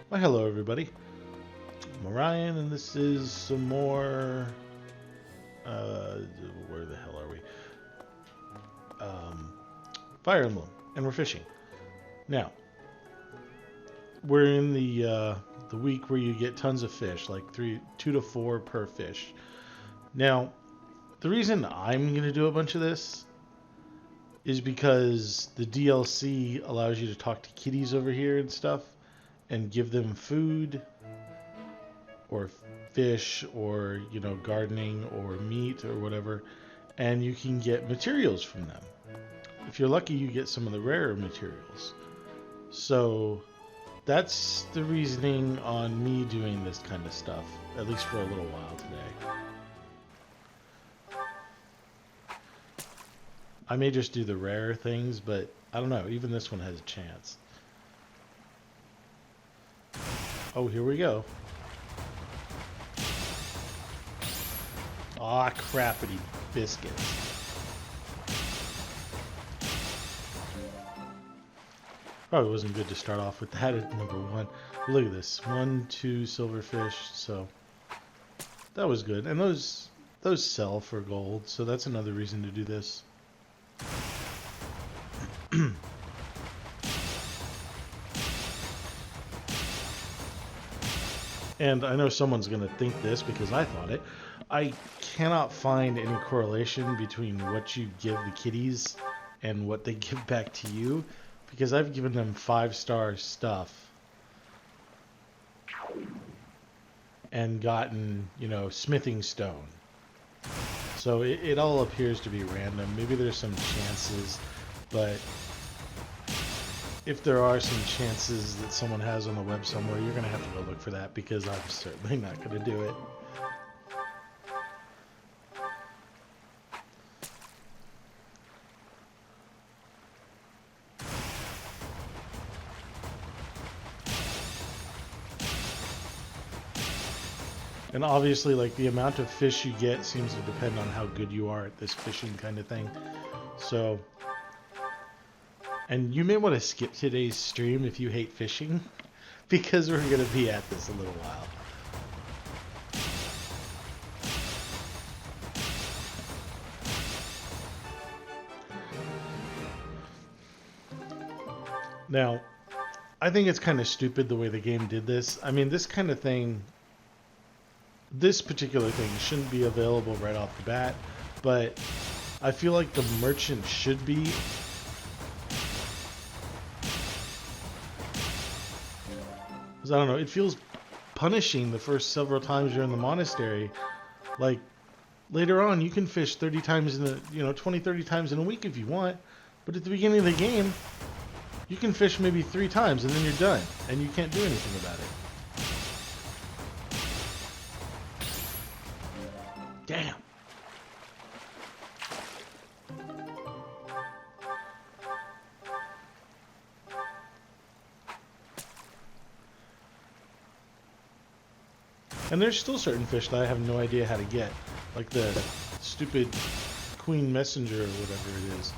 Well, hello everybody. I'm Orion, and this is some more. Where the hell are we? Um, Fire Emblem, and we're fishing. Now, we're in the week where you get tons of fish, like 2 to 4 per fish. Now, the reason I'm gonna do a bunch of this is because the DLC allows you to talk to kitties over here and stuff, and give them food or fish or gardening or meat or whatever, and you can get materials from them. If you're lucky, you get some of the rarer materials. So that's the reasoning on me doing this kind of stuff, at least for a little while today. I may just do the rarer things, but I don't know, even this one has a chance. Oh, here we go. Aw, crappity biscuits. Probably wasn't good to start off with that at number 1. Look at this. 1, 2 silverfish, so that was good. And those sell for gold, so that's another reason to do this. And I know someone's going to think this because I thought it. I cannot find any correlation between what you give the kitties and what they give back to you, because I've given them 5-star stuff and gotten, smithing stone. So it all appears to be random. Maybe there's some chances, but if there are some chances that someone has on the web somewhere, you're going to have to go look for that, because I'm certainly not going to do it. And obviously, like, the amount of fish you get seems to depend on how good you are at this fishing kind of thing. So, and you may want to skip today's stream if you hate fishing, because we're going to be at this a little while. Now, I think it's kind of stupid the way the game did this. I mean, this kind of thing, this particular thing shouldn't be available right off the bat, but I feel like the merchant should be. Because I don't know, it feels punishing the first several times you're in the monastery. Like, later on, you can fish 30 times in a, 20, 30 times in a week if you want, but at the beginning of the game, you can fish maybe 3 times and then you're done, and you can't do anything about it. Damn. And there's still certain fish that I have no idea how to get, like the stupid queen messenger or whatever it is.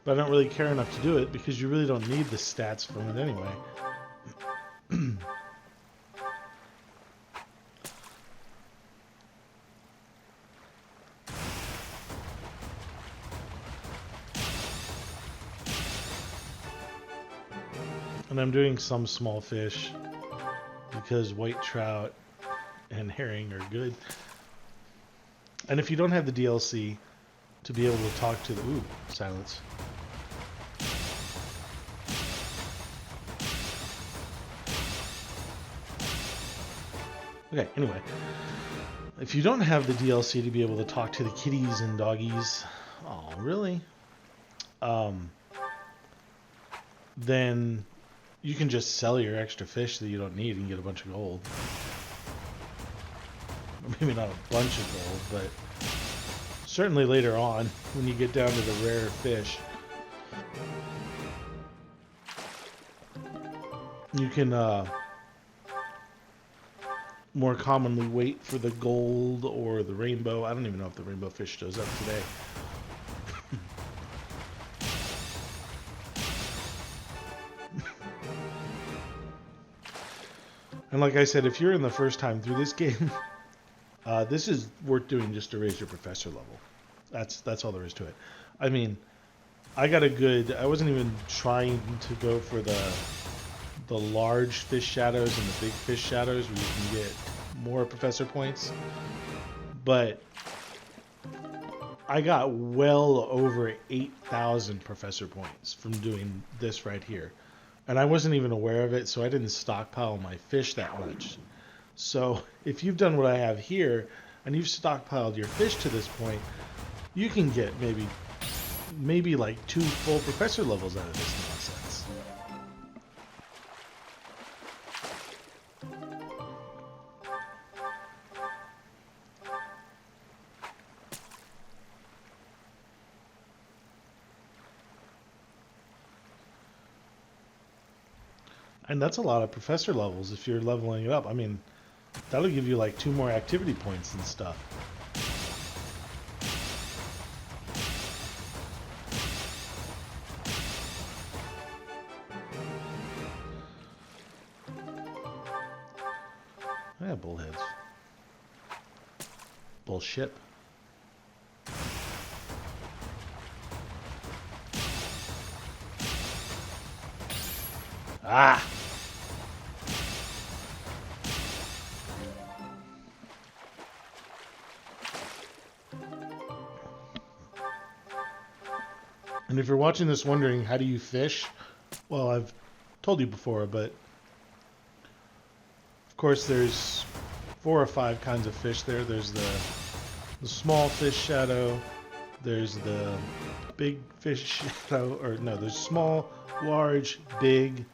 But I don't really care enough to do it, because you really don't need the stats from it anyway. And I'm doing some small fish, because white trout and herring are good. And if you don't have the DLC to be able to talk to the... Ooh, silence. Okay, anyway. If you don't have the DLC to be able to talk to the kitties and doggies... Oh, really? Then you can just sell your extra fish that you don't need and get a bunch of gold. Maybe not a bunch of gold, but certainly later on, when you get down to the rare fish, you can more commonly wait for the gold or the rainbow. I don't even know if the rainbow fish shows up today. And like I said, if you're in the first time through this game, this is worth doing just to raise your professor level. That's all there is to it. I mean, I got a good. I wasn't even trying to go for the large fish shadows and the big fish shadows where you can get more professor points, but I got well over 8,000 professor points from doing this right here. And I wasn't even aware of it, so I didn't stockpile my fish that much. So if you've done what I have here, and you've stockpiled your fish to this point, you can get maybe like 2 full professor levels out of this nonsense. And that's a lot of professor levels if you're leveling it up. I mean, that'll give you like 2 more activity points and stuff. I have bullheads. Bullshit. Ah! And if you're watching this wondering, how do you fish? Well, I've told you before, but of course there's 4 or 5 kinds of fish there. There's the small fish shadow, there's the big fish shadow, or no, there's small, large, big,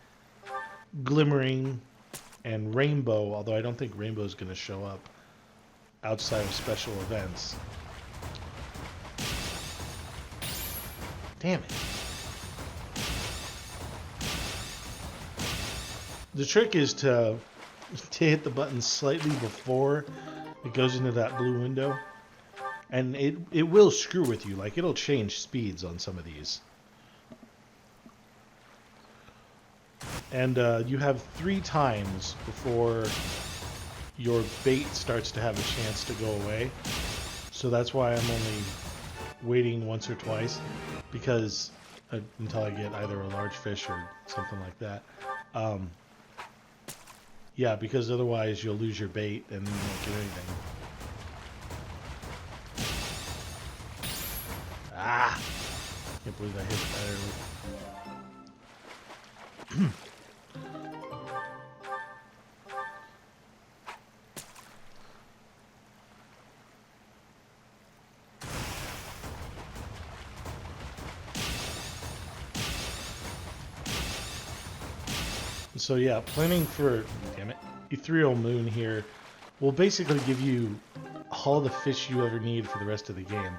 glimmering, and rainbow, although I don't think rainbow is going to show up outside of special events. Damn it. The trick is to hit the button slightly before it goes into that blue window. And it will screw with you. Like, it'll change speeds on some of these. And you have 3 times before your bait starts to have a chance to go away. So that's why I'm only waiting once or twice. Because until I get either a large fish or something like that. Yeah, because otherwise you'll lose your bait and you won't get anything. Ah! Can't believe I hit it that early. So yeah, planning for, damn it, Ethereal Moon here will basically give you all the fish you ever need for the rest of the game.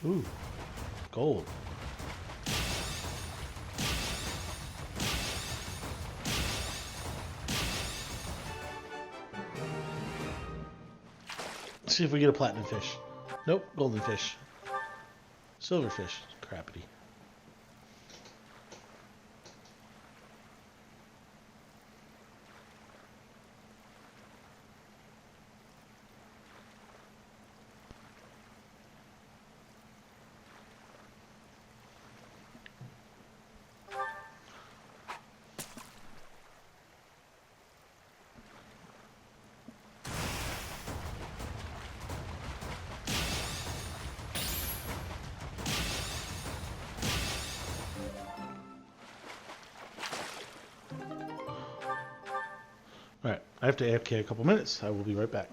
Ooh, gold. Let's see if we get a platinum fish. Nope, golden fish. Silverfish, crappity. Alright, I have to AFK a couple minutes. I will be right back.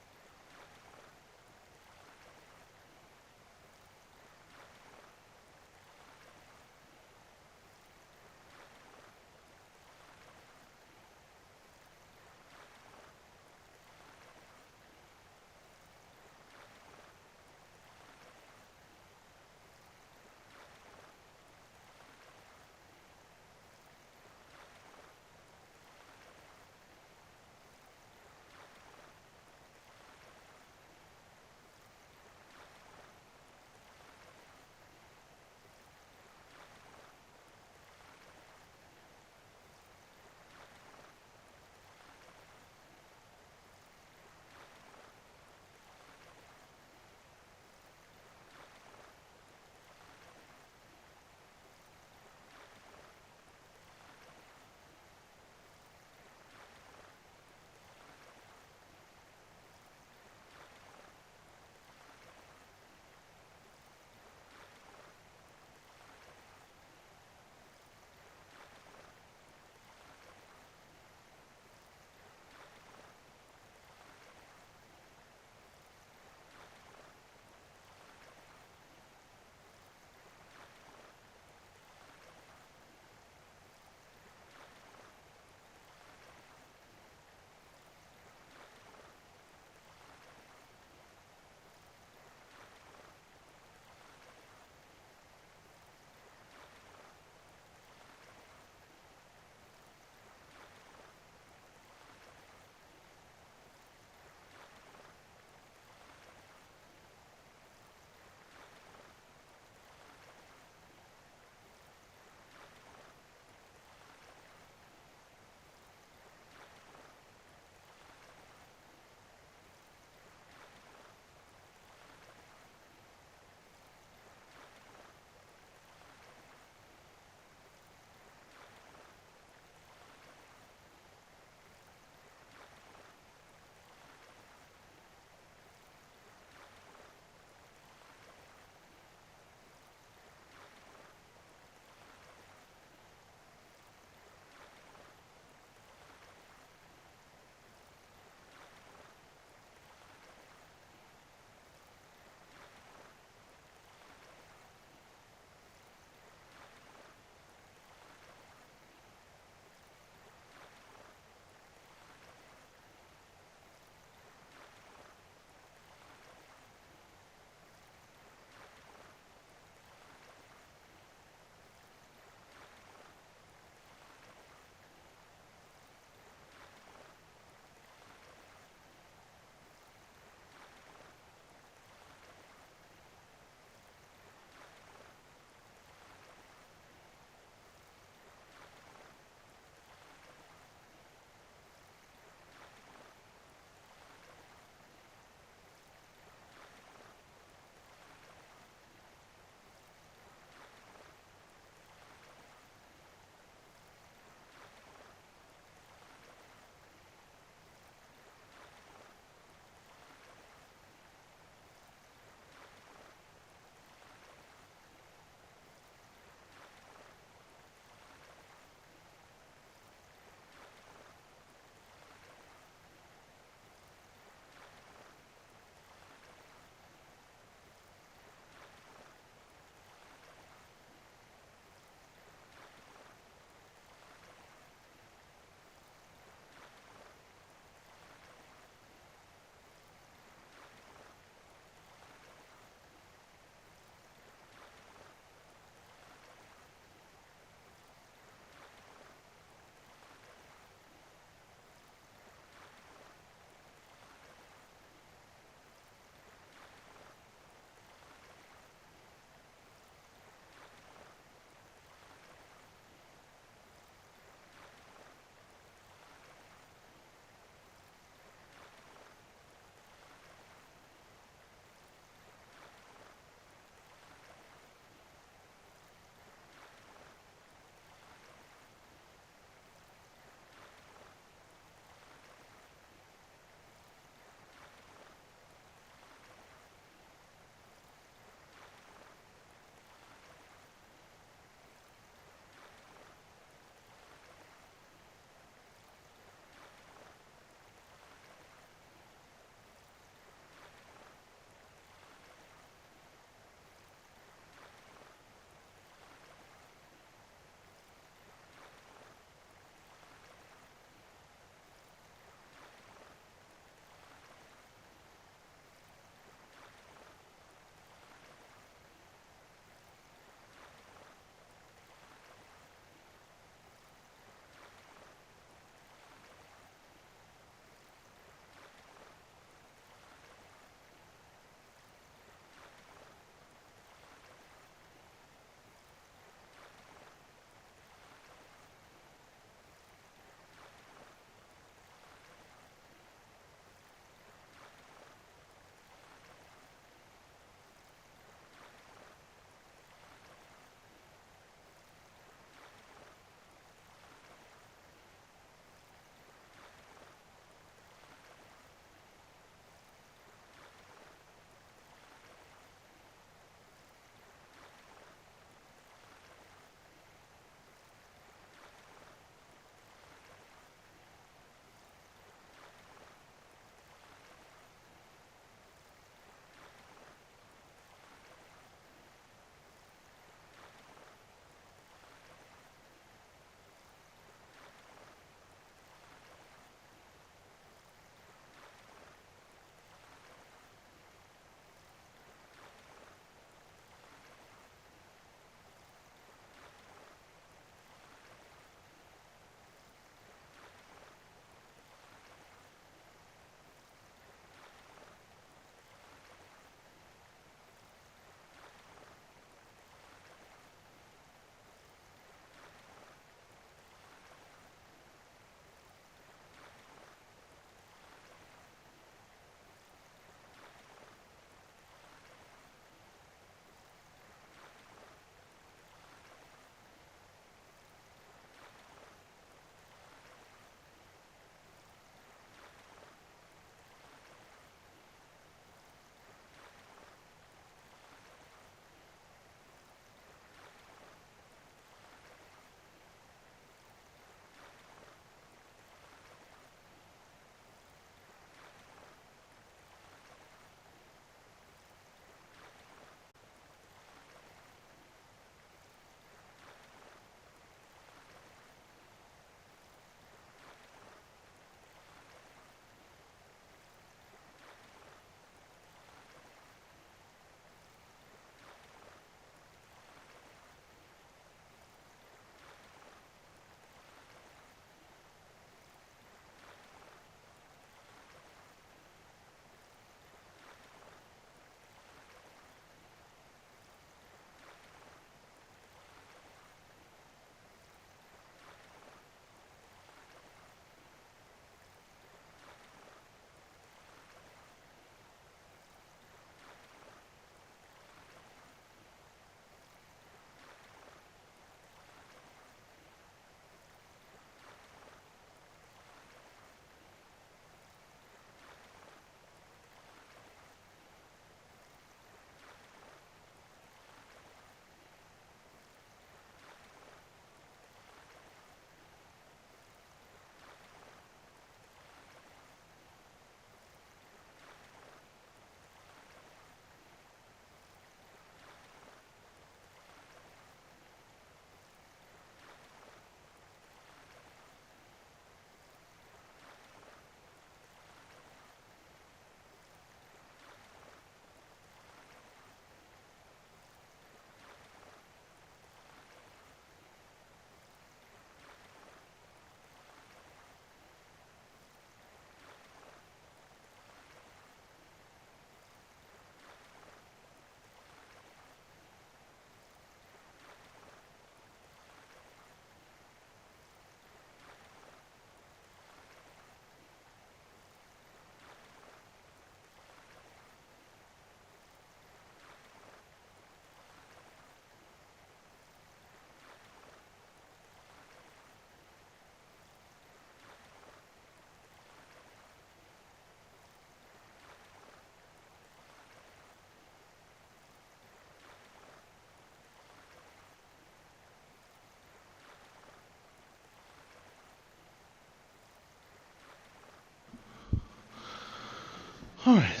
Alright.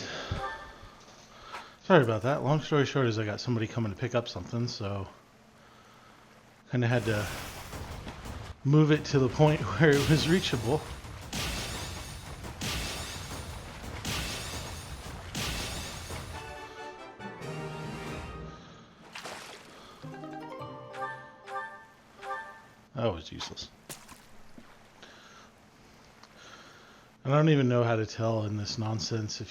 Sorry about that. Long story short is I got somebody coming to pick up something, so kind of had to move it to the point where it was reachable. That was useless. And I don't even know how to tell in this nonsense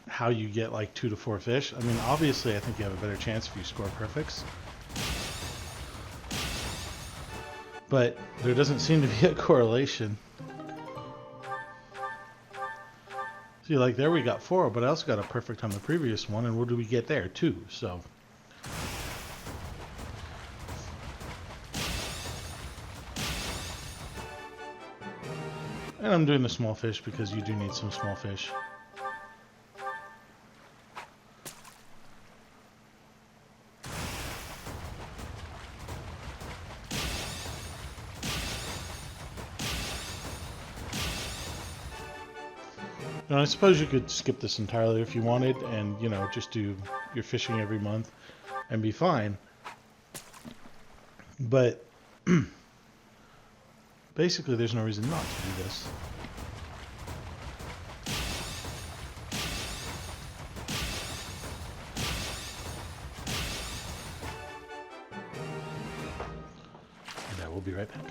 how you get like 2 to 4 fish. I mean, obviously I think you have a better chance if you score perfects. But there doesn't seem to be a correlation. See, like there we got 4, but I also got a perfect on the previous one, and what did we get there? 2, so. And I'm doing the small fish because you do need some small fish. And I suppose you could skip this entirely if you wanted and, you know, just do your fishing every month and be fine. But basically there's no reason not to do this. And I will be right back.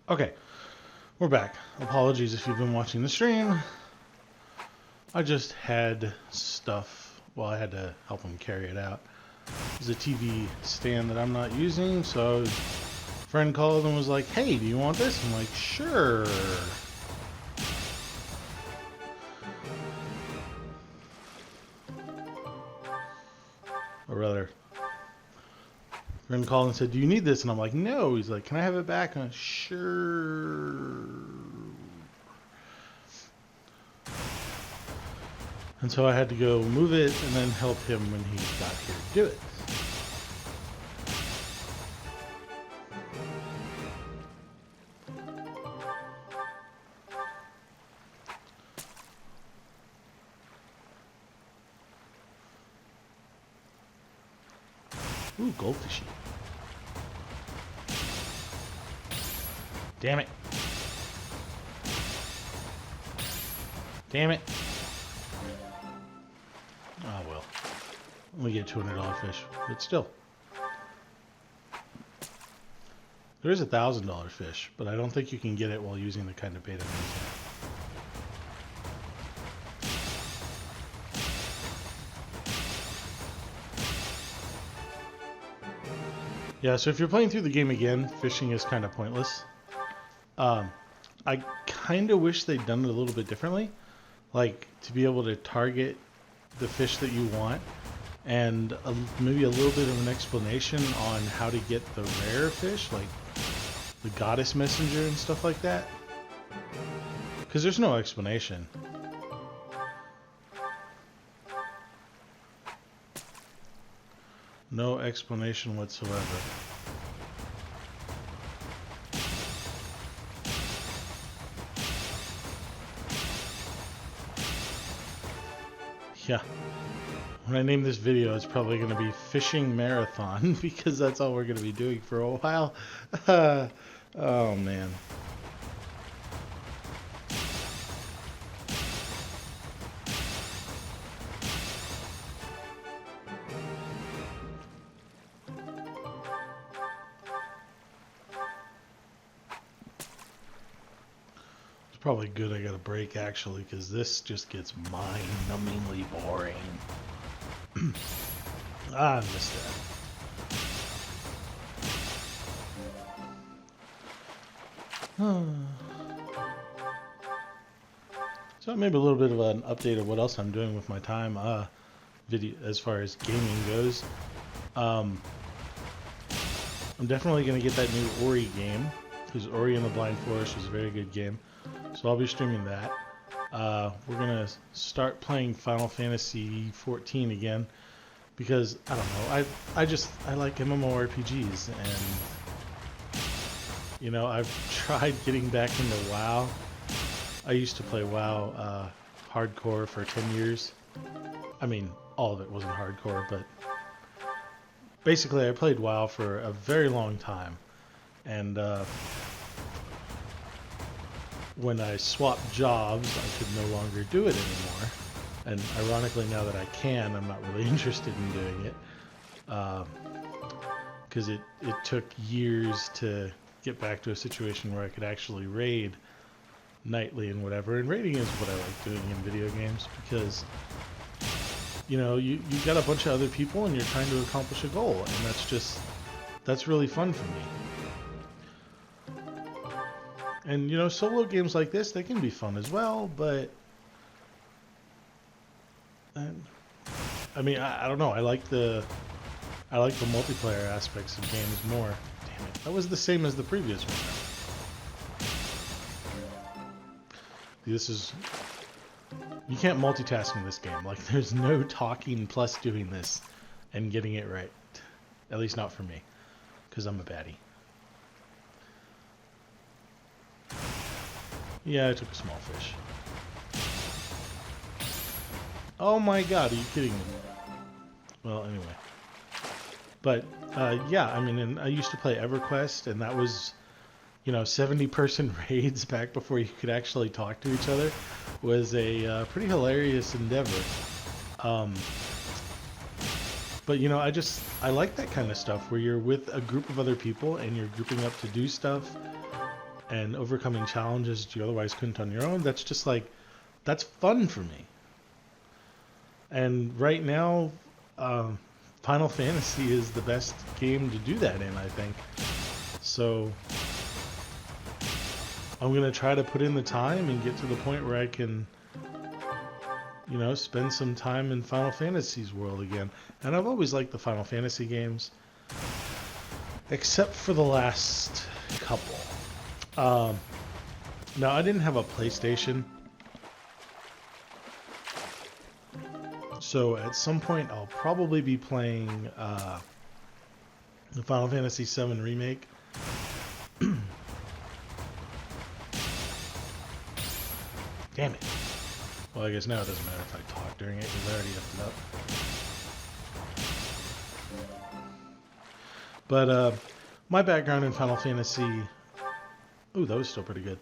Okay, we're back. Apologies if you've been watching the stream. I just had stuff. Well, I had to help him carry it out. There's a TV stand that I'm not using, so a friend called and was like, "Hey, do you want this?" I'm like, "Sure." Or rather, friend called and said, "Do you need this?" And I'm like, "No." He's like, "Can I have it back?" And I'm like, "Sure." And so I had to go move it and then help him when he got here to do it. Ooh, goldfishy. Damn it. Damn it. Oh well. We get $200 fish, but still. There is $1,000 fish, but I don't think you can get it while using the kind of bait I'm using. Yeah, so if you're playing through the game again, fishing is kind of pointless. I kind of wish they'd done it a little bit differently. Like, to be able to target the fish that you want, and maybe a little bit of an explanation on how to get the rare fish, like the goddess messenger and stuff like that. Because there's no explanation. No explanation whatsoever. Yeah. When I name this video, it's probably going to be Fishing Marathon, because that's all we're going to be doing for a while. Oh, man. It's probably good I got a break, actually, because this just gets mind-numbingly boring. I missed that. So maybe a little bit of an update of what else I'm doing with my time, video as far as gaming goes. I'm definitely going to get that new Ori game, because Ori and the Blind Forest was a very good game. So I'll be streaming that. We're going to start playing Final Fantasy 14 again, because, I don't know, I like MMORPGs, and, you know, I've tried getting back into WoW. I used to play WoW hardcore for 10 years. I mean, all of it wasn't hardcore, but basically I played WoW for a very long time. And when I swapped jobs, I could no longer do it anymore. And ironically, now that I can, I'm not really interested in doing it. Because it took years to get back to a situation where I could actually raid nightly and whatever. And raiding is what I like doing in video games, because, you know, you got a bunch of other people and you're trying to accomplish a goal, and that's really fun for me. And, you know, solo games like this, they can be fun as well, but I mean, I don't know. I like the multiplayer aspects of games more. Damn it. That was the same as the previous one. You can't multitask in this game. Like, there's no talking plus doing this and getting it right. At least not for me, because I'm a baddie. Yeah, I took a small fish. Oh my god, are you kidding me? Well, anyway. But, yeah, I mean, and I used to play EverQuest, and that was, you know, 70-person raids back before you could actually talk to each other. Was a pretty hilarious endeavor. But, you know, I like that kind of stuff where you're with a group of other people and you're grouping up to do stuff. and overcoming challenges that you otherwise couldn't on your own, that's just like, that's fun for me. And right now, Final Fantasy is the best game to do that in, I think. So I'm going to try to put in the time and get to the point where I can, spend some time in Final Fantasy's world again. And I've always liked the Final Fantasy games, except for the last couple. Now, I didn't have a PlayStation, so at some point I'll probably be playing the Final Fantasy VII Remake. Damn it. Well, I guess now it doesn't matter if I talk during it, because I already effed it up. But my background in Final Fantasy... Ooh, that was still pretty good.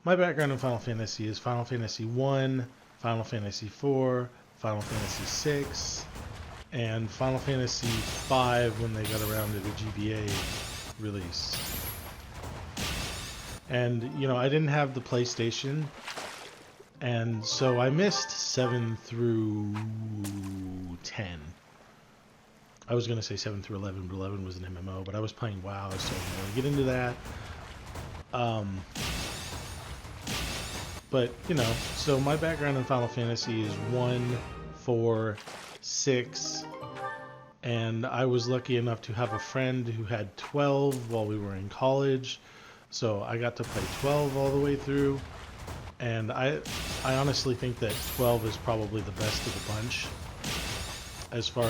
My background in Final Fantasy is Final Fantasy 1, Final Fantasy 4, Final Fantasy 6, and Final Fantasy 5 when they got around to the GBA release. And, I didn't have the PlayStation, and so I missed 7 through 10. I was going to say 7 through 11, but 11 was an MMO, but I was playing WoW, so I'm going to get into that. But, so my background in Final Fantasy is 1, 4, 6, and I was lucky enough to have a friend who had 12 while we were in college, so I got to play 12 all the way through, and I honestly think that 12 is probably the best of the bunch as far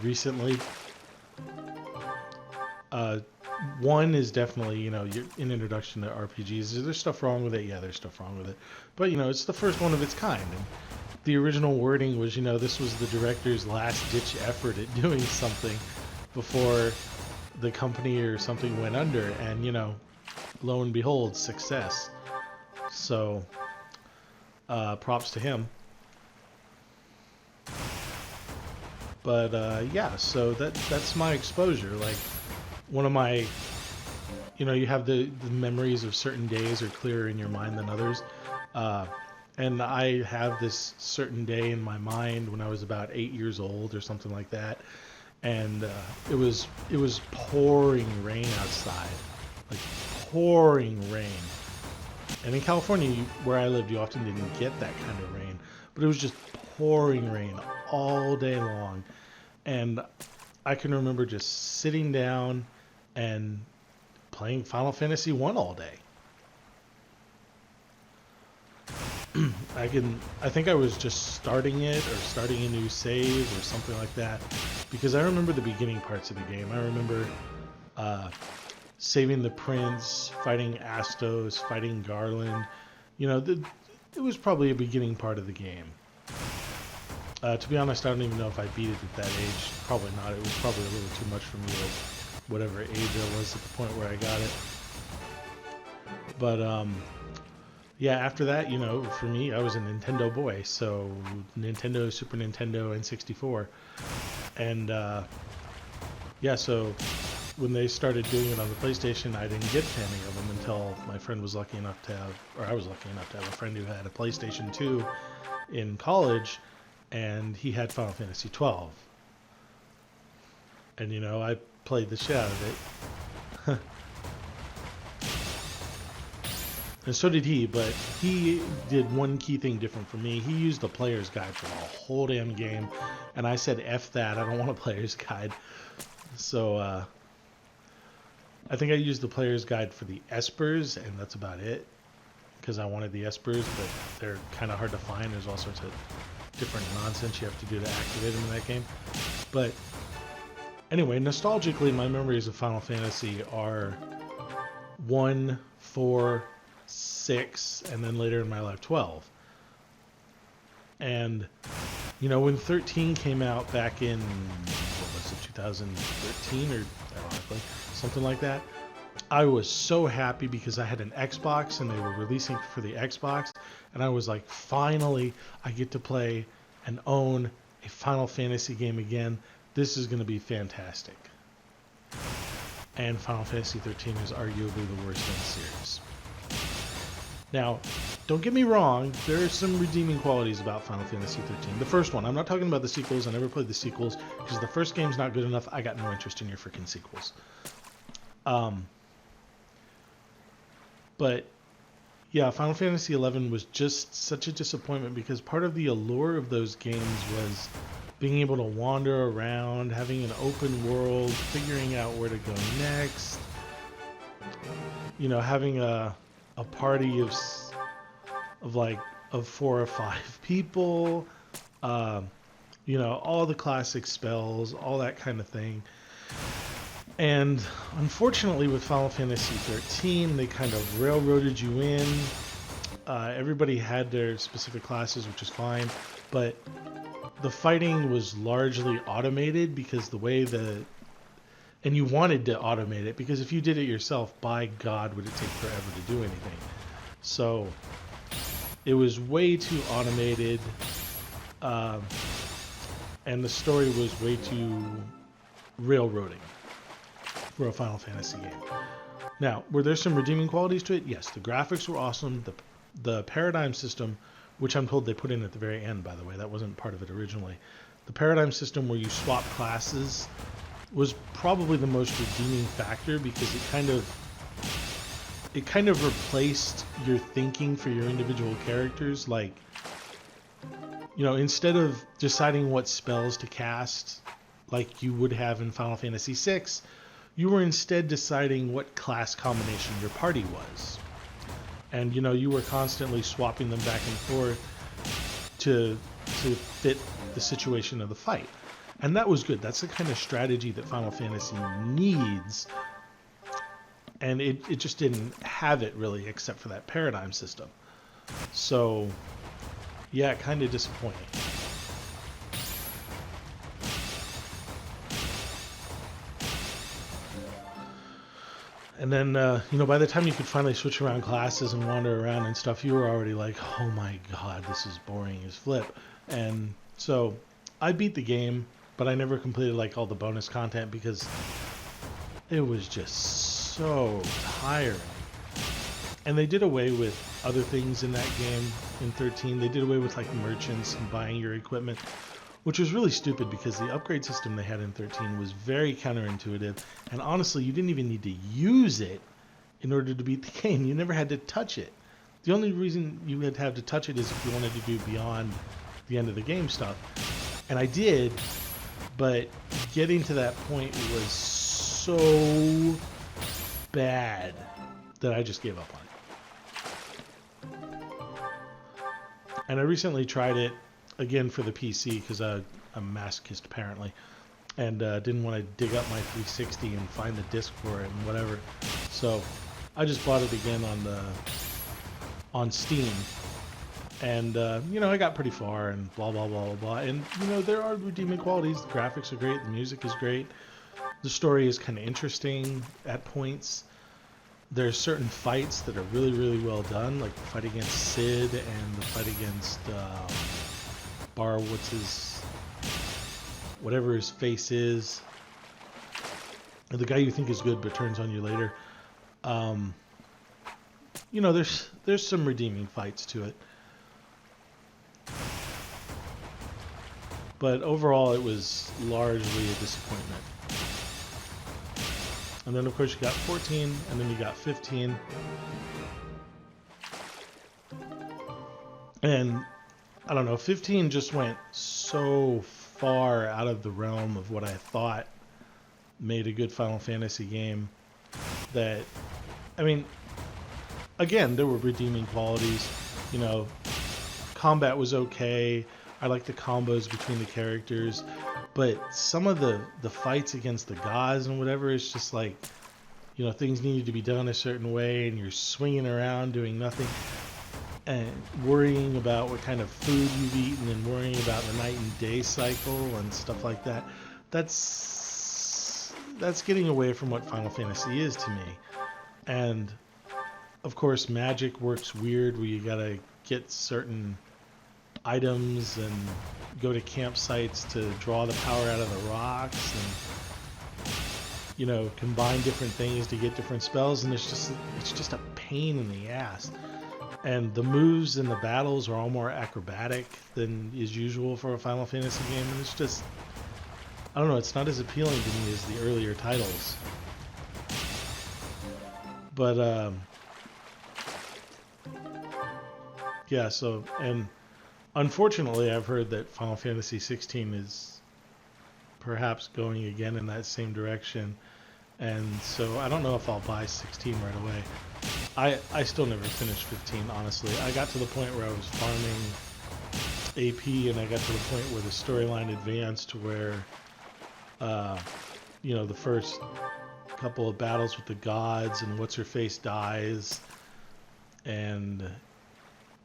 recently. 1 is definitely, an introduction to RPGs. There's stuff wrong with it. Yeah, there's stuff wrong with it. But, it's the first one of its kind. And the original wording was, this was the director's last-ditch effort at doing something before the company or something went under. And, lo and behold, success. So, props to him. But, yeah, so that's my exposure. Like, one of my, you have the memories of certain days are clearer in your mind than others. And I have this certain day in my mind when I was about 8 years old or something like that. And it was pouring rain outside. Like, pouring rain. And in California, where I lived, you often didn't get that kind of rain. But it was just pouring rain all day long. And I can remember just sitting down and playing Final Fantasy 1 all day. I think I was just starting it or starting a new save or something like that, because I remember the beginning parts of the game. I remember saving the prince, fighting Astos, fighting Garland. It was probably a beginning part of the game. To be honest, I don't even know if I beat it at that age. Probably not. It was probably a little too much for me at whatever age I was at the point where I got it. But, yeah, after that, for me, I was a Nintendo boy. So, Nintendo, Super Nintendo, and 64. And, yeah, so when they started doing it on the PlayStation, I didn't get any of them until my friend was lucky enough to have, or I was lucky enough to have a friend who had a PlayStation 2 in college, and he had Final Fantasy 12. And, I played the shit out of it. And so did he, but he did one key thing different from me. He used the player's guide for the whole damn game, and I said, F that, I don't want a player's guide. So, I think I used the player's guide for the Espers, and that's about it, because I wanted the Espers, but they're kind of hard to find. There's all sorts of different nonsense you have to do to activate them in that game. But anyway, nostalgically, my memories of Final Fantasy are 1, 4, 6, and then later in my life 12. And when 13 came out back in, what was it, 2013 or ironically something like that, I was so happy because I had an Xbox and they were releasing for the Xbox, and I was like, finally I get to play and own a Final Fantasy game again. This is going to be fantastic. and Final Fantasy 13 is arguably the worst in the series. Now, don't get me wrong, there are some redeeming qualities about Final Fantasy 13. The first one, I'm not talking about the sequels, I never played the sequels, because the first game's not good enough, I got no interest in your freaking sequels. But, yeah, Final Fantasy 11 was just such a disappointment, because part of the allure of those games was being able to wander around, having an open world, figuring out where to go next, you know, having a party of 4 or 5 people, you know, all the classic spells, all that kind of thing. And unfortunately with Final Fantasy 13, they kind of railroaded you in. Everybody had their specific classes, which is fine, but the fighting was largely automated because the way and you wanted to automate it, because if you did it yourself, by God, would it take forever to do anything. So it was way too automated, and the story was way too railroading for a Final Fantasy game. Now, were there some redeeming qualities to it? Yes, the graphics were awesome. The paradigm system, which I'm told they put in at the very end, by the way, that wasn't part of it originally. The paradigm system where you swap classes was probably the most redeeming factor, because it kind of replaced your thinking for your individual characters. Like, you know, instead of deciding what spells to cast like you would have in Final Fantasy VI, you were instead deciding what class combination your party was. And, you know, you were constantly swapping them back and forth to fit the situation of the fight. And that was good. That's the kind of strategy that Final Fantasy needs. And it just didn't have it really, except for that paradigm system. So, yeah, kind of disappointing. And then, you know, by the time you could finally switch around classes and wander around and stuff, you were already like, oh my God, this is boring as flip. And so I beat the game, but I never completed like all the bonus content because it was just so tiring. And they did away with other things in that game in 13. They did away with like merchants and buying your equipment, which was really stupid because the upgrade system they had in 13 was very counterintuitive. And honestly, you didn't even need to use it in order to beat the game. You never had to touch it. The only reason you would have to touch it is if you wanted to do beyond the end of the game stuff. And I did, but getting to that point was so bad that I just gave up on it. And I recently tried it again for the PC because I'm a masochist apparently, and didn't want to dig up my 360 and find the disc for it and whatever. So I just bought it again on Steam, and you know, I got pretty far and blah blah blah blah blah. And you know, there are redeeming qualities. The graphics are great. The music is great. The story is kind of interesting at points. There's certain fights that are really, really well done, like the fight against Sid and the fight against whatever his face is, the guy you think is good but turns on you later. You know, there's some redeeming fights to it, but overall it was largely a disappointment. And then of course you got 14, and then you got 15, and I don't know, 15 just went so far out of the realm of what I thought made a good Final Fantasy game that, I mean, again, there were redeeming qualities. You know, combat was okay. I liked the combos between the characters, but some of the fights against the gods and whatever, it's just like, you know, things needed to be done a certain way, and you're swinging around doing nothing and worrying about what kind of food you've eaten and worrying about the night and day cycle and stuff like that. That's getting away from what Final Fantasy is to me. And of course, magic works weird where you gotta get certain items and go to campsites to draw the power out of the rocks, and combine different things to get different spells, and it's just a pain in the ass. And the moves and the battles are all more acrobatic than is usual for a Final Fantasy game, and it's just, I don't know, it's not as appealing to me as the earlier titles. But yeah, so, and unfortunately I've heard that Final Fantasy 16 is perhaps going again in that same direction, and so I don't know if I'll buy 16 right away. I still never finished 15, honestly. I got to the point where I was farming AP, and I got to the point where the storyline advanced to where, the first couple of battles with the gods and What's-Her-Face dies, and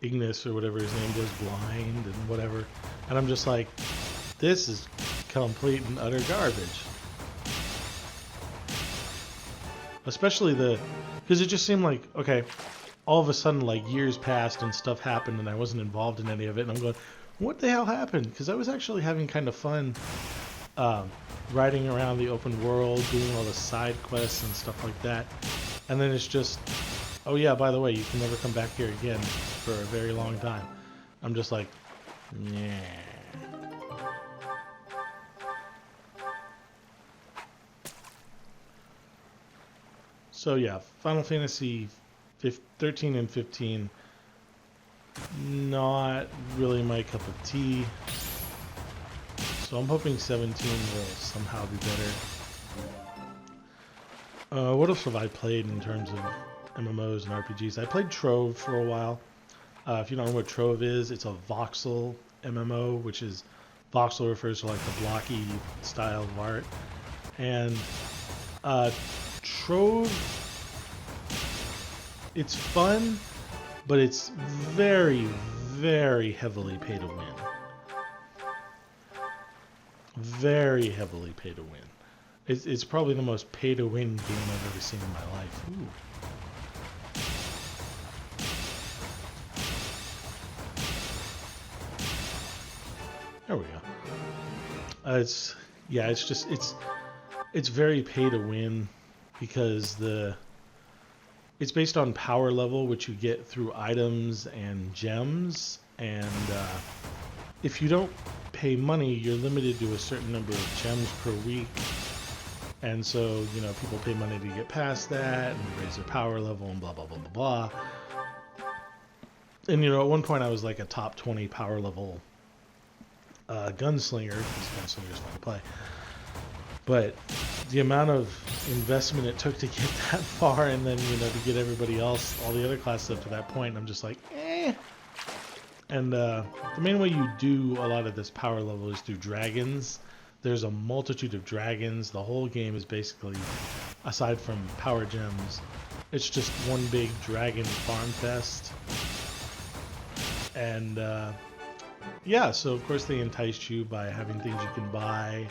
Ignis, or whatever his name, goes blind and whatever. And I'm just like, this is complete and utter garbage. Especially because it just seemed like, okay, all of a sudden, like, years passed and stuff happened and I wasn't involved in any of it, and I'm going, what the hell happened? Because I was actually having kind of fun riding around the open world, doing all the side quests and stuff like that. And then it's just, oh yeah, by the way, you can never come back here again for a very long time. I'm just like, yeah. So yeah, Final Fantasy 13 and 15, not really my cup of tea. So I'm hoping 17 will somehow be better. What else have I played in terms of MMOs and RPGs? I played Trove for a while. If you don't know what Trove is, it's a voxel MMO, which is, voxel refers to like the blocky style of art. And Trove, it's fun, but it's very, very heavily pay to win. Very heavily pay to win. It's probably the most pay to win game I've ever seen in my life. Ooh. There we go. It's very pay to win because it's based on power level, which you get through items and gems, and if you don't pay money, you're limited to a certain number of gems per week. And so, people pay money to get past that and raise their power level and blah, blah, blah, blah, blah. And, at one point I was like a top 20 power level gunslinger, because gunslinger's fun to play. But the amount of investment it took to get that far, and then, to get everybody else, all the other classes up to that point, I'm just like, eh. And the main way you do a lot of this power level is through dragons. There's a multitude of dragons. The whole game is basically, aside from power gems, it's just one big dragon farm fest. And yeah, so of course they entice you by having things you can buy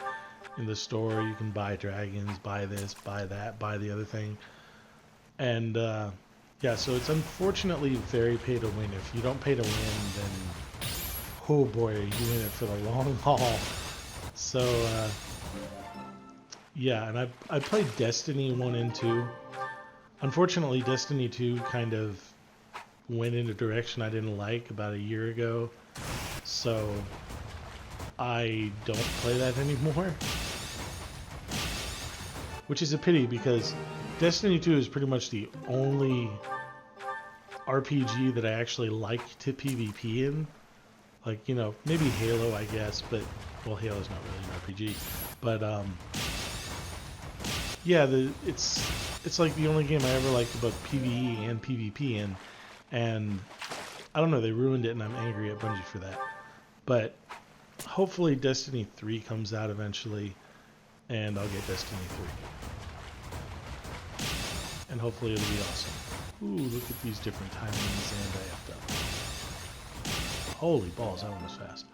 in the store. You can buy dragons, buy this, buy that, buy the other thing. And yeah, so it's unfortunately very pay to win. If you don't pay to win, then oh boy, are you in it for the long haul. So yeah, and I played Destiny 1 and 2. Unfortunately, Destiny 2 kind of went in a direction I didn't like about a year ago. So I don't play that anymore. Which is a pity, because Destiny 2 is pretty much the only RPG that I actually like to PvP in. Like, maybe Halo, I guess, but, well, Halo's not really an RPG. But, yeah, it's like the only game I ever liked about PvE and PvP in. And I don't know, they ruined it, and I'm angry at Bungie for that. But hopefully Destiny 3 comes out eventually, and I'll get Destiny 3. And hopefully it'll be awesome. Ooh, look at these different timings, and I effed up. Holy balls, that one was fast.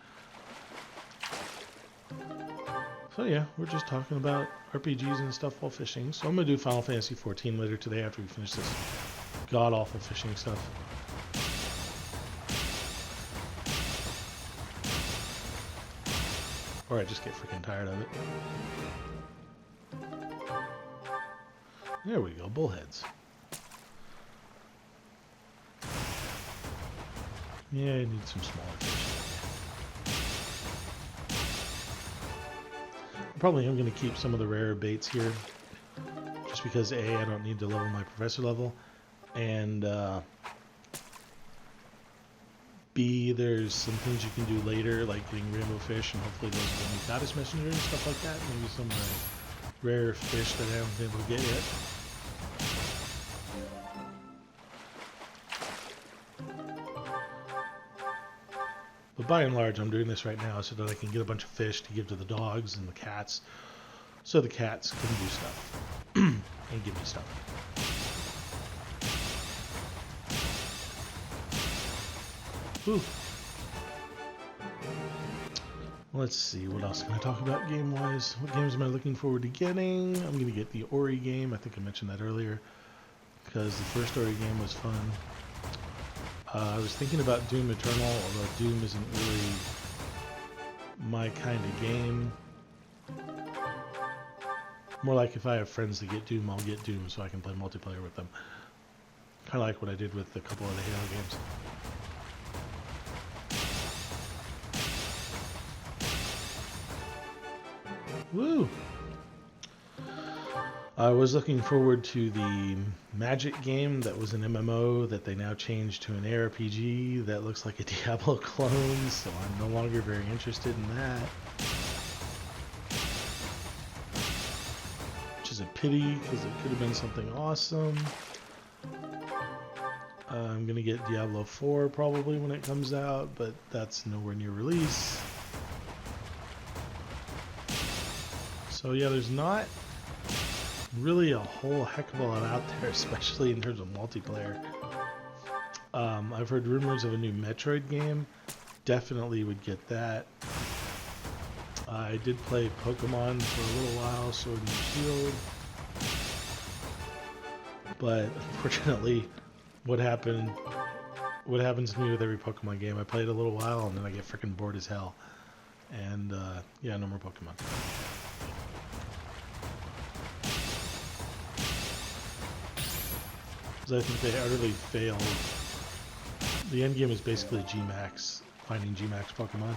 So yeah, we're just talking about RPGs and stuff while fishing. So I'm going to do Final Fantasy 14 later today after we finish this god-awful fishing stuff. Or I just get freaking tired of it. There we go, bullheads. Yeah, I need some smaller fish. Probably I'm going to keep some of the rarer baits here, just because A, I don't need to level my professor level, and B, there's some things you can do later, like getting rainbow fish, and hopefully those are the new goddess messenger and stuff like that. Maybe some rare fish that I haven't been able to get yet. But by and large, I'm doing this right now so that I can get a bunch of fish to give to the dogs and the cats, so the cats can do stuff and give me stuff. Ooh. Let's see, what else can I talk about game-wise? What games am I looking forward to getting? I'm going to get the Ori game. I think I mentioned that earlier, because the first Ori game was fun. I was thinking about Doom Eternal, although Doom isn't really my kind of game. More like if I have friends that get Doom, I'll get Doom so I can play multiplayer with them. Kind of like what I did with a couple of the Halo games. Woo! I was looking forward to the Magic game that was an MMO that they now changed to an ARPG that looks like a Diablo clone, so I'm no longer very interested in that. Which is a pity, because it could have been something awesome. I'm going to get Diablo 4 probably when it comes out, but that's nowhere near release. So yeah, there's not really a whole heck of a lot out there, especially in terms of multiplayer. I've heard rumors of a new Metroid game. Definitely would get that. I did play Pokemon for a little while, Sword and Shield. But unfortunately, what happens to me with every Pokemon game, I play it a little while and then I get freaking bored as hell. And yeah, no more Pokemon. I think they utterly failed. The end game is basically G-Max, finding G-Max Pokemon.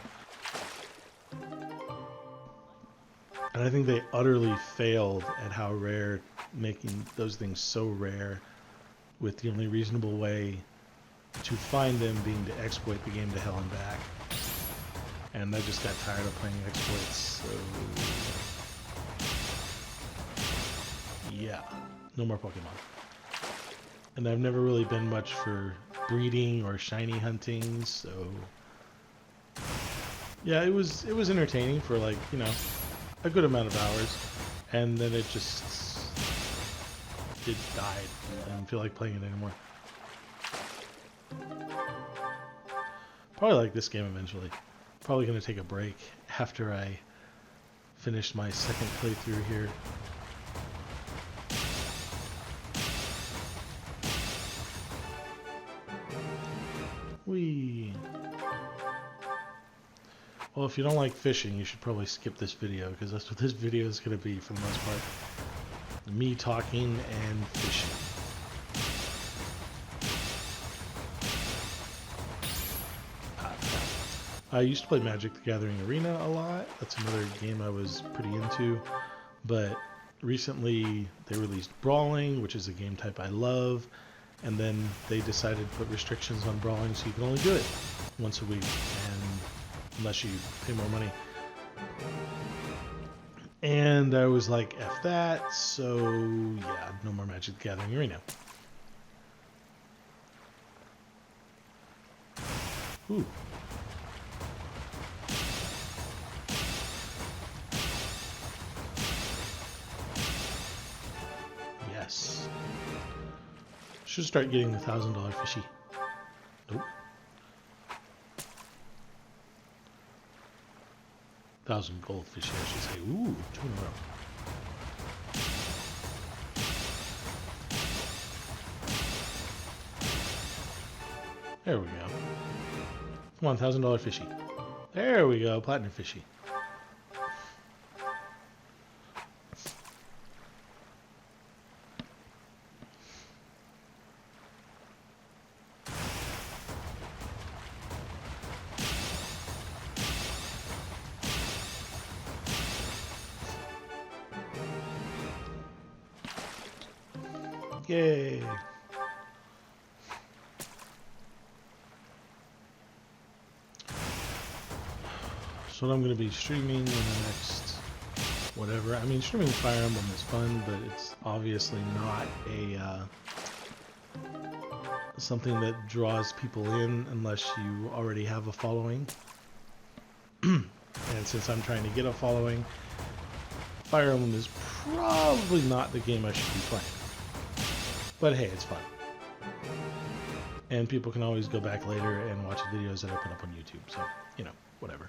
And I think they utterly failed at how rare, making those things so rare, with the only reasonable way to find them being to exploit the game to hell and back. And I just got tired of playing exploits, so yeah, no more Pokemon. And I've never really been much for breeding or shiny hunting, so yeah, it was entertaining for, like, you know, a good amount of hours, and then it died. I didn't feel like playing it anymore. Probably like this game eventually. Probably gonna take a break after I finish my second playthrough here. Whee! Well, if you don't like fishing, you should probably skip this video, because that's what this video is going to be for the most part. Me talking and fishing. I used to play Magic the Gathering Arena a lot. That's another game I was pretty into. But recently they released Brawling, which is a game type I love. And then they decided to put restrictions on Brawling, so you can only do it once a week, and unless you pay more money. And I was like, F that, so yeah, no more Magic the Gathering Arena. Ooh. Yes. Should start getting the $1,000 fishy. Nope. 1,000 gold fishy, I should say. Ooh, 2 in a row. There we go. Come on, $1,000 fishy. There we go, platinum fishy. Yay! So what I'm going to be streaming in the next whatever. I mean, streaming Fire Emblem is fun, but it's obviously not a something that draws people in unless you already have a following. And since I'm trying to get a following, Fire Emblem is probably not the game I should be playing. But hey, it's fun. And people can always go back later and watch the videos that I put up on YouTube. So, you know, whatever.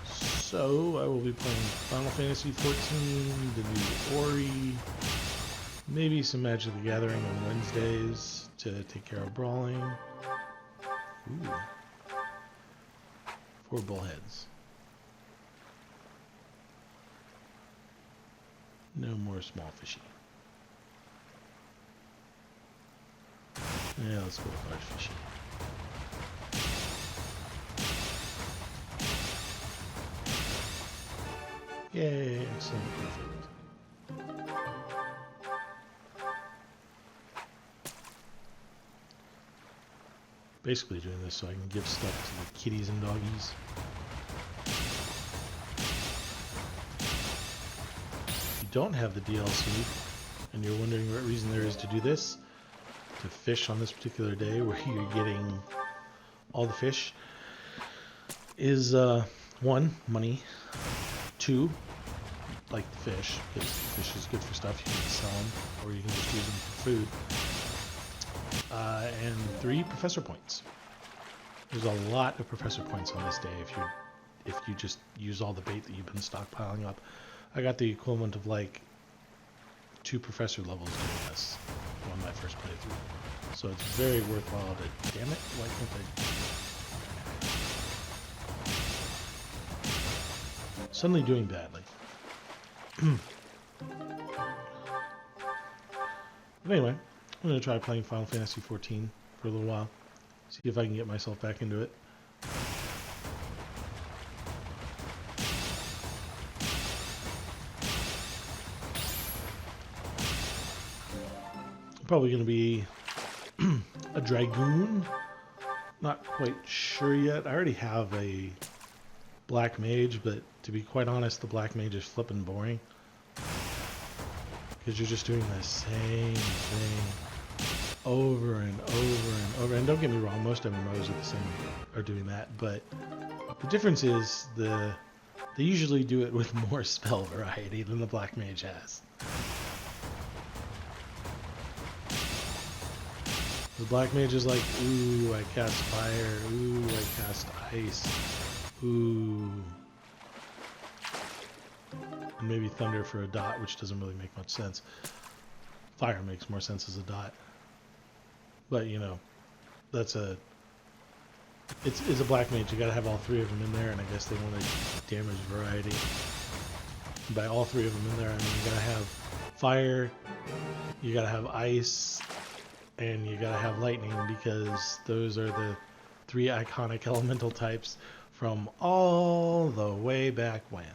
So, I will be playing Final Fantasy XIV, the new Ori, maybe some Magic the Gathering on Wednesdays to take care of brawling. Ooh. 4 bullheads. No more small fishy. Yeah, let's go with large fishy. Yay, excellent, perfect. Basically doing this so I can give stuff to the kitties and doggies. If you don't have the DLC, and you're wondering what reason there is to do this, to fish on this particular day where you're getting all the fish, is 1, money, 2, like the fish, because fish is good for stuff, you can sell them, or you can just use them for food. And 3, professor points. There's a lot of professor points on this day if you just use all the bait that you've been stockpiling up. I got the equivalent of like 2 professor levels doing this on my first playthrough. So it's very worthwhile to, damn it, why can't I? Suddenly doing badly. But anyway, I'm going to try playing Final Fantasy XIV for a little while. See if I can get myself back into it. Probably going to be a Dragoon. Not quite sure yet. I already have a Black Mage, but to be quite honest, the Black Mage is flippin' boring. Because you're just doing the same thing over and over and over. And don't get me wrong, most MMOs are doing that, but the difference is they usually do it with more spell variety than the Black Mage has. The Black Mage is like, ooh, I cast fire, ooh, I cast ice, ooh. And maybe thunder for a dot, which doesn't really make much sense. Fire makes more sense as a dot. But, you know, it's a Black Mage. You gotta have all 3 of them in there, and I guess they want a damage variety. And by all 3 of them in there, I mean you gotta have fire, you gotta have ice, and you gotta have lightning, because those are the 3 iconic elemental types from all the way back when.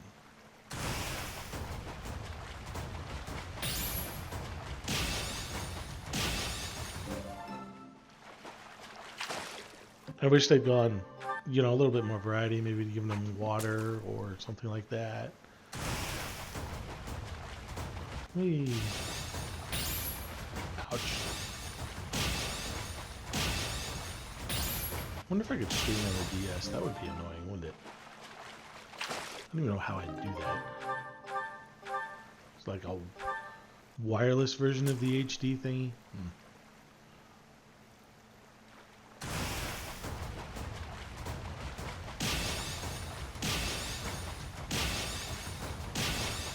I wish they'd gone, you know, a little bit more variety, maybe giving them water or something like that. Whee. Ouch. Wonder if I could stream on the DS. That would be annoying, wouldn't it? I don't even know how I'd do that. It's like a wireless version of the HD thingy.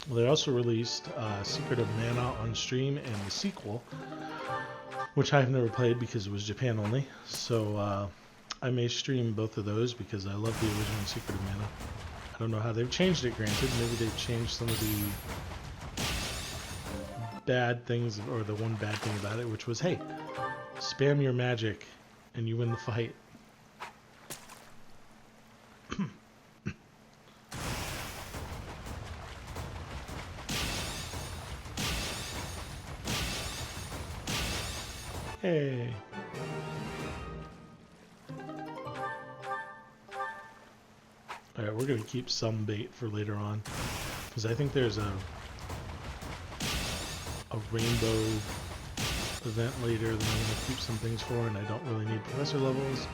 Well, they also released Secret of Mana on stream and the sequel, which I've never played because it was Japan only. So I may stream both of those because I love the original Secret of Mana. I don't know how they've changed it, granted. Maybe they've changed some of the bad things, or the one bad thing about it, which was, hey, spam your magic and you win the fight. Hey. Alright, we're going to keep some bait for later on. Because I think there's a rainbow event later that I'm going to keep some things for, and I don't really need professor levels.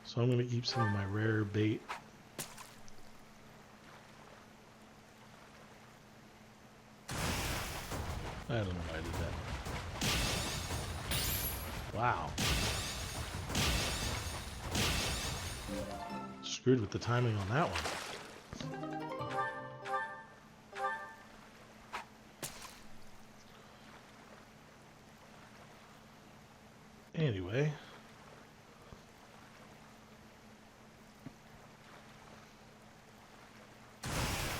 So I'm going to keep some of my rare bait. I don't know why I did that. Wow. Screwed with the timing on that one. Anyway.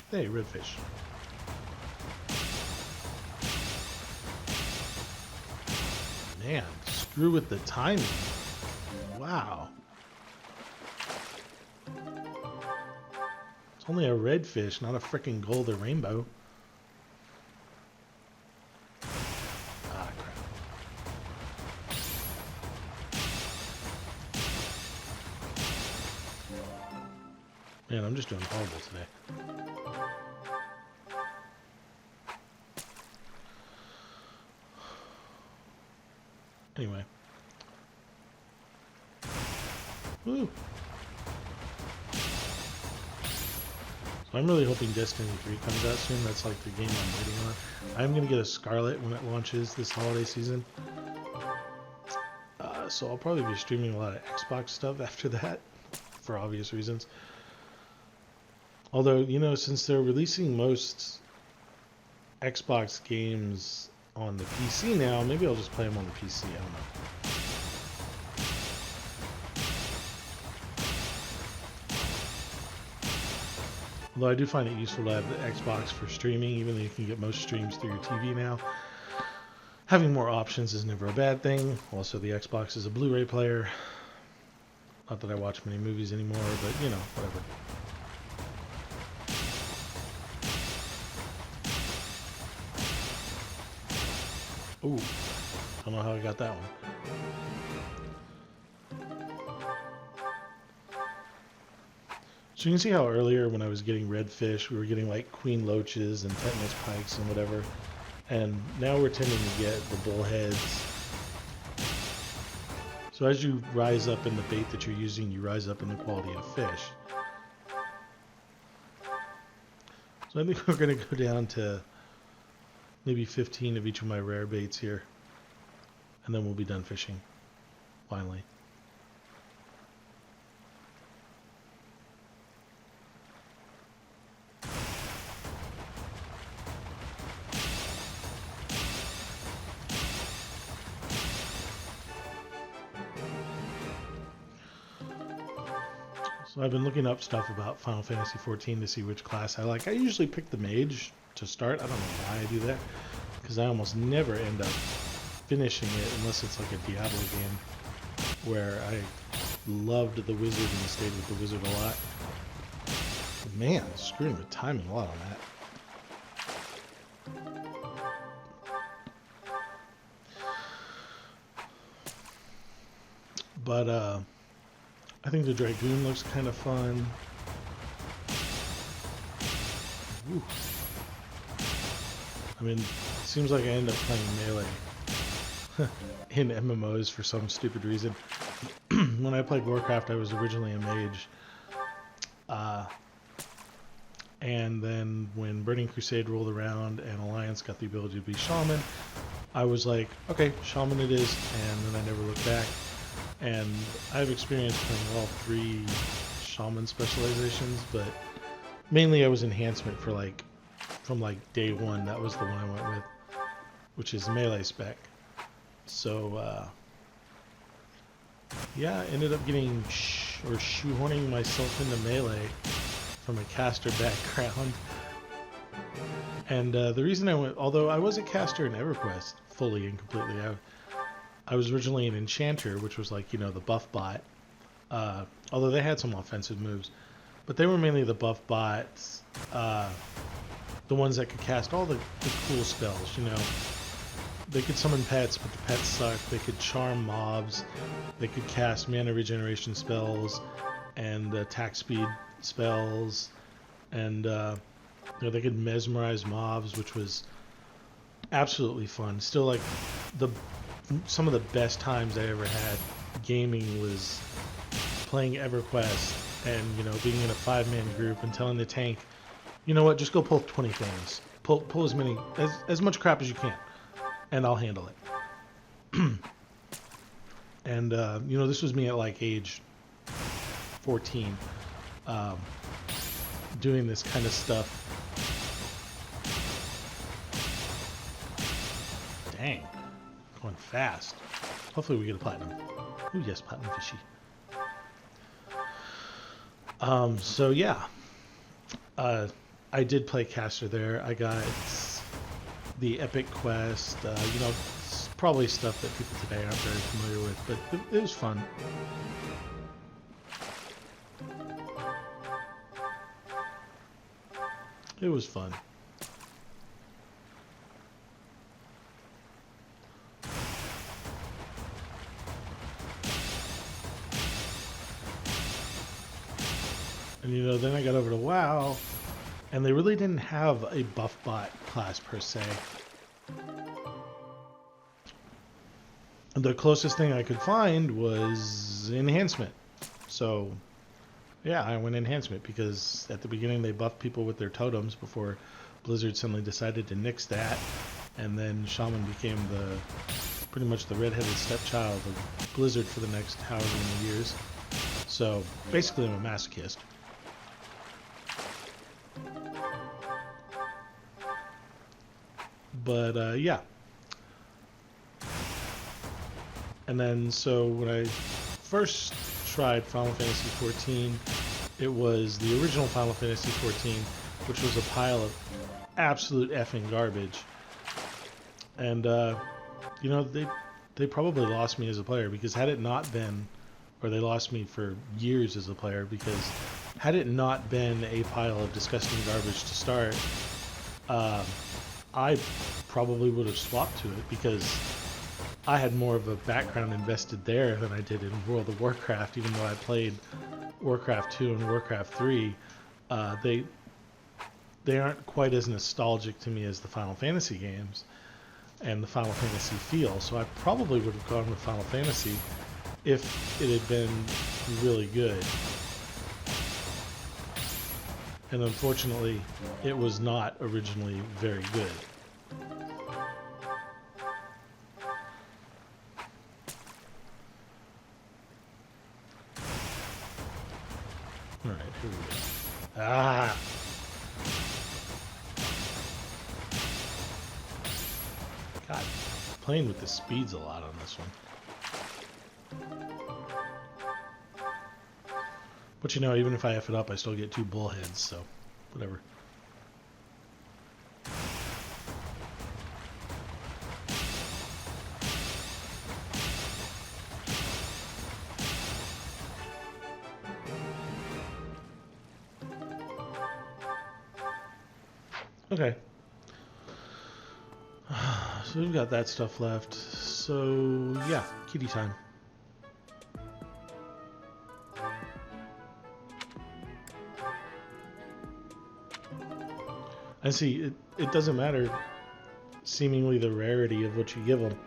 Hey, redfish. Man, screw with the timing. Wow. It's only a redfish, not a freaking gold or rainbow. Ah, crap. Man, I'm just doing horrible today. Anyway. Woo! So I'm really hoping Destiny 3 comes out soon. That's like the game I'm waiting on. I'm going to get a Scarlet when it launches this holiday season. So I'll probably be streaming a lot of Xbox stuff after that, for obvious reasons. Although, you know, since they're releasing most Xbox games on the PC now, maybe I'll just play them on the PC, I don't know. Although I do find it useful to have the Xbox for streaming, even though you can get most streams through your TV now. Having more options is never a bad thing. Also, the Xbox is a Blu-ray player. Not that I watch many movies anymore, but, you know, whatever. Ooh, I don't know how I got that one. So you can see how earlier when I was getting redfish, we were getting like queen loaches and tetanus pikes and whatever. And now we're tending to get the bullheads. So as you rise up in the bait that you're using, you rise up in the quality of fish. So I think we're going to go down to maybe 15 of each of my rare baits here. And then we'll be done fishing, finally. So I've been looking up stuff about Final Fantasy XIV to see which class I like. I usually pick the mage to start. I don't know why I do that, because I almost never end up finishing it unless it's like a Diablo game where I loved the wizard and stayed with the wizard a lot. Man, screwing with timing a lot on that. But I think the Dragoon looks kind of fun. Ooh. I mean, it seems like I end up playing melee in MMOs for some stupid reason. When I played Warcraft, I was originally a mage. And then when Burning Crusade rolled around and Alliance got the ability to be Shaman, I was like, okay, Shaman it is, and then I never looked back. And I've experienced playing all 3 Shaman specializations, but mainly I was Enhancement for from day 1. That was the one I went with, which is melee spec. So yeah, I ended up getting shoehorning myself into melee from a caster background. And the reason I went, although I was a caster in EverQuest fully and completely, I was originally an enchanter, which was like, you know, the buff bot. Although they had some offensive moves, but they were mainly the buff bots, the ones that could cast all the cool spells, you know, they could summon pets, but the pets sucked. They could charm mobs. They could cast mana regeneration spells and attack speed spells, and they could mesmerize mobs, which was absolutely fun. Still, like some of the best times I ever had gaming was playing EverQuest and being in a 5-man group and telling the tank, you know what, just go pull 20 things, pull as much crap as you can, and I'll handle it. And this was me at like age 14, doing this kind of stuff. Dang, going fast. Hopefully we get a platinum. Ooh, yes, platinum fishy. So yeah, I did play caster there. I got the epic quest. It's probably stuff that people today aren't very familiar with, but it was fun. It was fun. And then I got over to WoW, and they really didn't have a buff bot class per se. The closest thing I could find was enhancement. So yeah, I went enhancement because at the beginning they buffed people with their totems before Blizzard suddenly decided to nix that, and then Shaman became pretty much the redheaded stepchild of Blizzard for the next however many years. So basically I'm a masochist. But yeah. And then so when I first tried Final Fantasy XIV, it was the original Final Fantasy XIV, which was a pile of absolute effing garbage. And they probably lost me as a player, because had it not been, or they lost me for years as a player, because had it not been a pile of disgusting garbage to start, I probably would have swapped to it, because I had more of a background invested there than I did in World of Warcraft. Even though I played Warcraft 2 and Warcraft 3, they aren't quite as nostalgic to me as the Final Fantasy games and the Final Fantasy feel. So I probably would have gone with Final Fantasy if it had been really good. And unfortunately, it was not originally very good. Alright, here we go. Ah! God, playing with the speeds a lot on this one. But even if I F it up, I still get 2 bullheads, so whatever. Okay. So we've got that stuff left. So yeah, kitty time. And see, it doesn't matter seemingly the rarity of what you give them.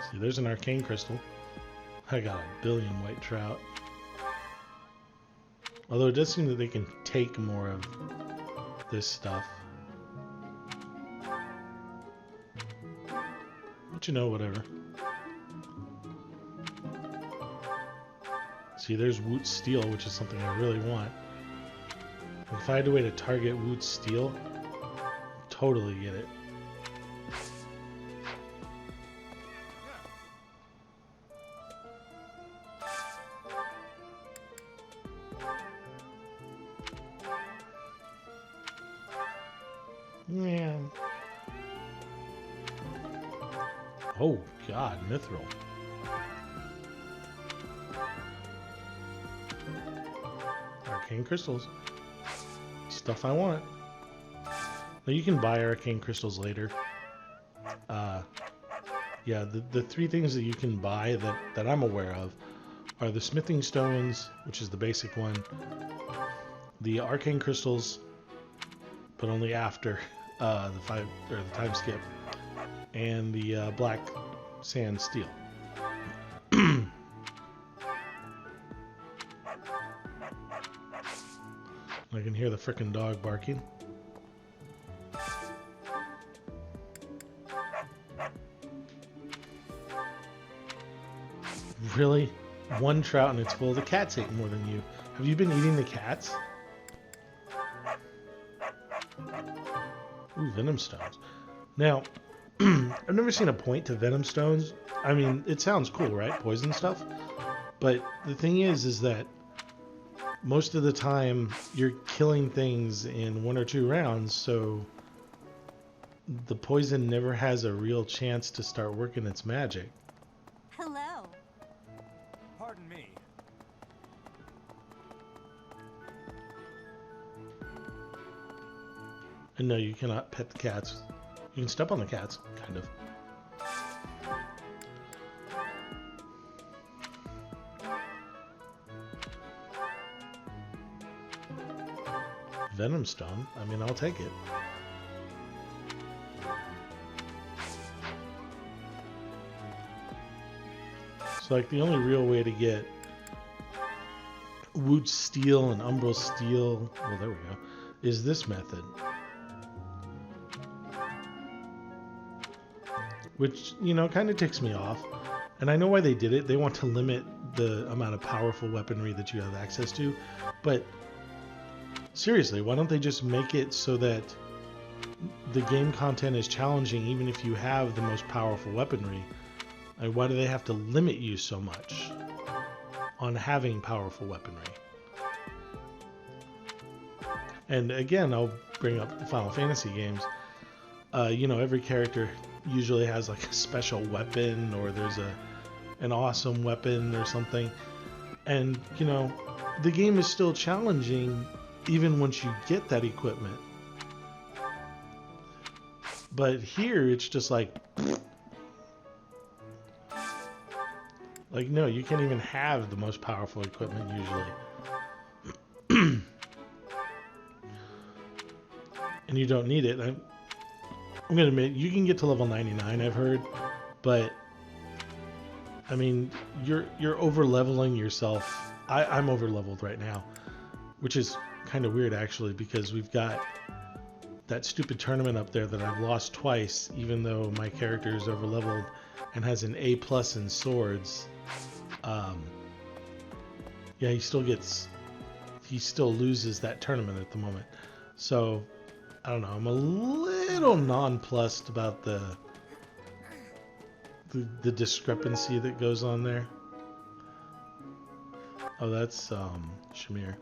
See, there's an arcane crystal. I got a billion white trout. Although it does seem that they can take more of this stuff. But whatever. See, there's Woot's Steel, which is something I really want. If I had a way to target Woot's Steel, totally get it. Man. Oh, God, Mithril. arcane crystals. Stuff I want. Now you can buy arcane crystals later. Yeah, the three things that you can buy that I'm aware of are the smithing stones, which is the basic one, the arcane crystals, but only after the time skip, and the black sand steel. I can hear the frickin' dog barking. Really? One trout and it's full. The cats ate more than you. Have you been eating the cats? Ooh, venom stones. Now, I've never seen a point to venom stones. I mean, it sounds cool, right? Poison stuff. But the thing is that most of the time you're killing things in 1 or 2 rounds, so the poison never has a real chance to start working its magic. Hello. Pardon me. And no, you cannot pet the cats. You can step on the cats, kind of. Venom stone. I mean, I'll take it. So, like, the only real way to get Woot Steel and Umbral Steel, well, there we go, is this method. Which, you know, kind of ticks me off. And I know why they did it. They want to limit the amount of powerful weaponry that you have access to. But seriously, why don't they just make it so that the game content is challenging even if you have the most powerful weaponry? Like, why do they have to limit you so much on having powerful weaponry? And again, I'll bring up the Final Fantasy games. You know, every character usually has like a special weapon, or there's an awesome weapon or something. And, you know, the game is still challenging even once you get that equipment. But here it's just like no, you can't even have the most powerful equipment usually. And you don't need it. I'm gonna admit, you can get to level 99, I've heard, but I mean, you're over leveling yourself. I'm over leveled right now, which is kind of weird actually, because we've got that stupid tournament up there that I've lost twice, even though my character is over leveled and has an A+ in swords. Yeah, he still loses that tournament at the moment. So I don't know, I'm a little nonplussed about the discrepancy that goes on there. Oh, that's Shamir.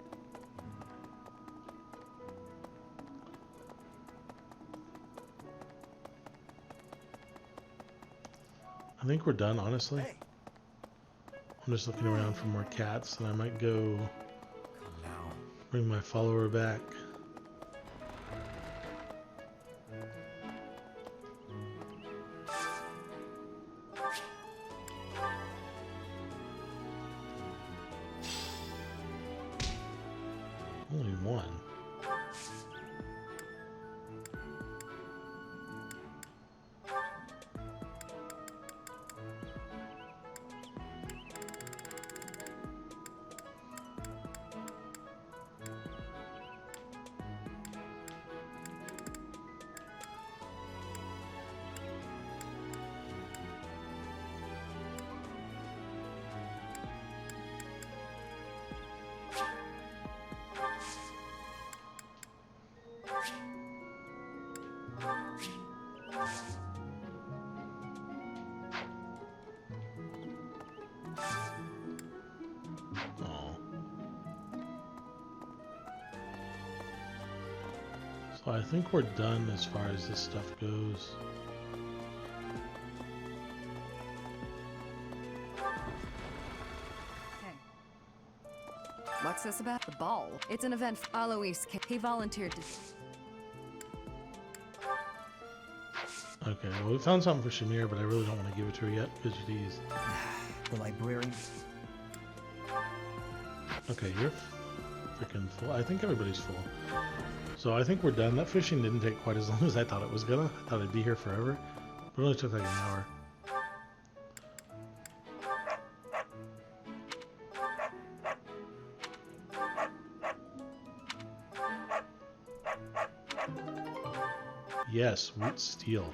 I think we're done, honestly. Hey. I'm just looking around for more cats, and I might go bring my follower back. Only one. So I think we're done as far as this stuff goes. What's this about? The ball. It's an event. Alois, he volunteered to... Okay, well, we found something for Shamir, but I really don't want to give it to her yet, because she's... The librarian. Okay, you're freaking full. I think everybody's full. So I think we're done. That fishing didn't take quite as long as I thought it was gonna. I thought I'd be here forever. It only took like an hour. Yes, root steel.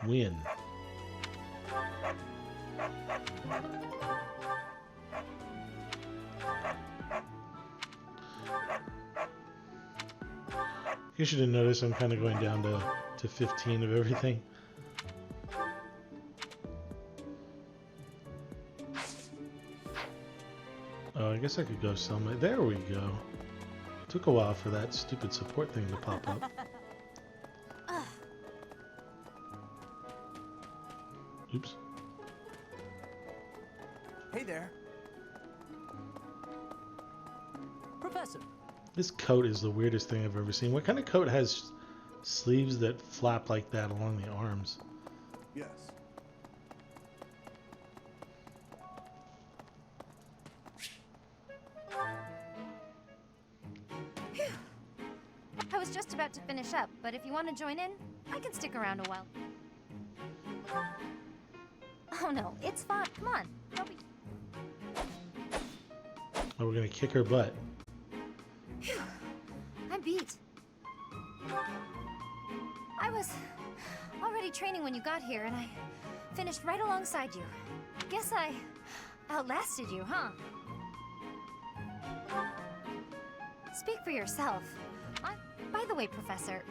Win. You should have noticed I'm kind of going down to 15 of everything. Oh, I guess I could go sell my... There we go. Took a while for that stupid support thing to pop up. Oops. Hey there. Professor. This coat is the weirdest thing I've ever seen. What kind of coat has sleeves that flap like that along the arms? Yes. Phew. I was just about to finish up, but if you want to join in, I can stick around a while. Oh no, it's fine. Come on. Don't be... Oh, we're gonna kick her butt. Phew. I'm beat. I was already training when you got here, and I finished right alongside you. Guess I outlasted you, huh? Speak for yourself. By the way, Professor,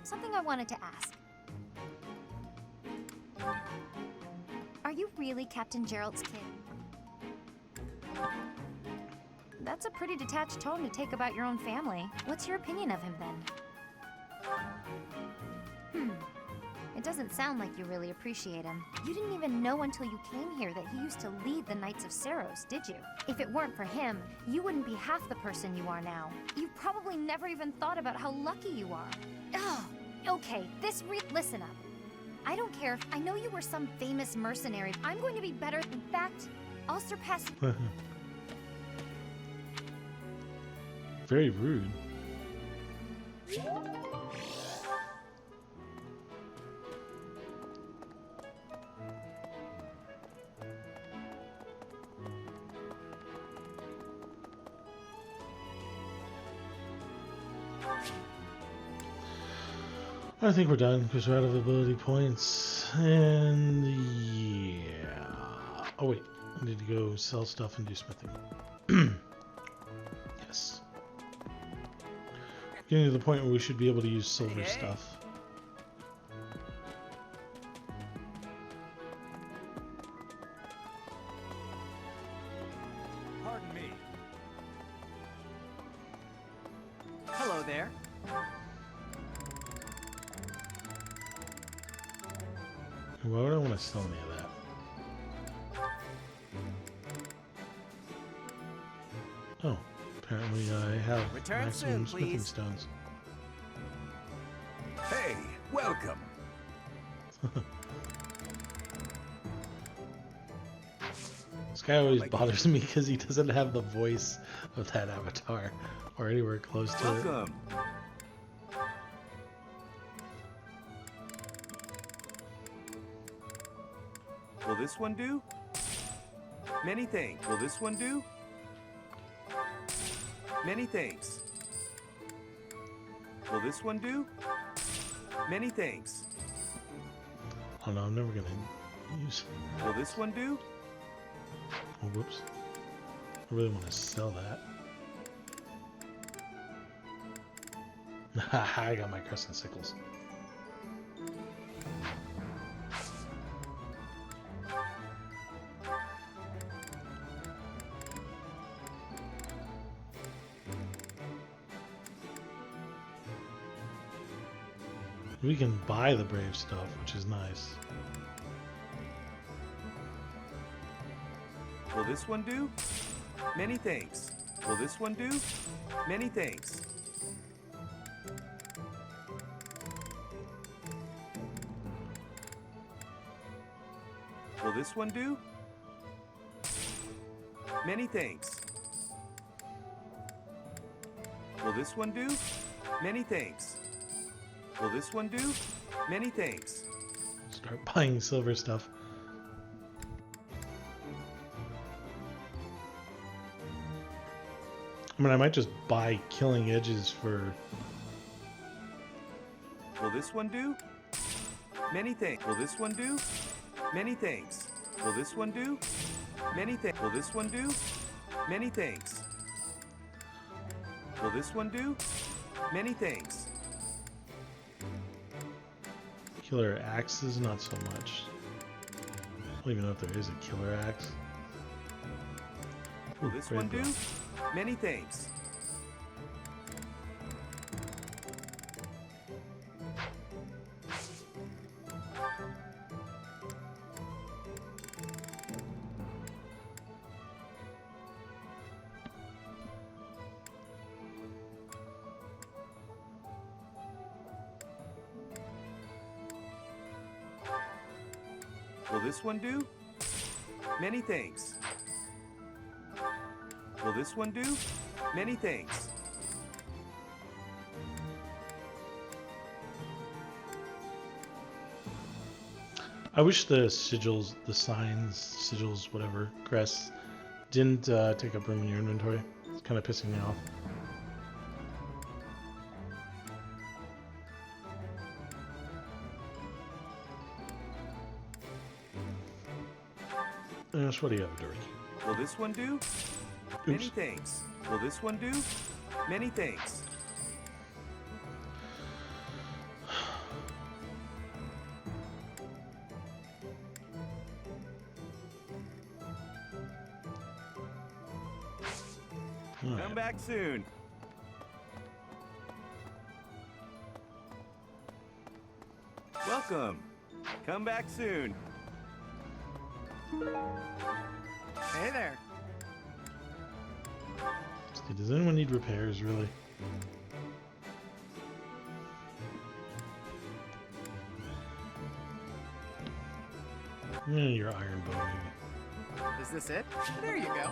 something I wanted to ask. Are you really Captain Gerald's kid? That's a pretty detached tone to take about your own family. What's your opinion of him, then? It doesn't sound like you really appreciate him. You didn't even know until you came here that he used to lead the Knights of Seros, did you? If it weren't for him, you wouldn't be half the person you are now. You probably never even thought about how lucky you are. Oh, okay, listen up. I don't care. I know you were some famous mercenary. I'm going to be better. In fact, I'll surpass you. Very rude. I think we're done because we're out of ability points. And yeah. Oh wait, I need to go sell stuff and do smithing. Yes. Getting to the point where we should be able to use silver stuff. Pardon me. Hello there. Why would I want to sell any of that? Oh, apparently I have Return maximum soon, smithing please. stones. Hey, welcome. This guy always bothers me because he doesn't have the voice of that avatar or anywhere close to it. Welcome. Will this one do? Many thanks. Will this one do? Many thanks. Will this one do? Many thanks. Oh no, I'm never gonna use. Will this one do? Oh, whoops. I really want to sell that. I got my crescent sickles. We can buy the brave stuff, which is nice. Will this one do? Many thanks. Will this one do? Many thanks. Will this one do? Many thanks. Will this one do? Many thanks. Will this one do? Many thanks. Start buying silver stuff. I mean, I might just buy killing edges for... Will this one do? Many thanks. Will this one do? Many thanks. Will this one do? Many thanks. Will this one do? Many thanks. Will this one do? Many thanks. Killer axes, not so much. I don't even know if there is a killer axe. Will this one do? Many thanks. Will this one do? Many thanks. Will this one do? Many thanks. I wish the sigils, the signs, sigils, whatever, crests, didn't take up room in your inventory. It's kind of pissing me off. What do you have, Dirk? Will this one do? Many thanks. Will this one do? Many thanks. Come back soon. Welcome. Come back soon. Hey there. Okay, does anyone need repairs, really? Your iron bow, maybe. Is this it? There you go.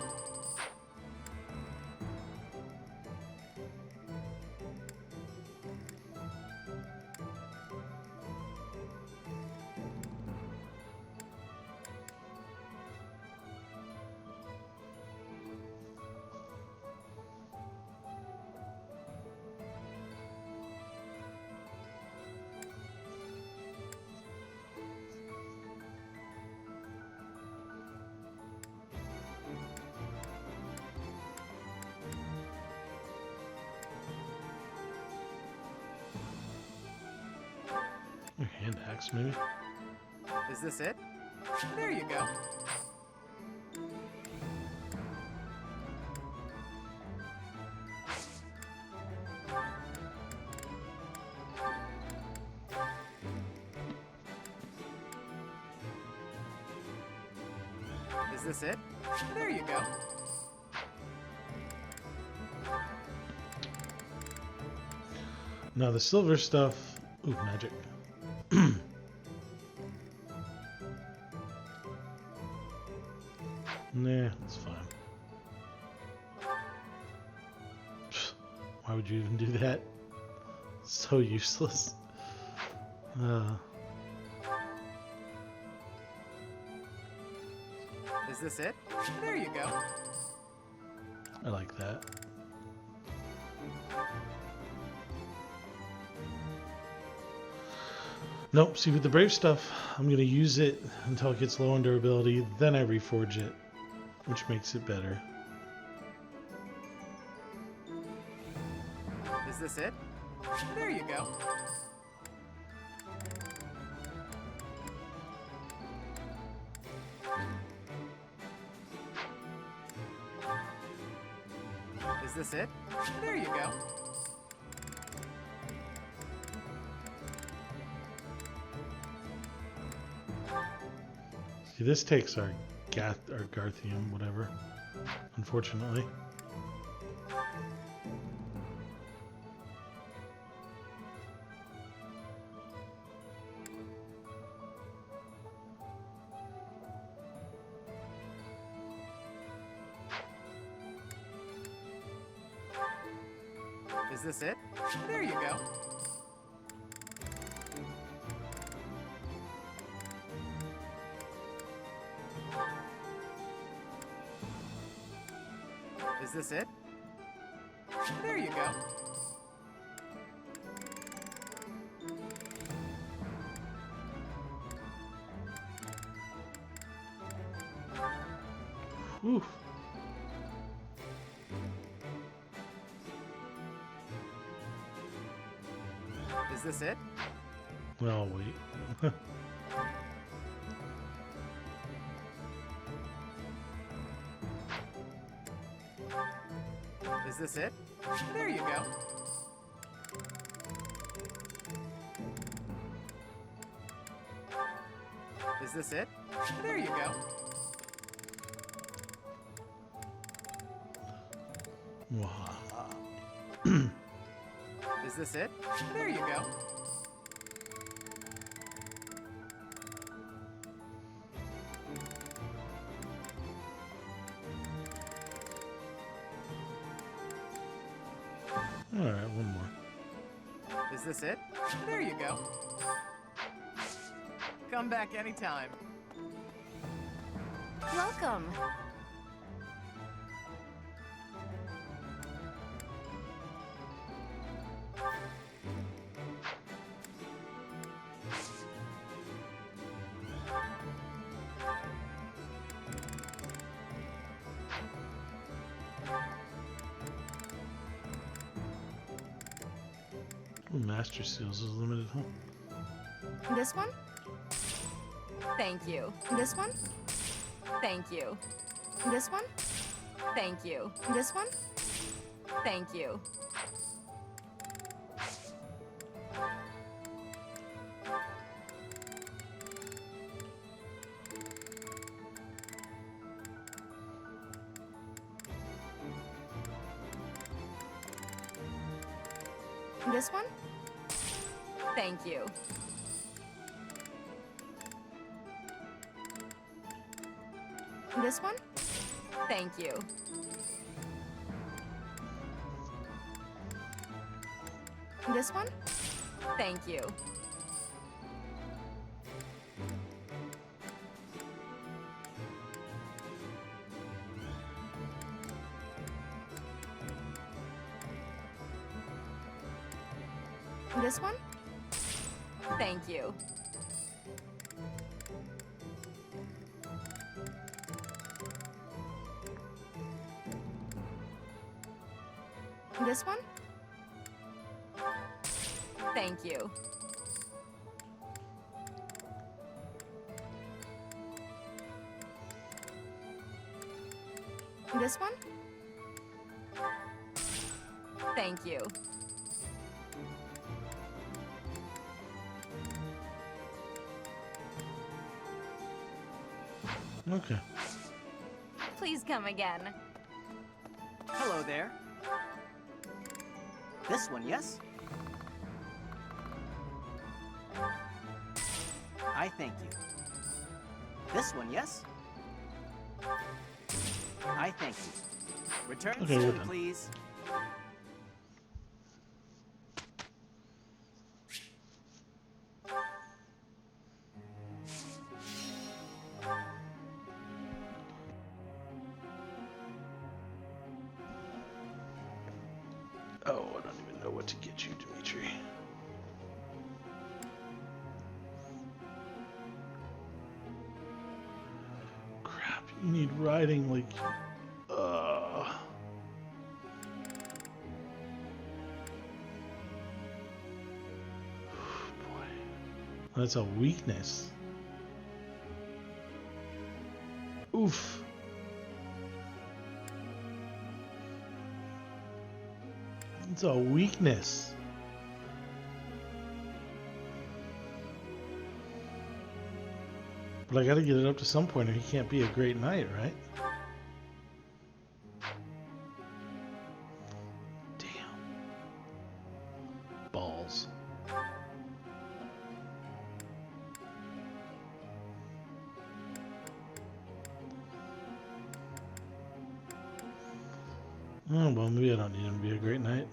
A hand axe, maybe? Is this it? There you go. Is this it? There you go. Now the silver stuff... Ooh, magic. Nah, it's fine. Why would you even do that? So useless. Is this it? There you go. I like that. Nope, see with the brave stuff, I'm going to use it until it gets low on durability, then I reforge it, which makes it better. Is this it? There you go. Is this it? There you go. See, this takes our Garthium, whatever, unfortunately. Is this it? There you go. Is this it? There you go. Whew. Is this it? Well, wait. Is this it? There you go. Is this it? There you go. Wow. Is this it? There you go. All right, one more. Is this it? There you go. Come back anytime. Welcome. Ooh, Master Seals is limited, huh? This one? Thank you. This one? Thank you. This one? Thank you. This one? Thank you. This one? Thank you. This one? Thank you. This one? Thank you. This one? Thank you. This one? Thank you. This one? Thank you. Okay. Please come again. Hello there. This one, yes? I thank you. This one, yes? I thank you. Return Okay, we're soon, done. please. Oh, I don't even know what to get you, Dimitri. Crap, you need riding like... Boy. That's a weakness. Oof. It's a weakness. But I gotta get it up to some point or he can't be a great knight, right? Damn. Balls. Oh, well, maybe I don't need him to be a great knight.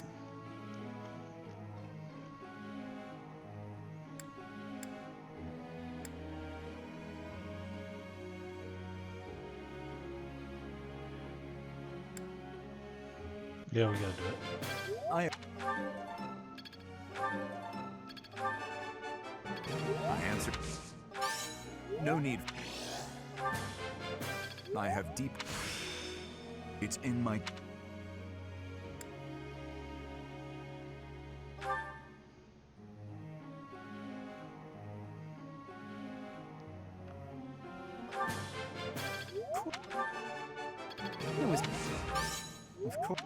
Yeah, we gotta do it. I answer. No need. I have deep. It's in my. It was. Of course.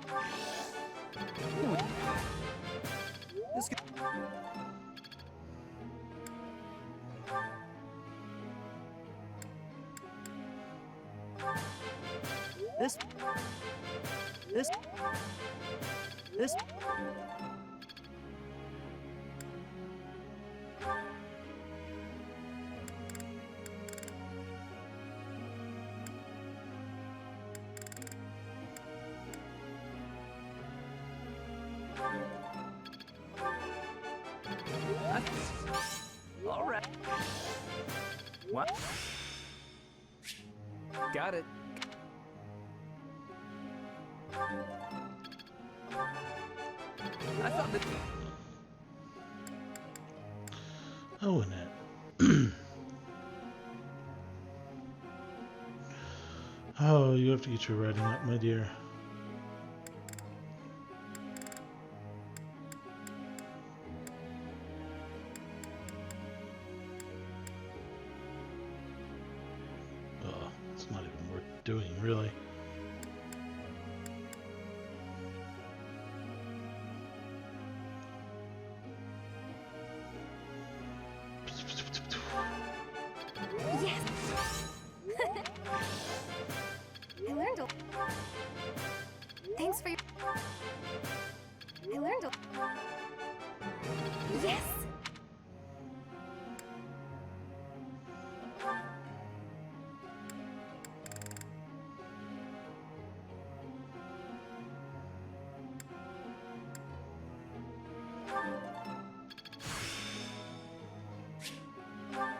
This. This. This. This. All right. What? Got it. I thought that. Oh, Annette. Oh, you have to get your writing up, my dear. Oh, it's not even worth doing, really. Yes! I learned a... Thanks for your... I learned a... Yes!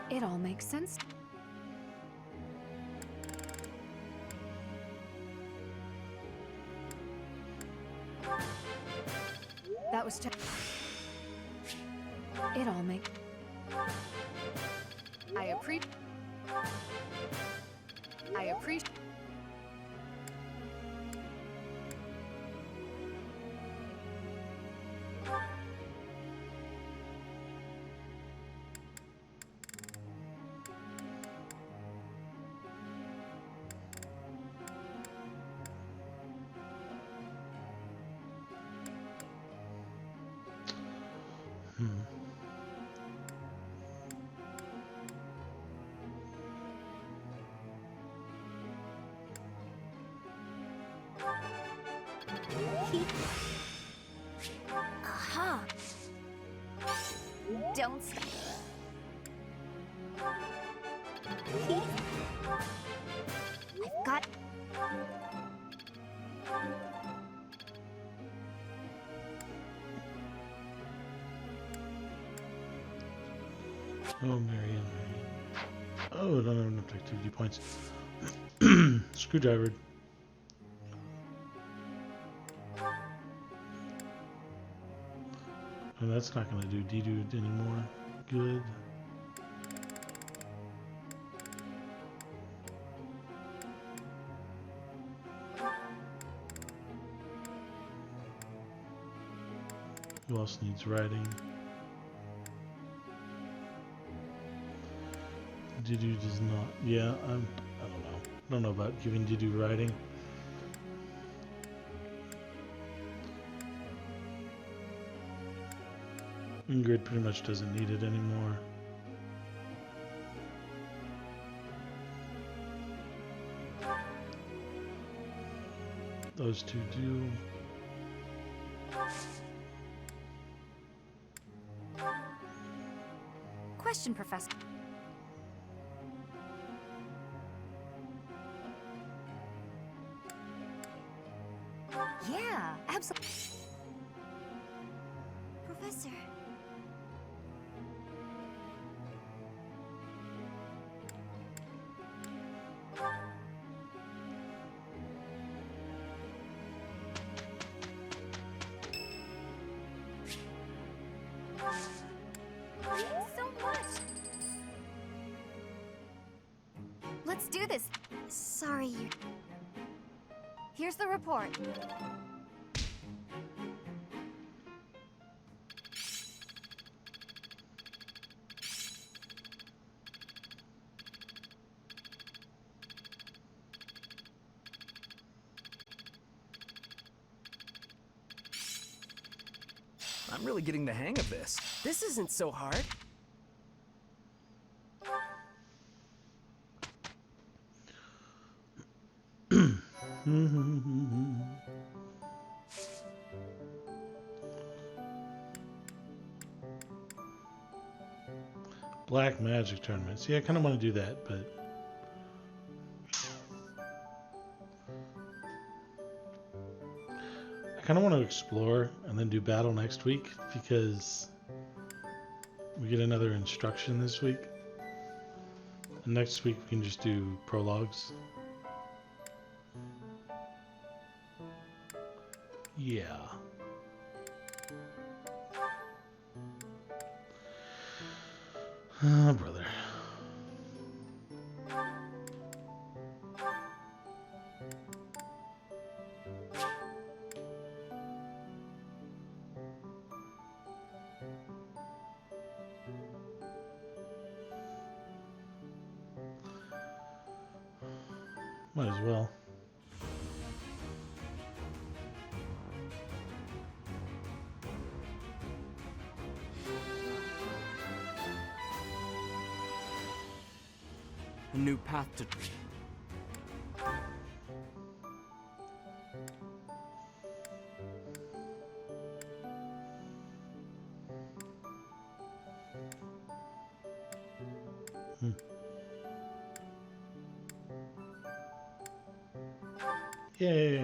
It all makes sense. That was just... It all makes... I appreciate... Aha! Don't stop. I've got... Oh, Marianne. Oh, I don't have enough activity points. Screwdriver. And that's not going to do D-Dude anymore. Good. Who else needs writing? D-Dude does not. Yeah, I don't know. I don't know about giving D-Dude writing. Ingrid pretty much doesn't need it anymore. Those two do. Question, Professor. Yeah, absolutely. Professor. do this. Sorry, you... Here's the report. I'm really getting the hang of this. This isn't so hard. Black Magic tournament. See, I kind of want to do that, but I kind of want to explore and then do battle next week because we get another instruction this week. And next week we can just do prologues. Yeah. Oh, brother. Might as well. A new path to... Yay!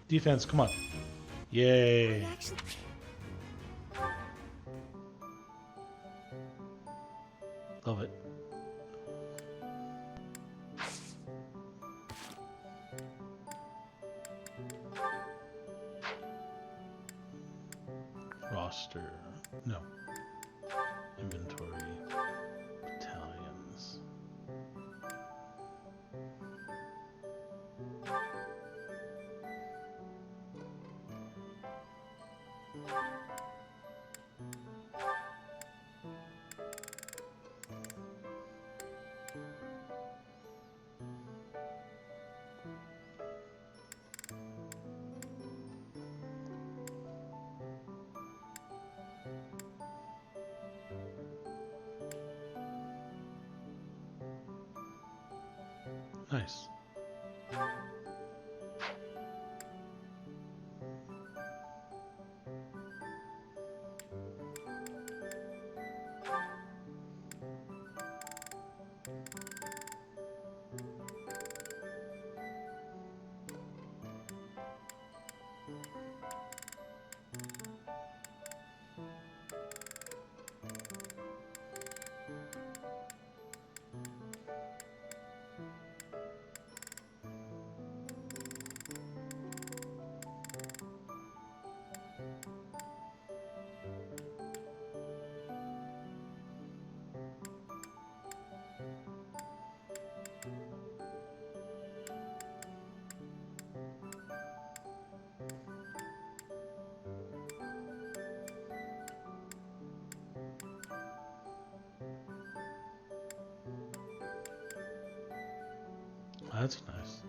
Defense, come on. Yay! Actually... Love it. Roster. No. Inventory. Battalions. Nice. That's nice.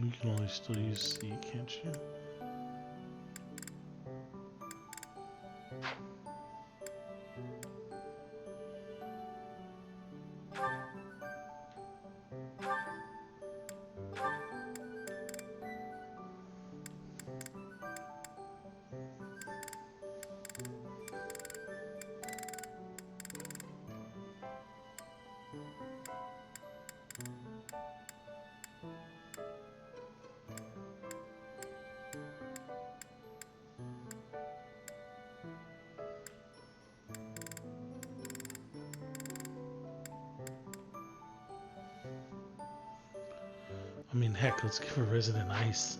You can only still use C, can't you? I mean, heck, let's give her Resident Ice.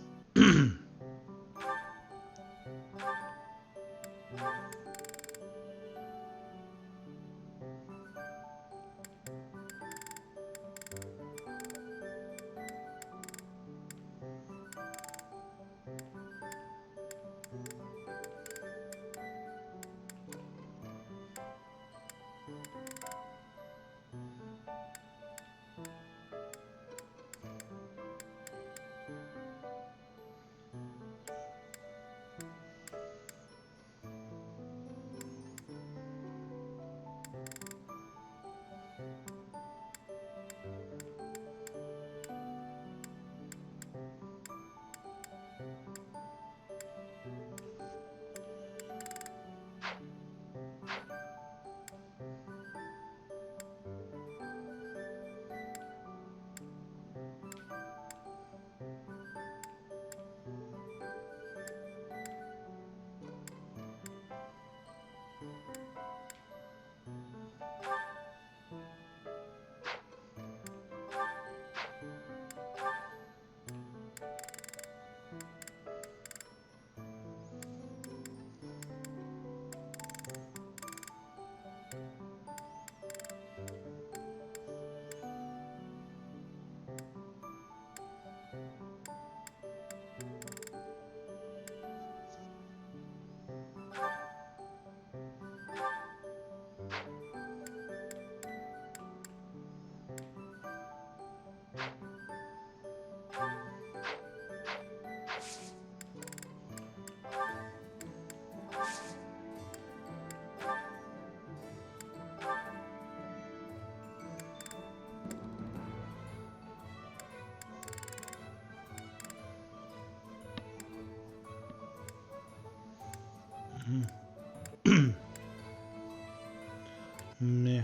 Meh.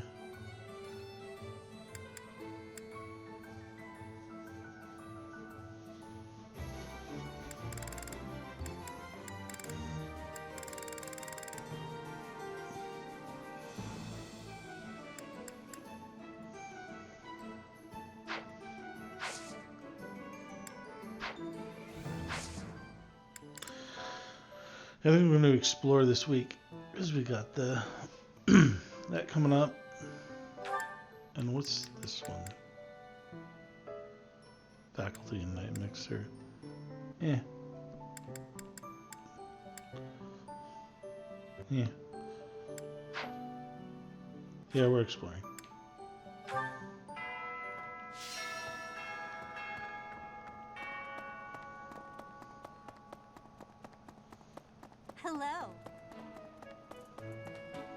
I think we're going to explore this week because we got the that coming up. And what's this one? Faculty and Night Mixer. Yeah. Yeah. Yeah, we're exploring. Hello.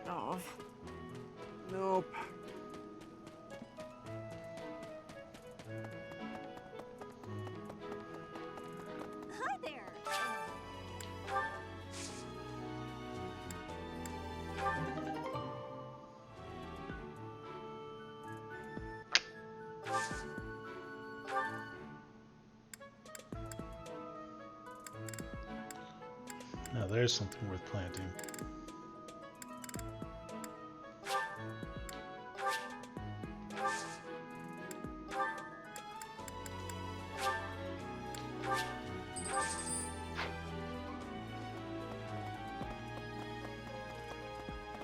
Oh. Nope. Hi there. Now there's something worth planting.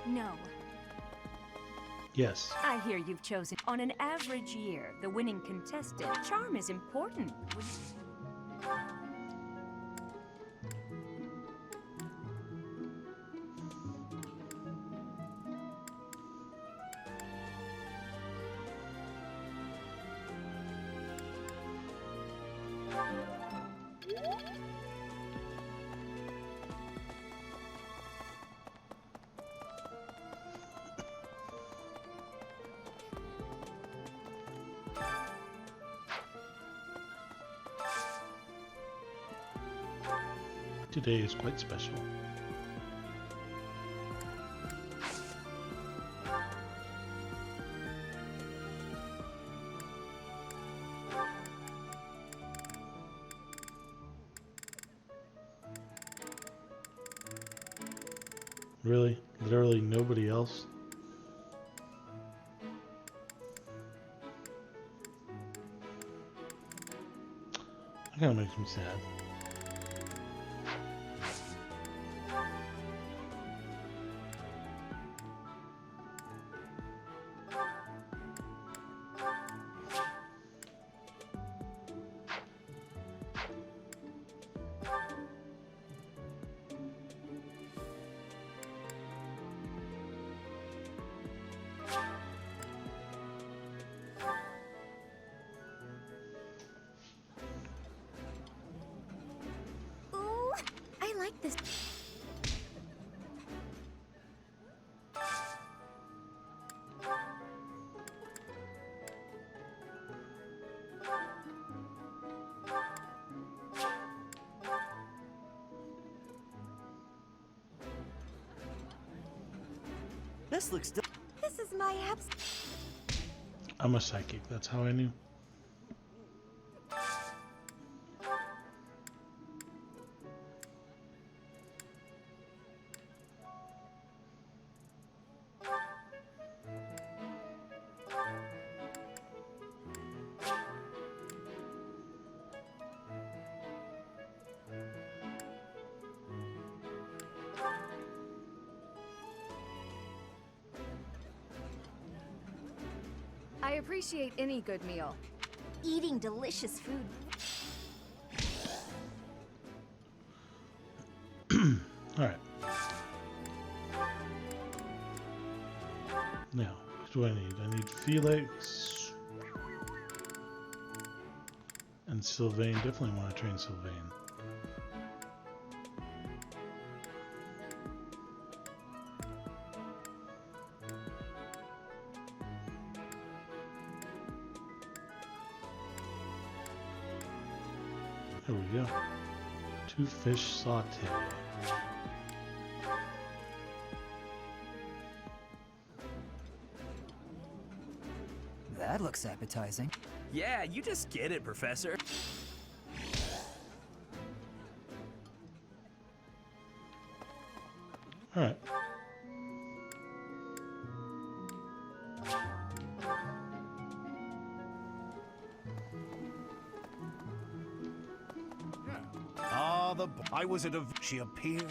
No. Yes. I hear you've chosen. On an average year, the winning contestant. Charm is important. Today is quite special. Really? Literally nobody else? That kind of makes me sad. Ooh, I like this. This looks This is my abs. I'm a psychic, that's how I knew. I appreciate any good meal. Eating delicious food. Alright. Now, what do I need? I need Felix and Sylvain. Definitely want to train Sylvain. There we go. 2 fish saute. That looks appetizing. Yeah, you just get it, Professor. Alright. I was at a... She appeared.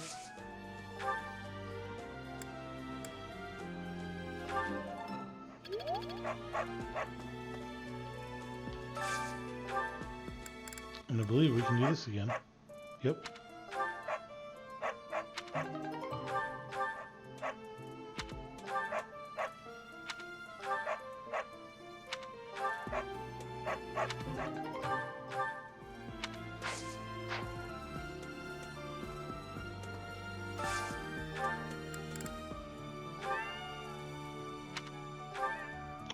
And I believe we can do this again. Yep.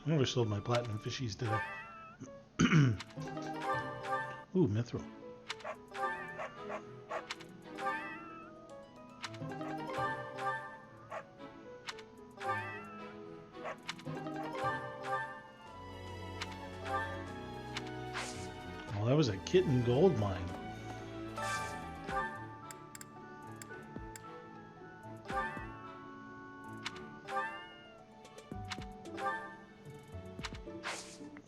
I never sold my platinum fishies today. Ooh, mithril. Well, that was a kitten gold mine.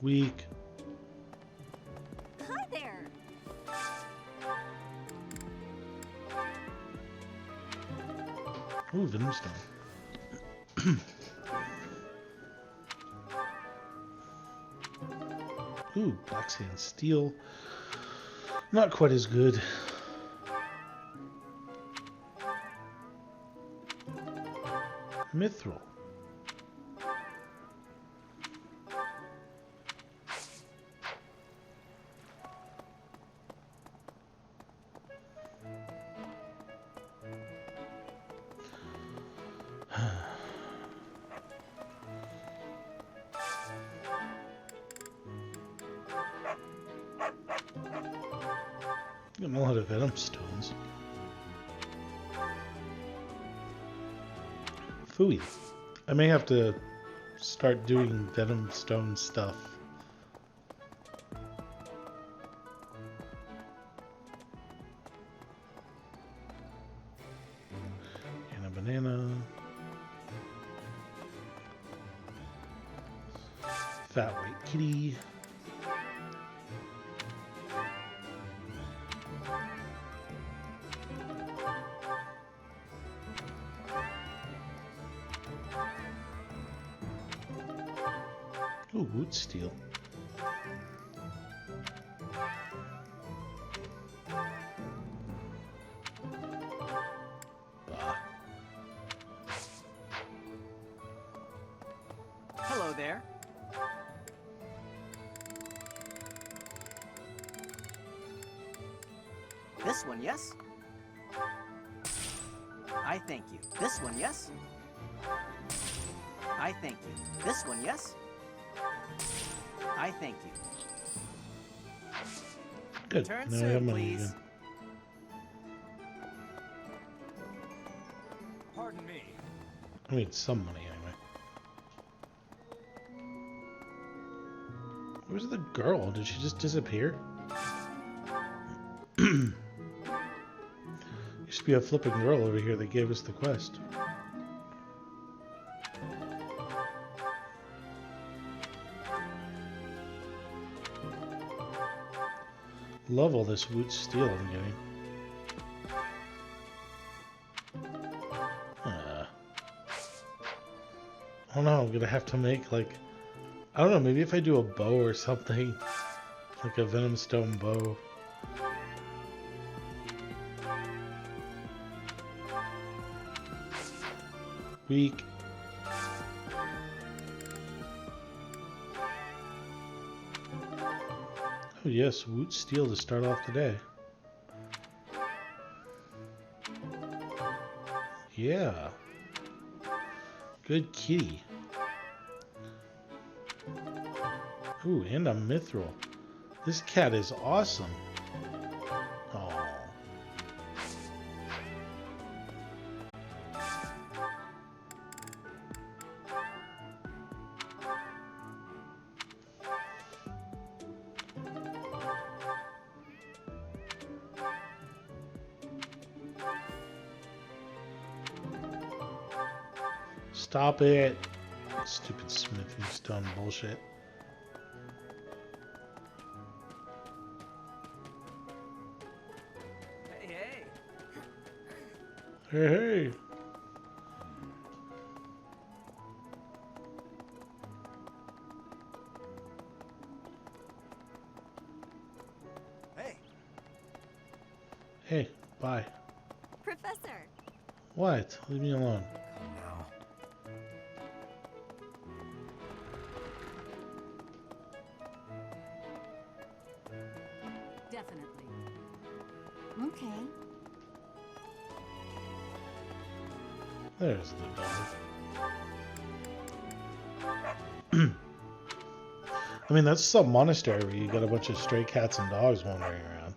Weak. Hi there. Ooh, Venomstone. Ooh, black sand steel. Not quite as good. Mithril. Getting a lot of venom stones. Phooey. I may have to start doing venom stone stuff. And a banana. Fat white kitty. Ooh, wood steel. Bah. Hello there. This one, yes? I thank you. This one, yes? I thank you. This one, yes? I thank you. Good. Turn Now I soon, have money please. again. Pardon me. I need some money anyway. Where's the girl? Did she just disappear? Used to be a flipping girl over here that gave us the quest. Love all this wood steel I'm getting. I don't know, I'm gonna have to make like, I don't know, maybe if I do a bow or something, like a venom stone bow. Weak. Oh yes, wood steel to start off the day. Yeah. Good kitty. Ooh, and a mithril. This cat is awesome. Oh. Stop it. Stupid smithing stone bullshit. Hey, hey. Hey, hey. Hey. Hey, bye. Professor! What? Leave me alone. Now. Definitely. Okay. There's the dog. I mean, that's some monastery where you got a bunch of stray cats and dogs wandering around.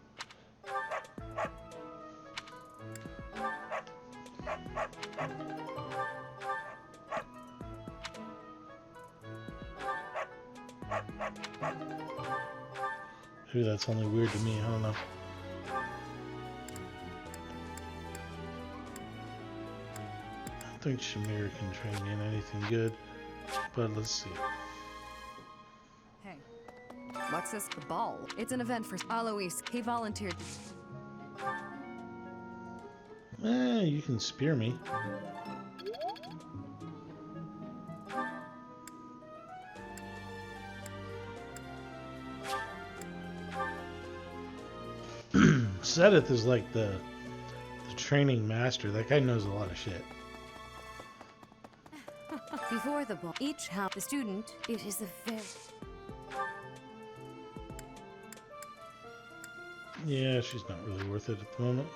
Maybe that's only weird to me, I don't know. I don't think Shamir can train me in anything good, but let's see. Hey. What's this? The ball. It's an event for Alois. He volunteered. You can spear me. Sedith is like the training master. That guy knows a lot of shit. Before the ball, each house, the student, it is the very... Yeah, she's not really worth it at the moment.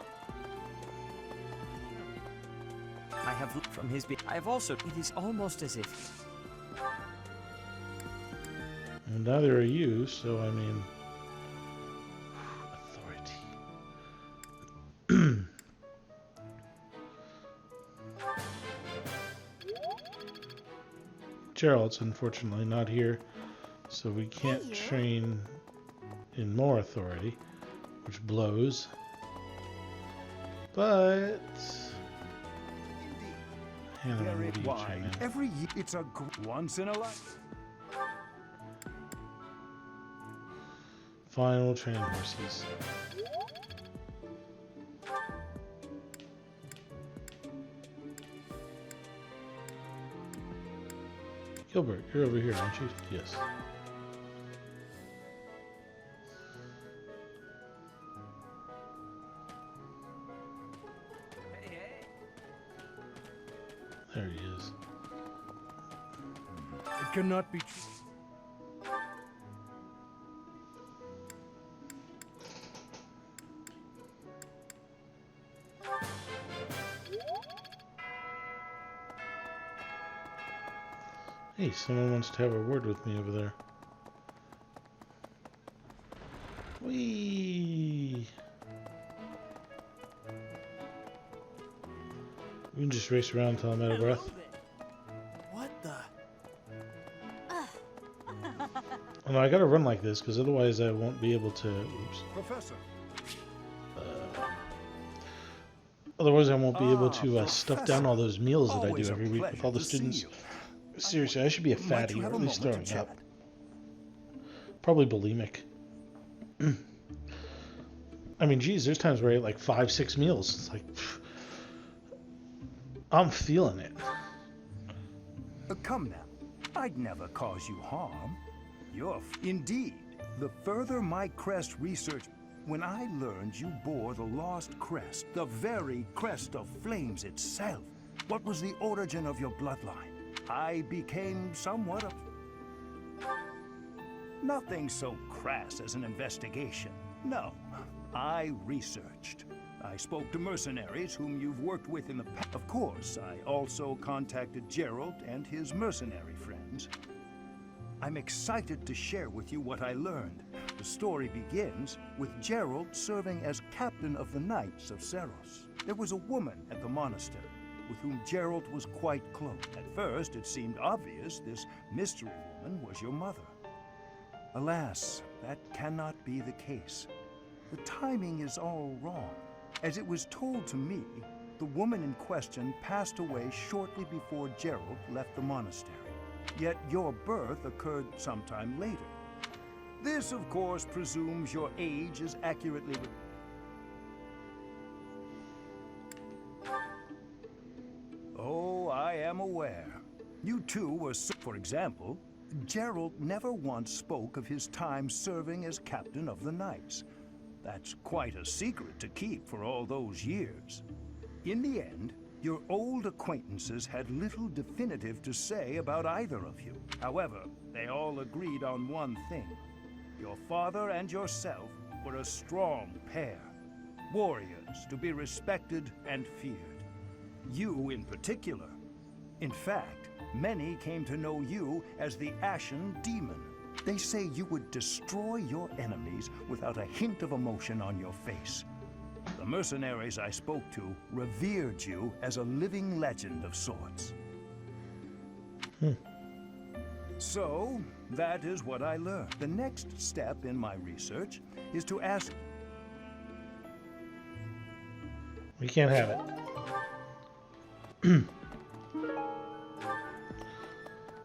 I have looked from his. I have also. It is almost as if. And neither are you, so I mean, authority. Gerald's unfortunately not here, so we can't train in more authority, which blows. But Hannah, what are you training? Every year, it's a once in a life. Fine, we'll train horses. Gilbert, you're over here, aren't you? Yes. There he is. It cannot be true. Hey, someone wants to have a word with me over there. Whee! We can just race around until I'm out of breath. What the? Oh no, I gotta run like this, because otherwise I won't be able to... Oops. Professor. Otherwise I won't be able to stuff Professor. down all those meals that I Always do a every week with pleasure all the to see students. you. Seriously, I should be a Might fatty, you or have at a least moment to throwing up. chat? Probably bulimic. I mean, geez, there's times where I eat like 5-6 meals. It's like, I'm feeling it. Come now. I'd never cause you harm. Indeed, the further my crest research... When I learned you bore the lost crest, the very crest of flames itself, what was the origin of your bloodline? I became somewhat of... Nothing so crass as an investigation. No, I researched. I spoke to mercenaries whom you've worked with in the past. Of course, I also contacted Gerald and his mercenary friends. I'm excited to share with you what I learned. The story begins with Gerald serving as captain of the Knights of Seros. There was a woman at the monastery with whom Gerald was quite close. At first, it seemed obvious this mystery woman was your mother. Alas, that cannot be the case. The timing is all wrong. As it was told to me, the woman in question passed away shortly before Gerald left the monastery. Yet your birth occurred sometime later. This, of course, presumes your age is accurately... Oh, I am aware. You two were... For example, Gerald never once spoke of his time serving as captain of the Knights. That's quite a secret to keep for all those years. In the end, your old acquaintances had little definitive to say about either of you. However, they all agreed on one thing. Your father and yourself were a strong pair. Warriors to be respected and feared. You in particular. In fact, many came to know you as the Ashen Demon. They say you would destroy your enemies without a hint of emotion on your face. The mercenaries I spoke to revered you as a living legend of sorts. So, that is what I learned. The next step in my research is to ask... We can't have it.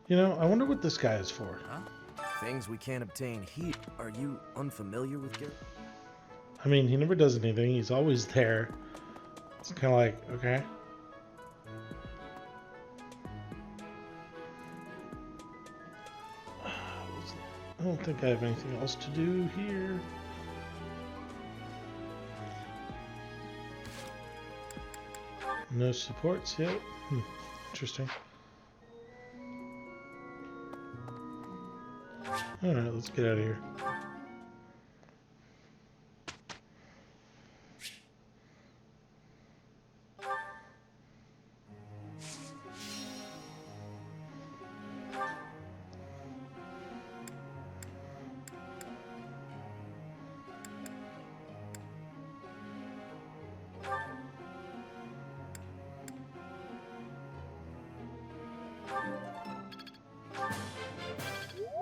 You know, I wonder what this guy is for. Huh? Things we can't obtain here. Are you unfamiliar with Garrett? I mean, he never does anything. He's always there. It's kind of like, okay. I don't think I have anything else to do here. No supports yet. Interesting. Alright, let's get out of here.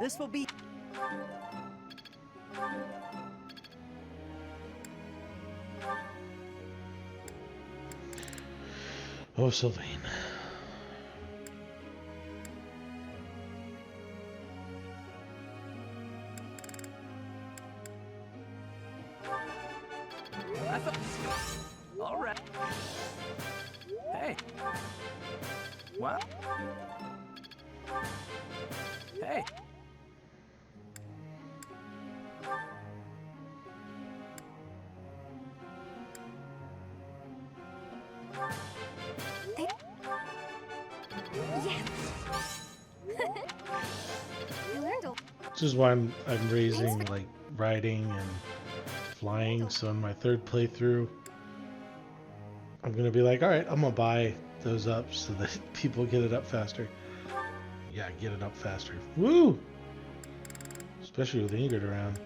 This will be... Oh, Sylvain. I thought... All right. Hey. What? Hey. This is why I'm raising like riding and flying. So in my third playthrough, I'm gonna be like, all right, I'm gonna buy those up so that people get it up faster. Yeah, get it up faster. Woo! Especially with Ingrid around.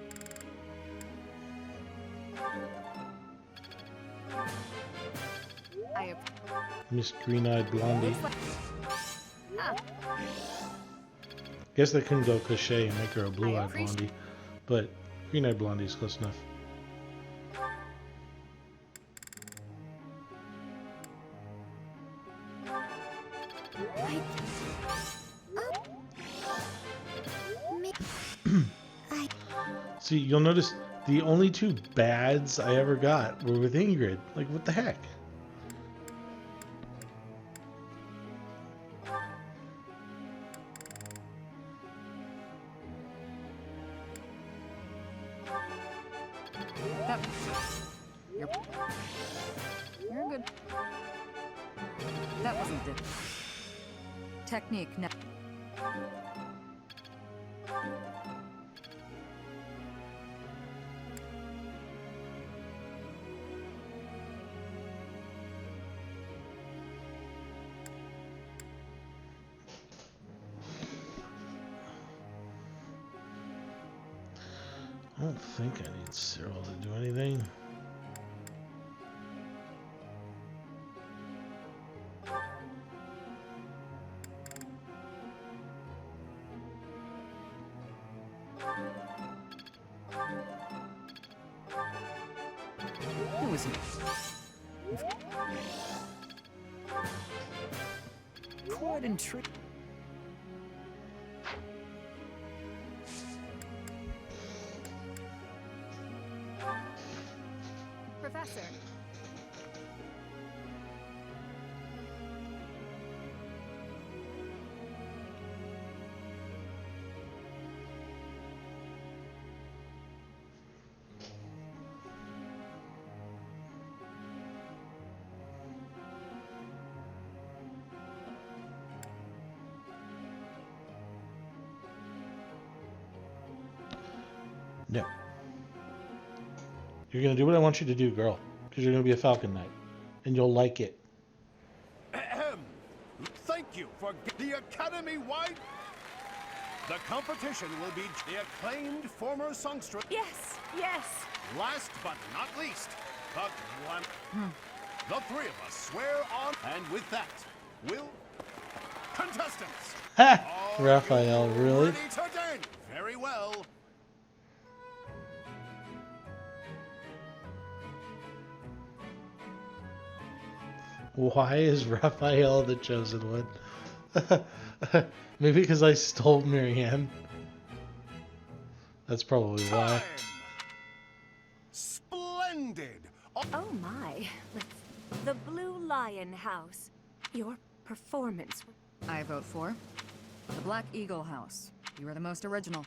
Miss Green-Eyed Blondie. Guess they couldn't go cliche and make her a blue-eyed blondie, but Green-Eyed Blondie is close enough. See, you'll notice the only two bads I ever got were with Ingrid. Like, what the heck? You're good. That wasn't it. Technique now. I don't think I need Cyril to do anything. Who is he? Quite intriguing. Professor. No. You're going to do what I want you to do, girl. Because you're going to be a Falcon Knight. And you'll like it. Ahem. Thank you for the Academy-wide... The competition will be the acclaimed former songstress. Yes, yes. Last but not least, the one... The three of us swear on... And with that, we'll... Contestants! Ha! Raphael, really? Ready to dance? Very well. Why is Raphael the chosen one? Maybe because I stole Marianne. That's probably why. Splendid! Oh my. The Blue Lion House. Your performance. I vote for the Black Eagle House. You are the most original.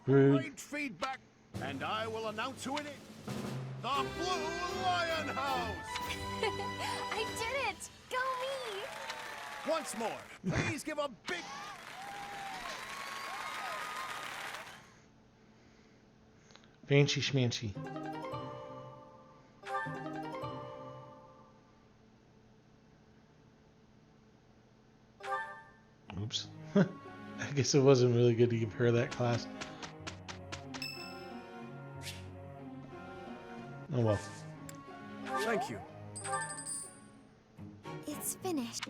Rude. Great feedback, and I will announce who it is. The Blue Lion House! I did it! Go me! Once more, please give a big... Banshee Schmancy. Oops. I guess it wasn't really good to give her that class. Oh well. Thank you. It's finished.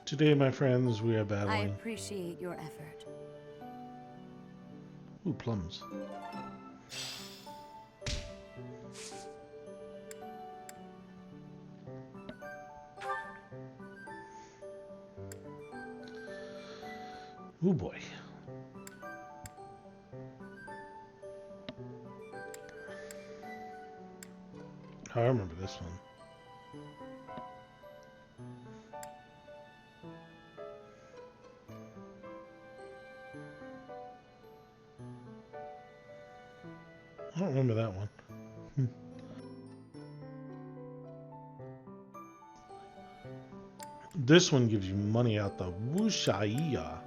Today, my friends, we are I battling. appreciate your effort. Ooh, plums. Ooh, boy. Oh, I remember this one. I don't remember that one. This one gives you money out the Wushaiya.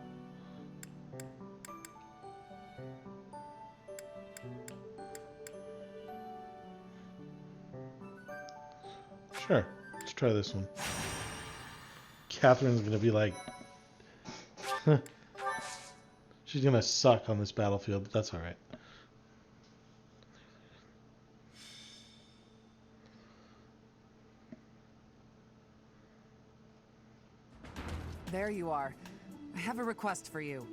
Sure, let's try this one. Catherine's gonna be like... She's gonna suck on this battlefield, but that's alright. There you are. I have a request for you.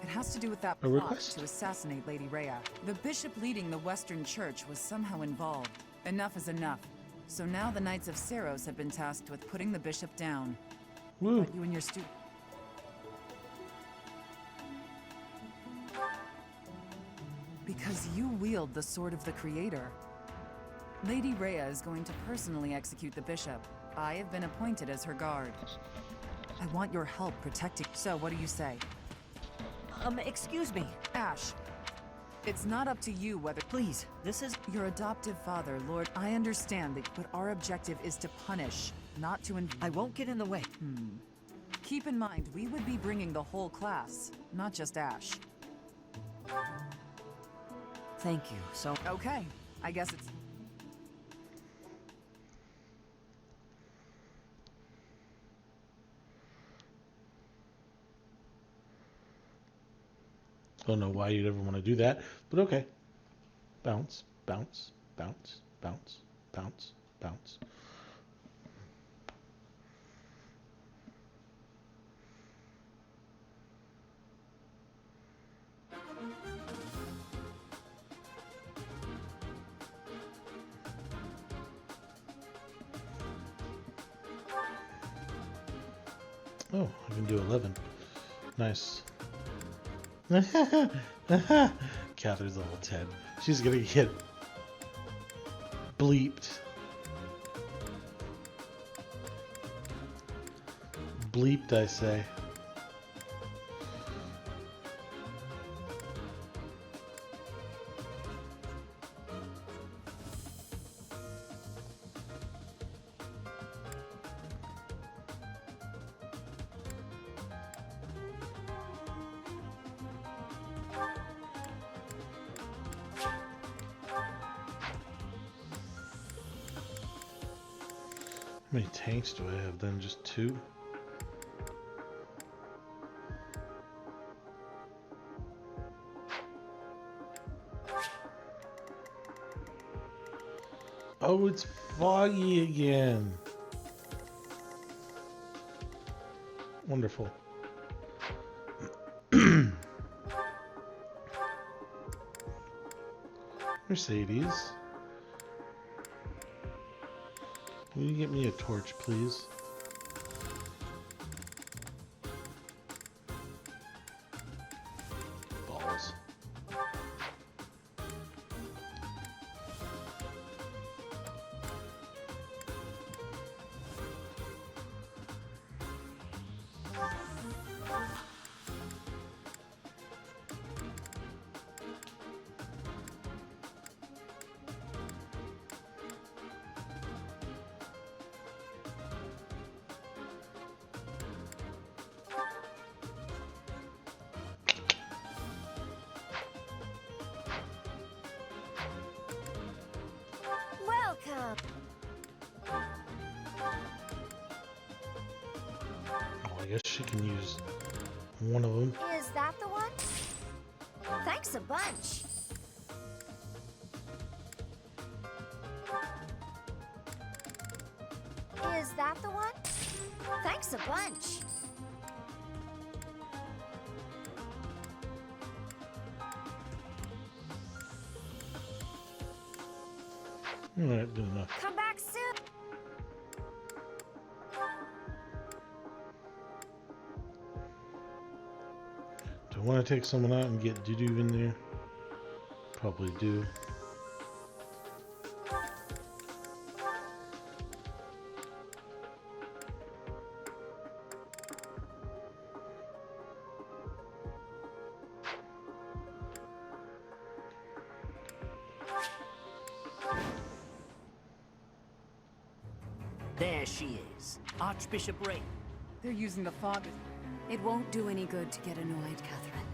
It has to do with that A plot request? to assassinate Lady Rhea. The bishop leading the Western Church was somehow involved. Enough is enough. So now the Knights of Seros have been tasked with putting the bishop down. Woo. But you and your stu- Because you wield the sword of the Creator. Lady Rhea is going to personally execute the bishop. I have been appointed as her guard. I want your help protecting. So, what do you say? Excuse me. Ash, it's not up to you whether. Please, this is... Your adoptive father, Lord. I understand that, but our objective is to punish, not to. I won't get in the way. Keep in mind, we would be bringing the whole class, not just Ash. Thank you. So... Okay, I guess it's. Don't know why you'd ever want to do that, but okay. Bounce, bounce, bounce, bounce, bounce, bounce. Oh, I can do 11. Nice. Catherine's level 10. She's gonna get bleeped. Bleeped, I say. How many tanks do I have then? Just 2? Oh, it's foggy again. Wonderful. Mercedes. Will you get me a torch, please? Balls. Welcome. Oh, I guess she can use one of them. Is that the one? Thanks a bunch. Is that the one? Thanks a bunch. Alright, good enough. Come back soon. Do I want to take someone out and get doo-doo in there? Probably do. There she is. Archbishop Ray. They're using the fog. It won't do any good to get annoyed, Catherine.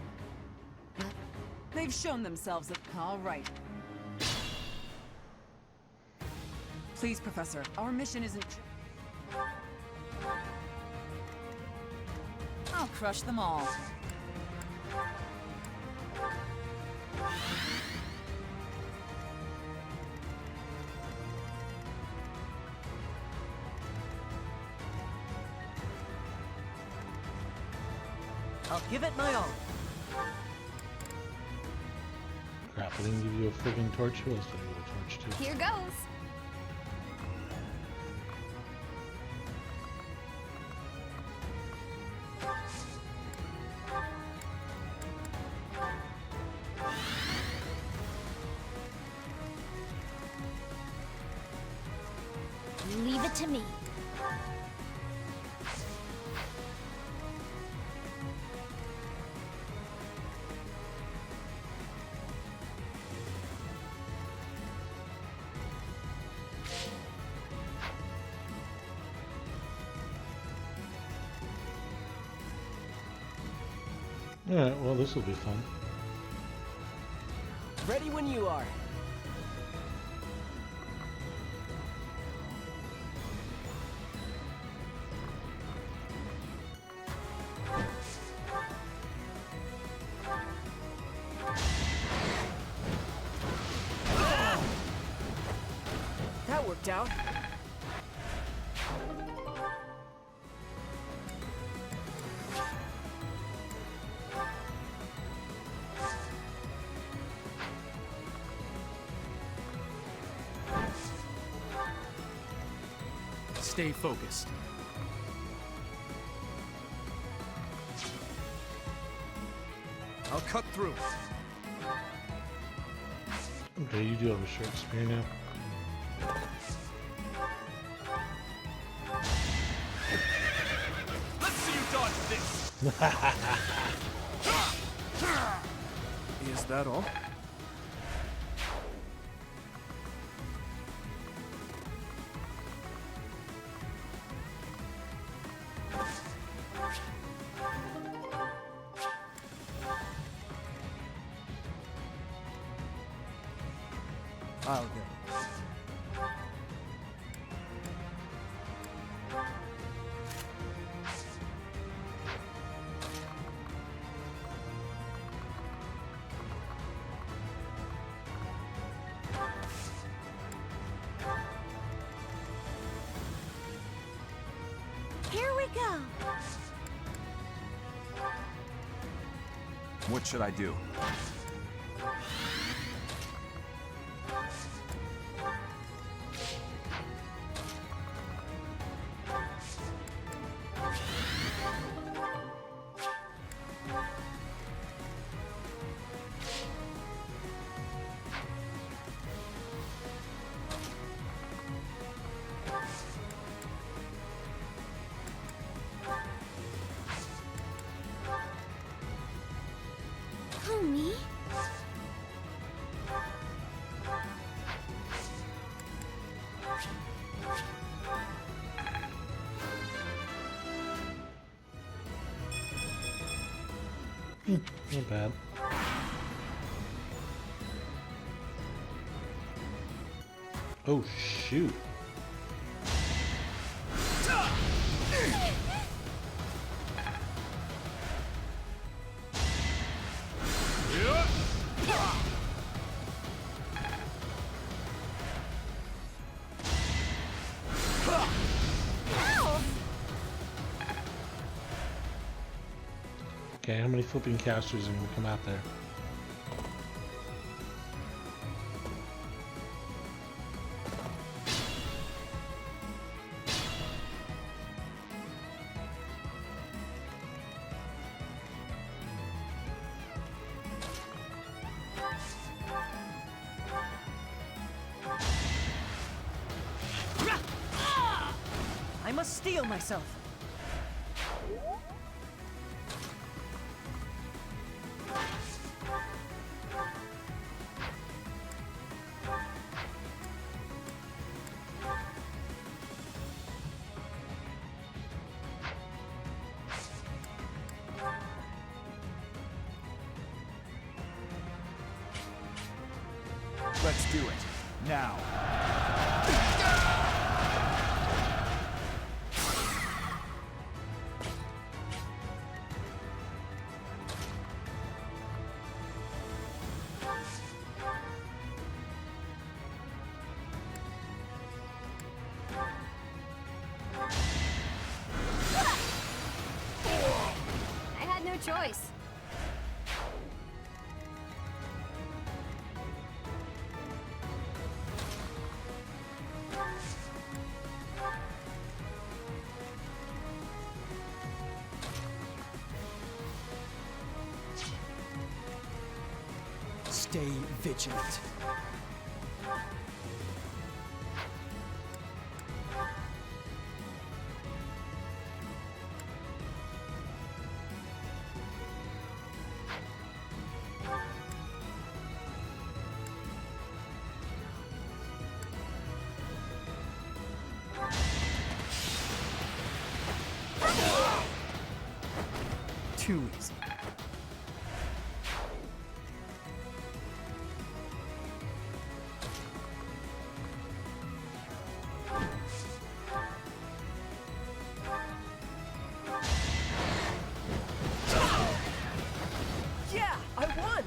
But They've shown themselves. All right. Please, Professor. Our mission isn't... I'll crush them all. I'll give it my all. Crap, I didn't give you a friggin' torch. Who else did I give a torch to? Here goes. Leave it to me. Alright, well, this will be fun. Ready when you are. That worked out. Stay focused. I'll cut through. Okay, you do have a short spear now. Let's see you dodge this. Is that all? I'll go. What should I do? Homie? Not bad. Oh shoot. Okay, how many flipping casters are gonna come out there? I must steel myself. Let's do it. Now. I had no choice. Stay vigilant. Too easy. Yeah, I won!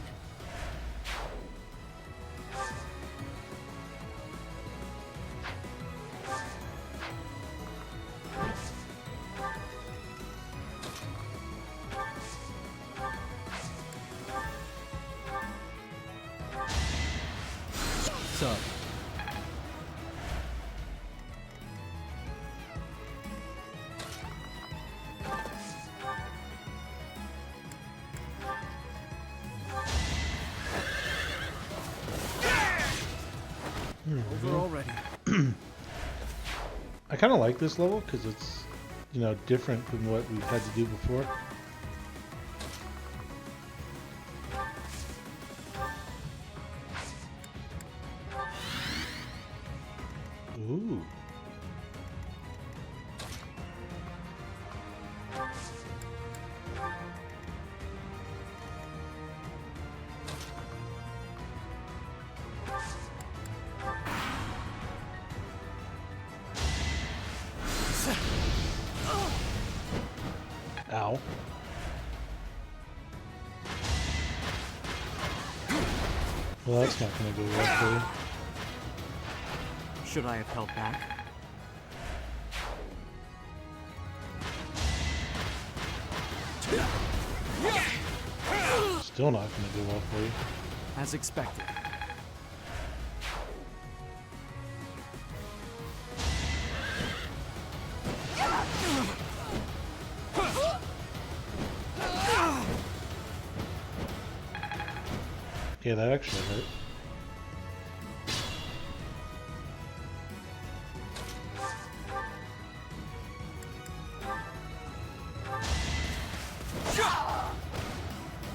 Suck. Over already. I kind of like this level because it's, you know, different than what we've had to do before. Ooh. Ow. Well, that's not going to go well for you. Should I have held back? still not going to go well for you. As expected. Yeah, that actually hurt.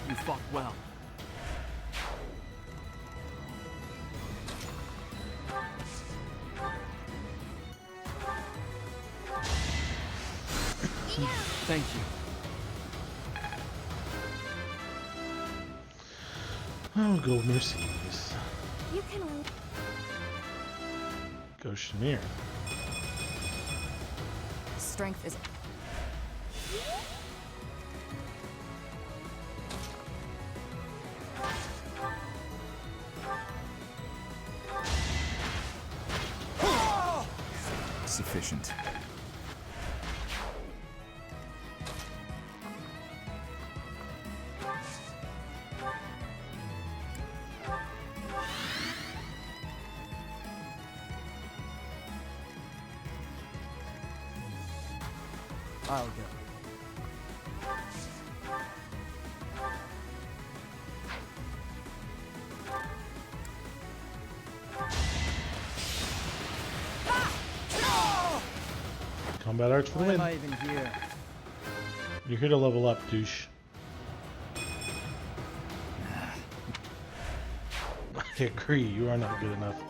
You fought well. Thank you. Oh, go Mercedes. You can. Go Shamir. Strength is. Sufficient. I'll go. Combat arts for the Why am win. I even here? You're here to level up, douche. I agree, you are not good enough.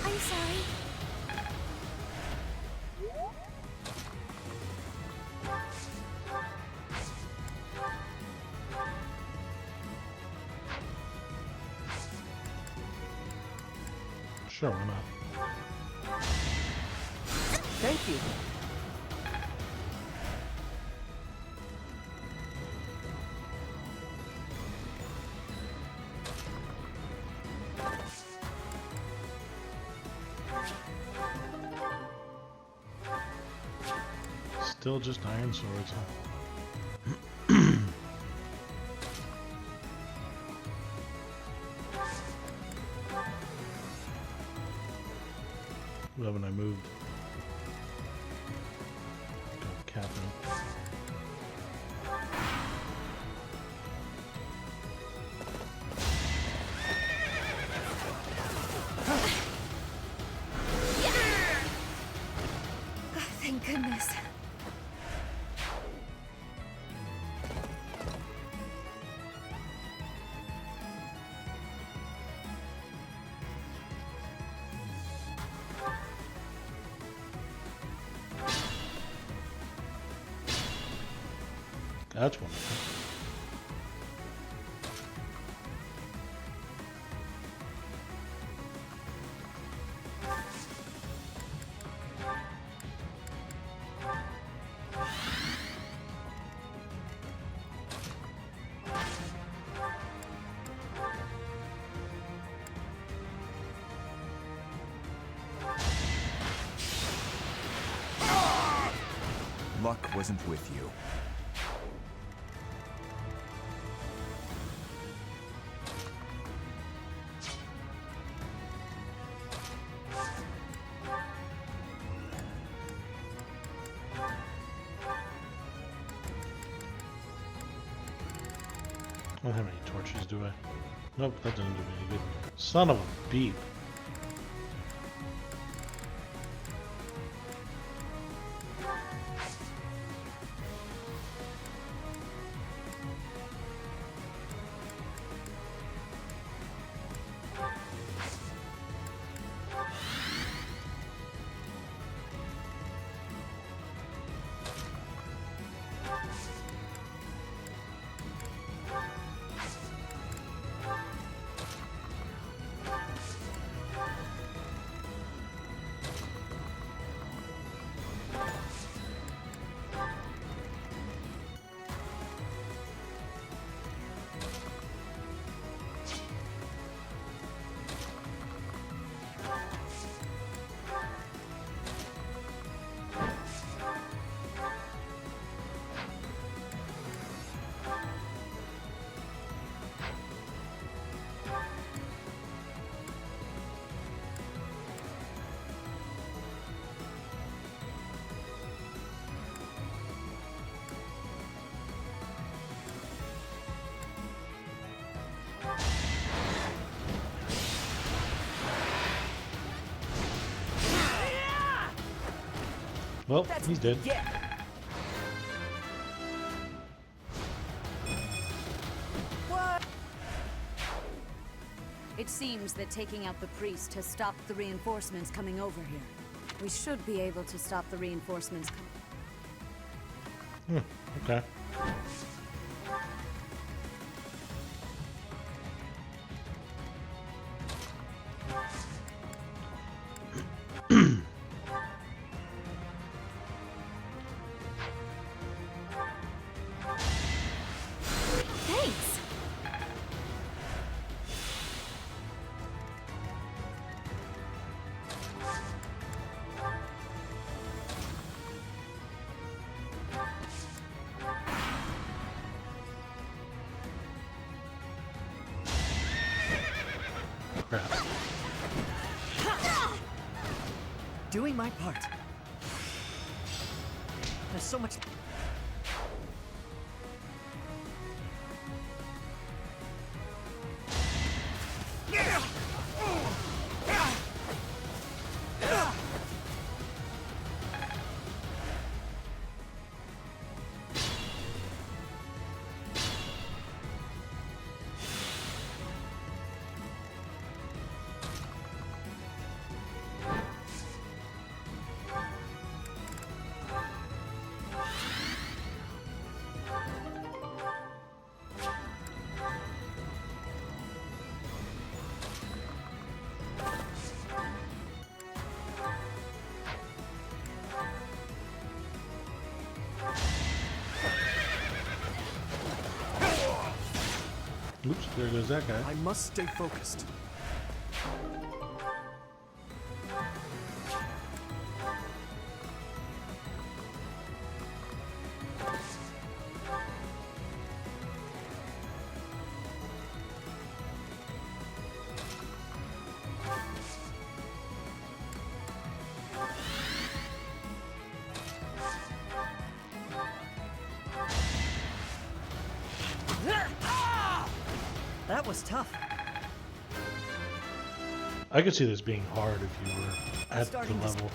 I'm sorry. Sure, why not? Thank you. Still just iron swords, huh? What haven't I moved? Go Catherine. Thank goodness. That's wonderful. Luck wasn't with you. I don't have any torches, do I? Nope, that doesn't do me any good. Son of a beep. Well, That's he's dead. Yeah. What? It seems that taking out the priest has stopped the reinforcements coming over here. We should be able to stop the reinforcements coming. Okay. Thanks! Crap. Doing my part. There's so much. Oops, there goes that guy. I must stay focused. That was tough. I could see this being hard if you were at the Starting to- level.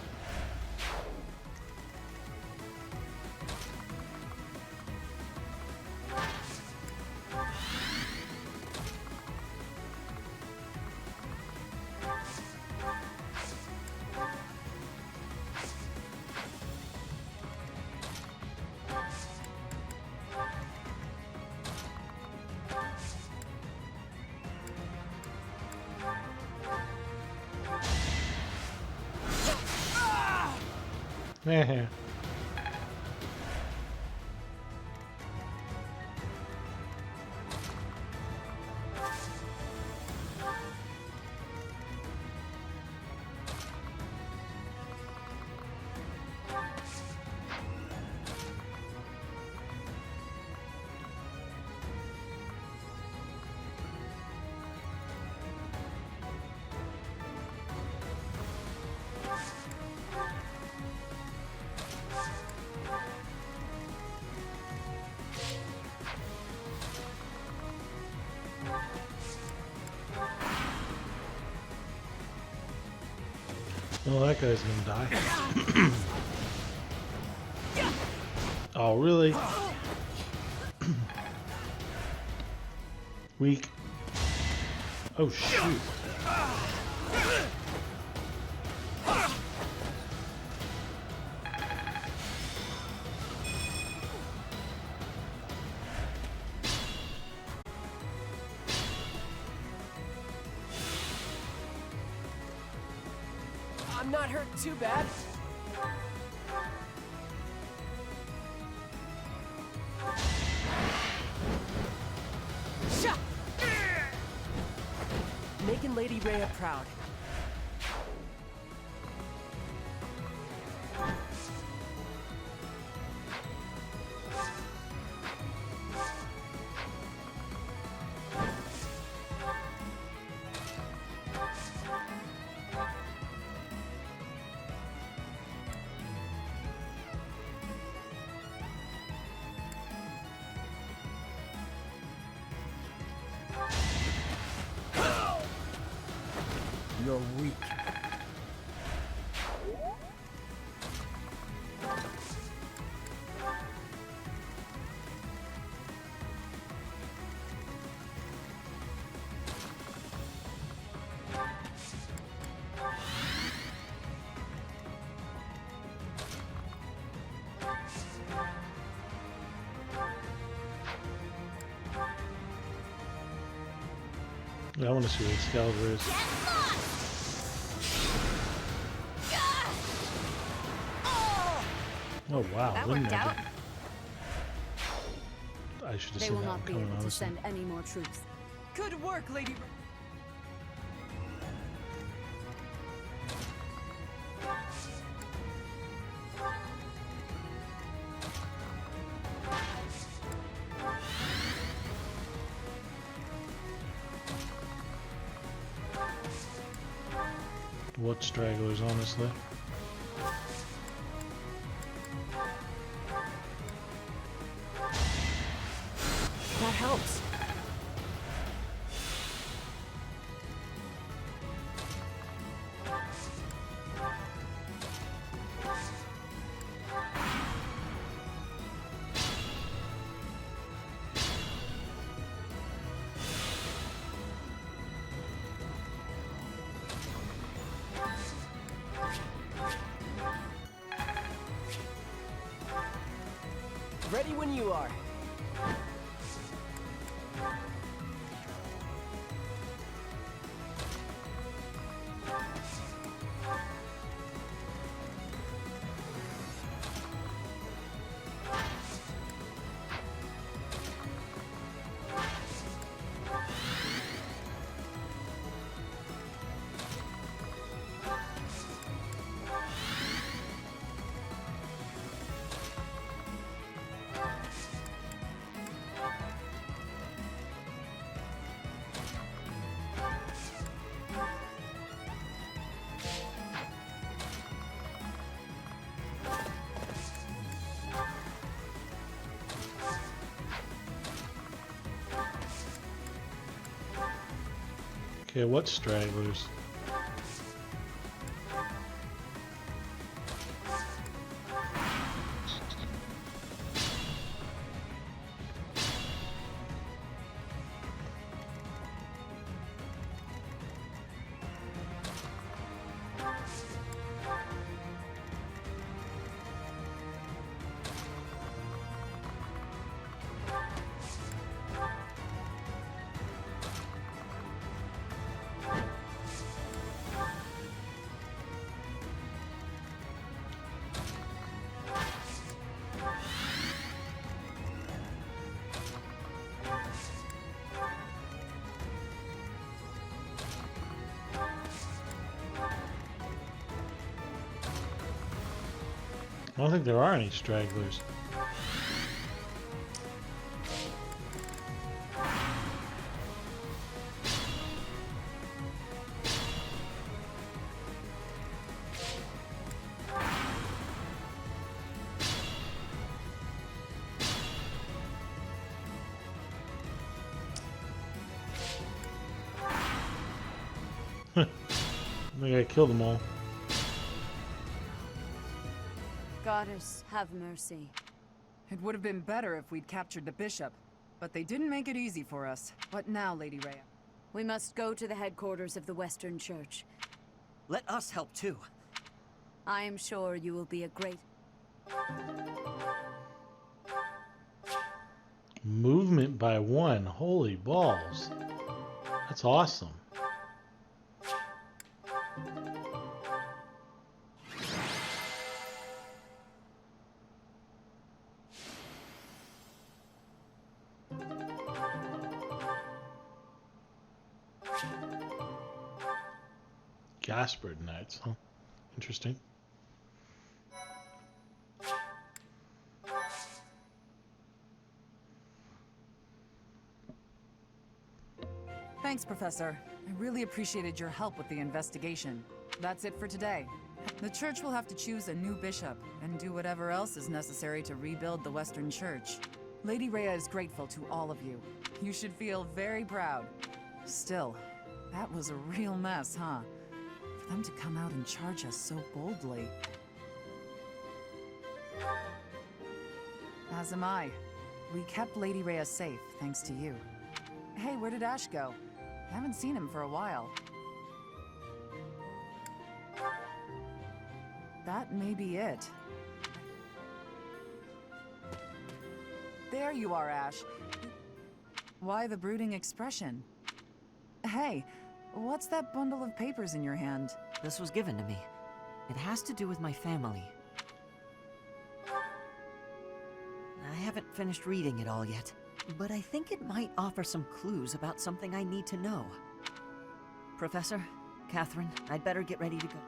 Meh. Well, that guy's gonna die. Oh, really? Weak. Oh, shoot. I'm not hurt too bad. Sha! Making Lady Rhea proud. You're weak. Yeah, I want to see what Excalibur is. Oh wow, That wind worked out. magic. I should have They seen will that not one be coming, able to honestly. send any more troops. Good work, Lady. What stragglers, honestly? That helps. Ready when you are. Okay, what stragglers? I don't think there are any stragglers. I think I killed them all. Goddess, have mercy. It would have been better if we'd captured the bishop, but they didn't make it easy for us. What now, Lady Rhea? We must go to the headquarters of the Western Church. Let us help too. I am sure you will be a great... Movement by one. Holy balls. That's awesome. Gaspard Knights, huh? Interesting. Thanks, Professor. I really appreciated your help with the investigation. That's it for today. The church will have to choose a new bishop and do whatever else is necessary to rebuild the Western Church. Lady Rhea is grateful to all of you. You should feel very proud. Still, that was a real mess, huh? For them to come out and charge us so boldly. As am I. We kept Lady Rhea safe, thanks to you. Hey, where did Ash go? I haven't seen him for a while. That may be it. There you are, Ash. Why the brooding expression? Hey, what's that bundle of papers in your hand? This was given to me. It has to do with my family. I haven't finished reading it all yet, but I think it might offer some clues about something I need to know. Professor, Catherine, I'd better get ready to go.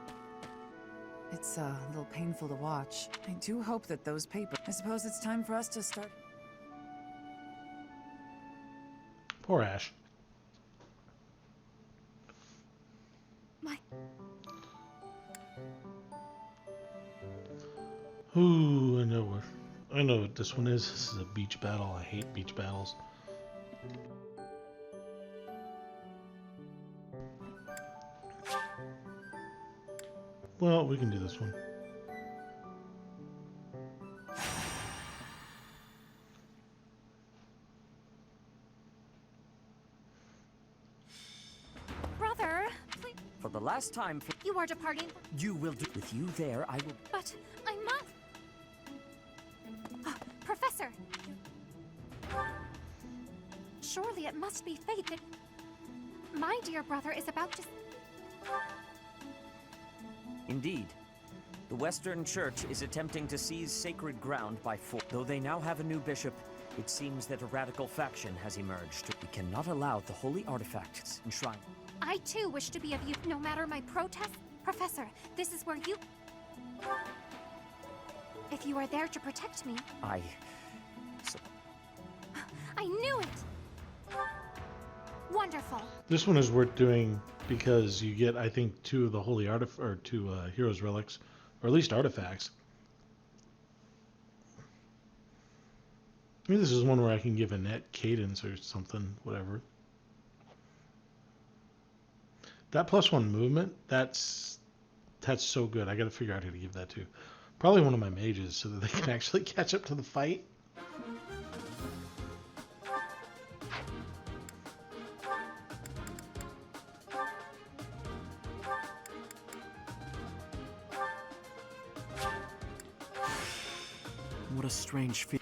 It's a little painful to watch. I do hope that those papers... I suppose it's time for us to start... Poor Ash. My... Ooh, I know what this one is. This is a beach battle. I hate beach battles. Well, we can do this one. Brother, please. For the last time, You are departing. you will do. With you there, I will. But I must. Professor! Surely it must be fate that my dear brother is about to... Indeed. The Western Church is attempting to seize sacred ground by force. Though they now have a new bishop, it seems that a radical faction has emerged. We cannot allow the holy artifacts enshrined. I too wish to be of you, no matter my protest. Professor, this is where you... If you are there to protect me... I knew it! Wonderful. This one is worth doing because you get, I think, 2 of the holy two heroes relics, or at least artifacts. Maybe this is one where I can give Annette cadence or something, whatever. That +1 movement, that's so good. I got to figure out who to give that to. Probably one of my mages so that they can actually catch up to the fight. What a strange feeling.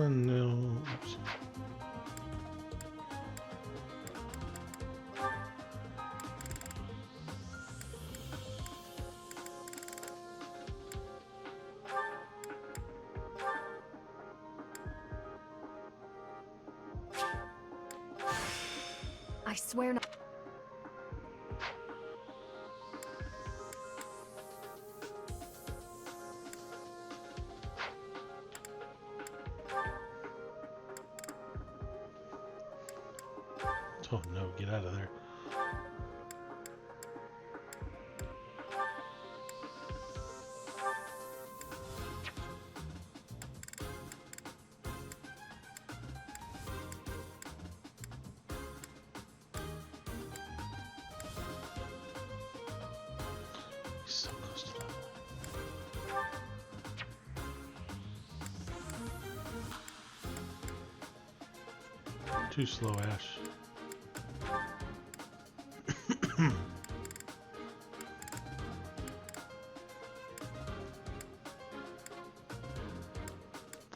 No. Oops. I swear not. Oh no, get out of there. He's so close to level. Too slow, Ash.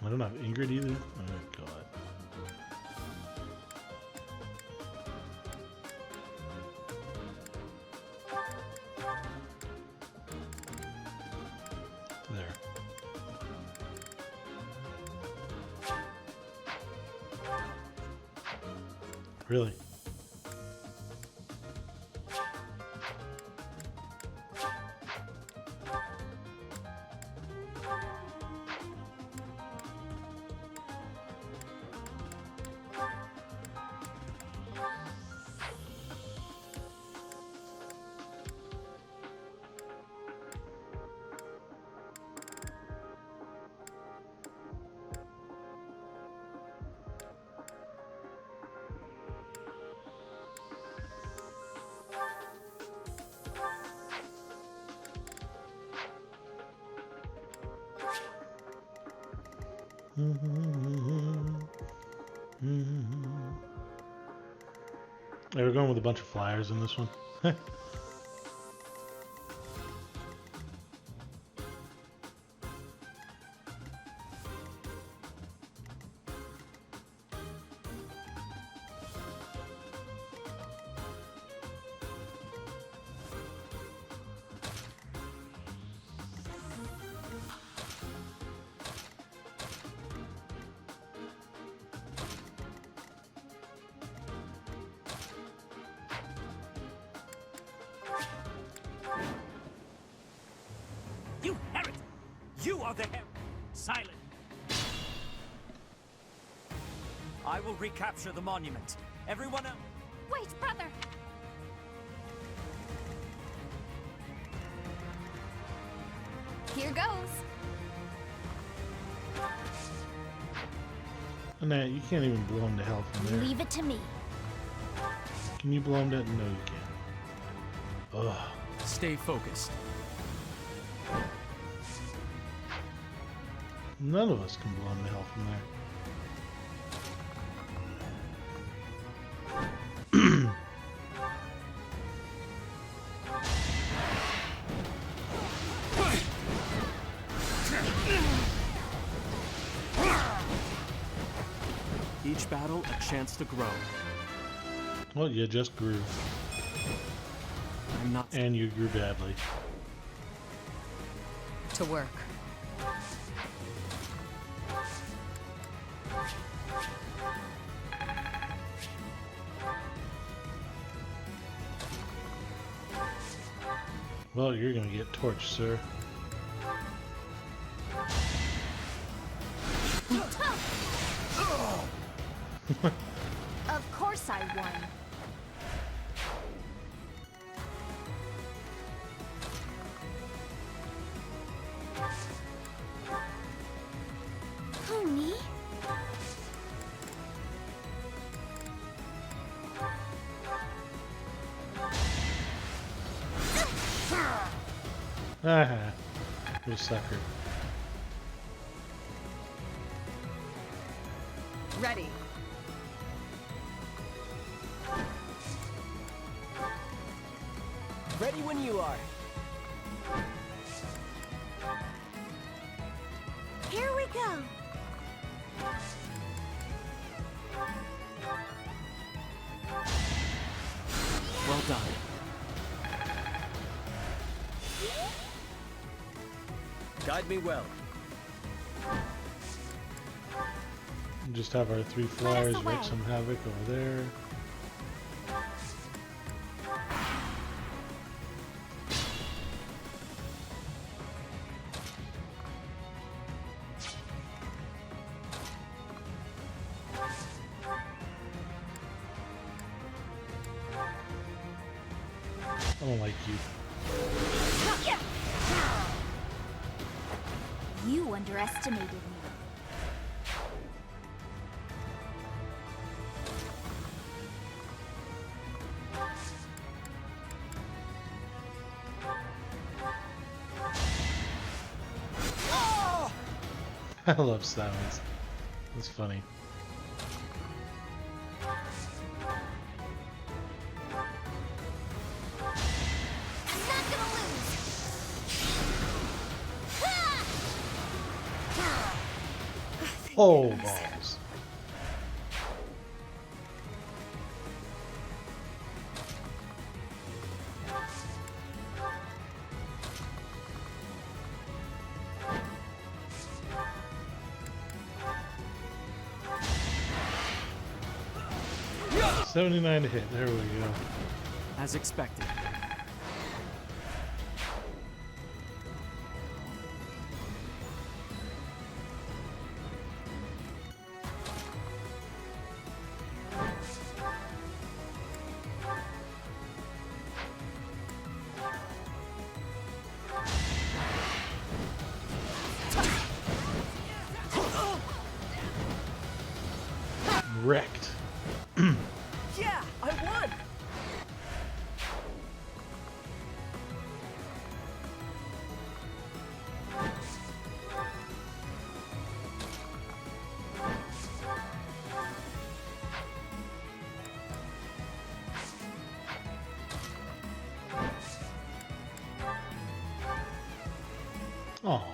I don't have Ingrid either. Oh god. There. Really? They were going with a bunch of flyers in this one. You heretic! You are the heretic! Silent! I will recapture the monument. Everyone else... Wait, brother! Here goes. Annette, you can't even blow him to hell from there. Leave it to me. Can you blow him to... No, you can't. Ugh. Stay focused. None of us can blow him to hell from there. Each battle, a chance to grow. Well, you just grew. I'm not... And you grew badly. To work. Well, you're gonna get torched, sir. Of course I won. Who, me? Haha. You sucker. Ready. Ready when you are. Here we go. Well done. Guide me well. Just have our 3 flyers away. wreak some havoc over there. I don't like you. You underestimated me. I love silence. That's funny. I'm not gonna lose. Oh, balls. $79 to hit. There we go. As expected. Wrecked. Yeah, I won. Oh.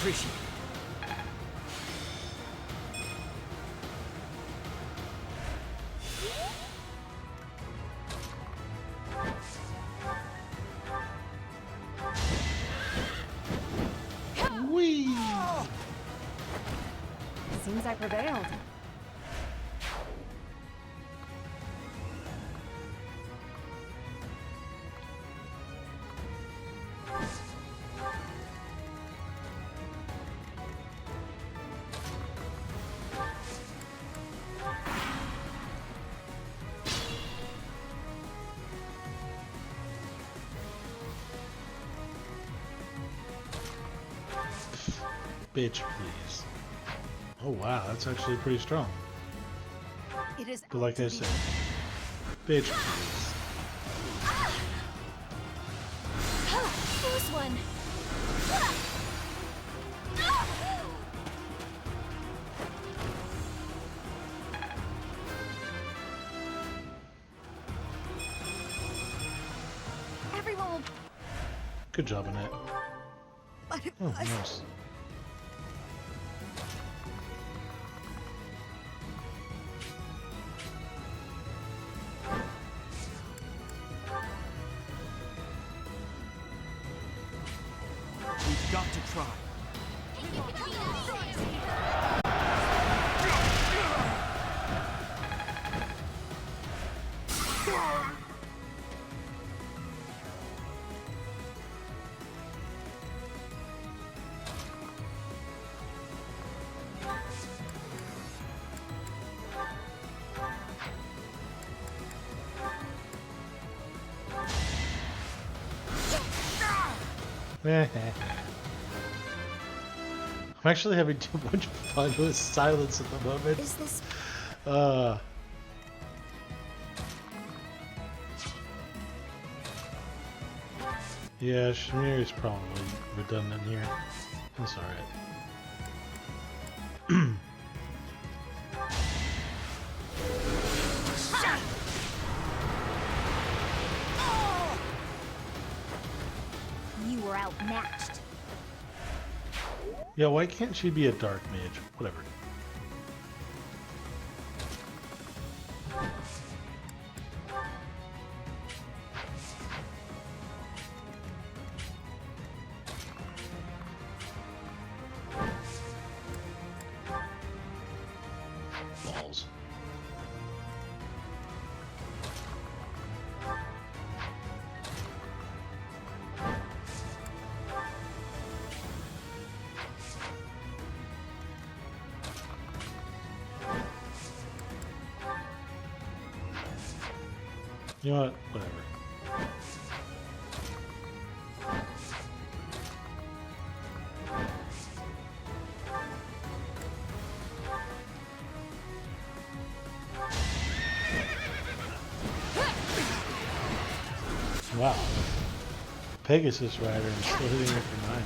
Appreciate it. Whee! Seems I prevailed. Bitch, please. Oh wow, that's actually pretty strong. It is But like I said, bitch, please. Who's one? Everyone will... Good job, Annette. But it Oh, was... nice. We've got to try. I'm actually having too much fun with silence at the moment. Is this... Yeah, Shamir is probably redundant here. That's alright. You were outmatched. Yeah, why can't she be a dark mage? Whatever. Balls. You know what? Whatever. Wow. Pegasus Rider and still hitting it for 9.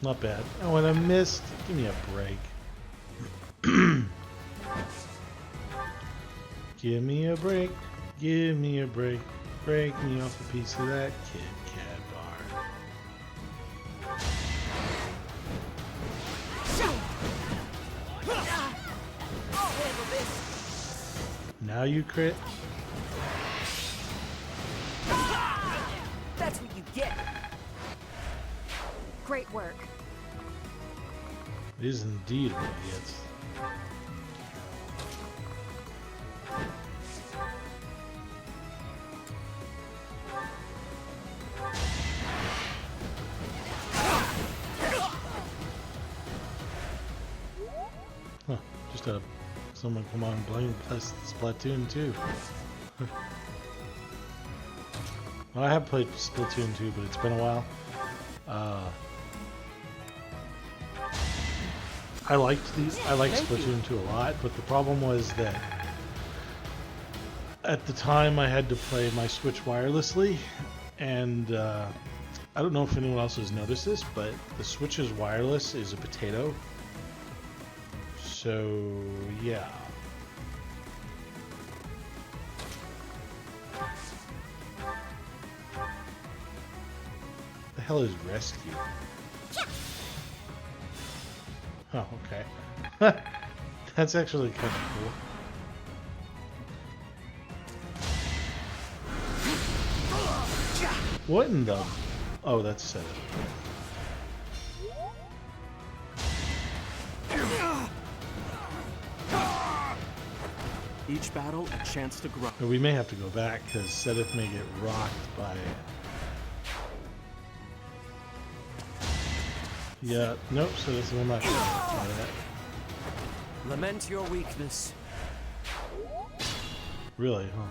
Not bad. Oh, and I missed. Give me a break. Give me a break. Give me a break. Break me off a piece of that Kit Kat bar. Now you crit? That's what you get. Great work. It is indeed what it gets. Huh, just had someone come on and blame Splatoon 2. Well, I have played Splatoon 2, but it's been a while. I liked these. I liked Thank you. Splatoon 2 a lot, but the problem was that at the time I had to play my Switch wirelessly, and I don't know if anyone else has noticed this, but the Switch's wireless is a potato. So yeah. The hell is rescue? Oh, okay. That's actually kind of cool. What in the... Oh, that's set up. Each battle a chance to grow. We may have to go back because Sedith may get rocked by... Yeah, nope, Sedith will not get rocked by that. Lament your weakness. Really, huh?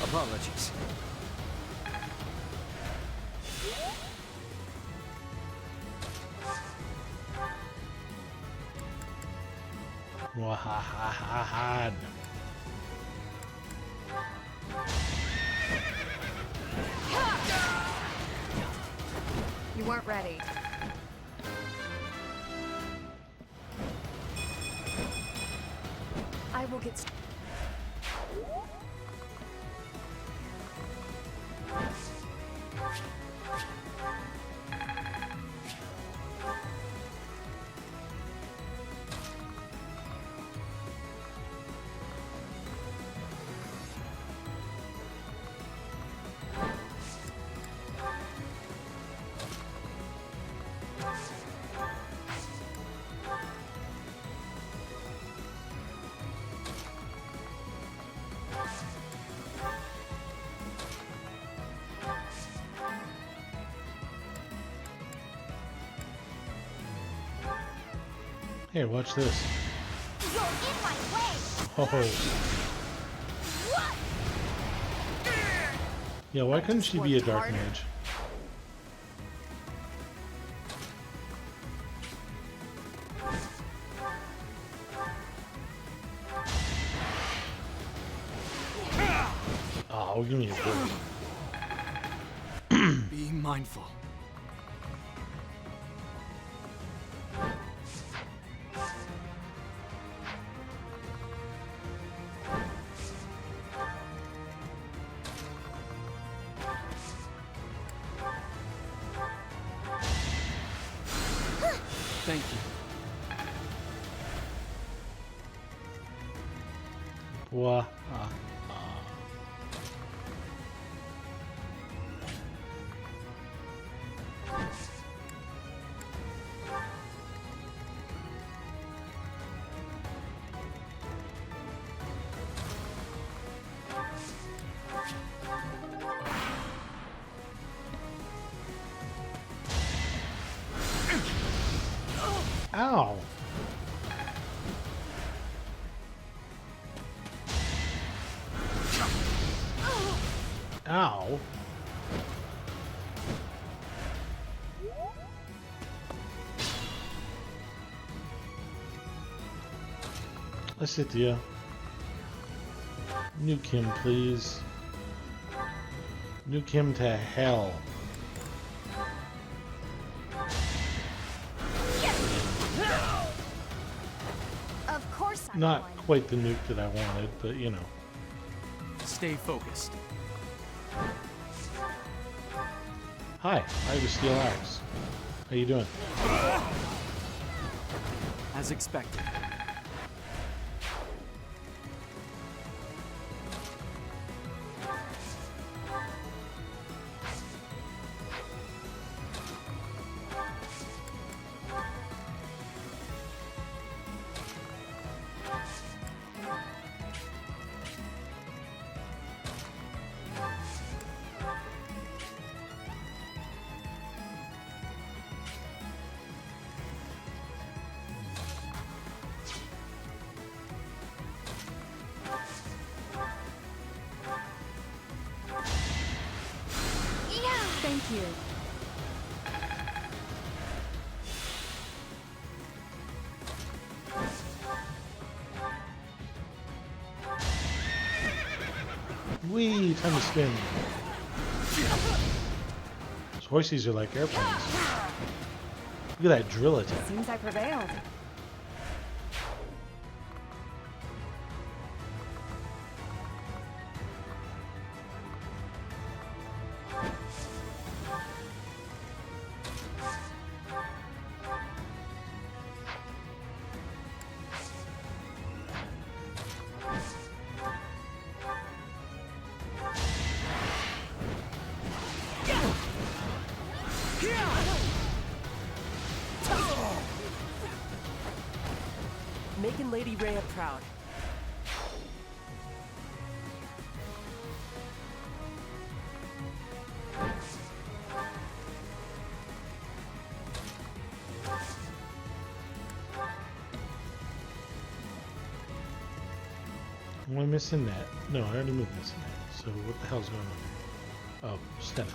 Apologies. Wahahaha. You weren't ready. I will get. Here, watch this. You're in my way! Oh. Yeah, why couldn't she be a dark mage? Oh, give me a break. Be mindful. Thank you. Wah. Ow. Ow. Let's sit you. Nuke him, please. Nuke him to hell. Of course I Not won. quite the nuke that I wanted, but you know. Stay focused. Hi, I have a steel axe. How you doing? As expected. you. Whee! Time to spin. Those hoisties are like airplanes. Look at that drill attack. Seems I prevailed. Making Lady Rhea proud. Am I missing that? No, I already moved missing that. So what the hell's going on? Oh, step.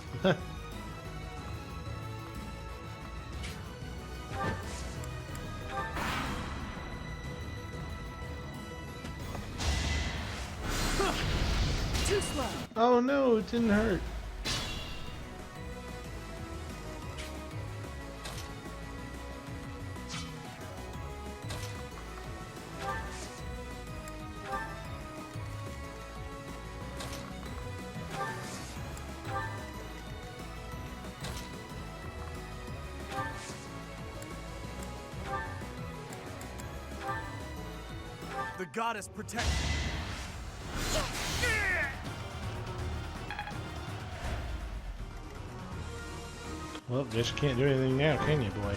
Too slow. Oh no, it didn't hurt. The goddess protect. Well, guess you can't do anything now, can you, boy?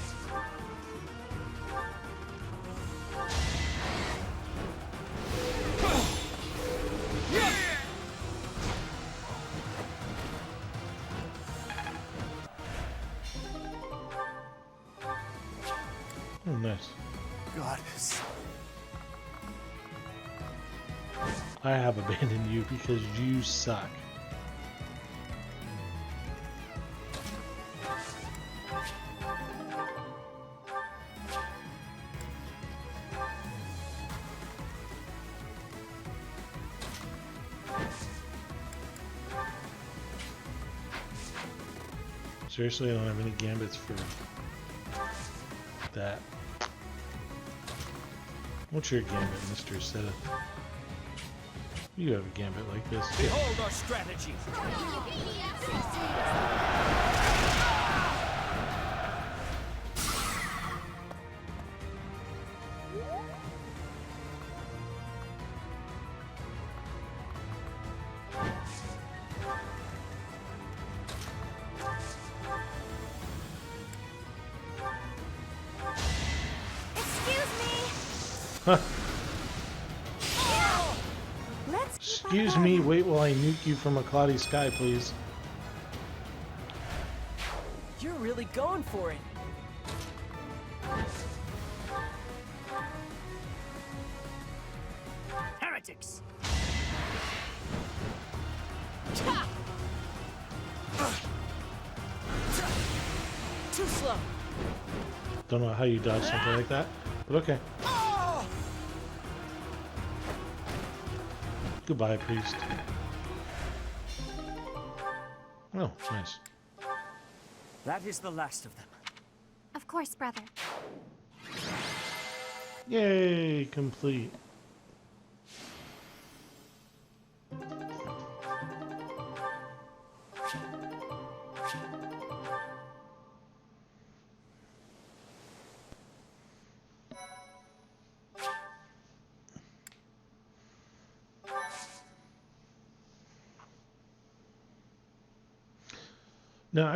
Oh, nice. Goddess. I have abandoned you because you suck. Seriously, I don't have any gambits for that. What's your gambit, Mr. Seta? You have a gambit like this. Behold our strategy. Huh. Let's Excuse me, wait while I nuke you from a cloudy sky, please. You're really going for it. Heretics. Too slow. Don't know how you dodge something like that, but okay. Goodbye, priest. Oh, nice. That is the last of them. Of course, brother. Yay, complete. Now,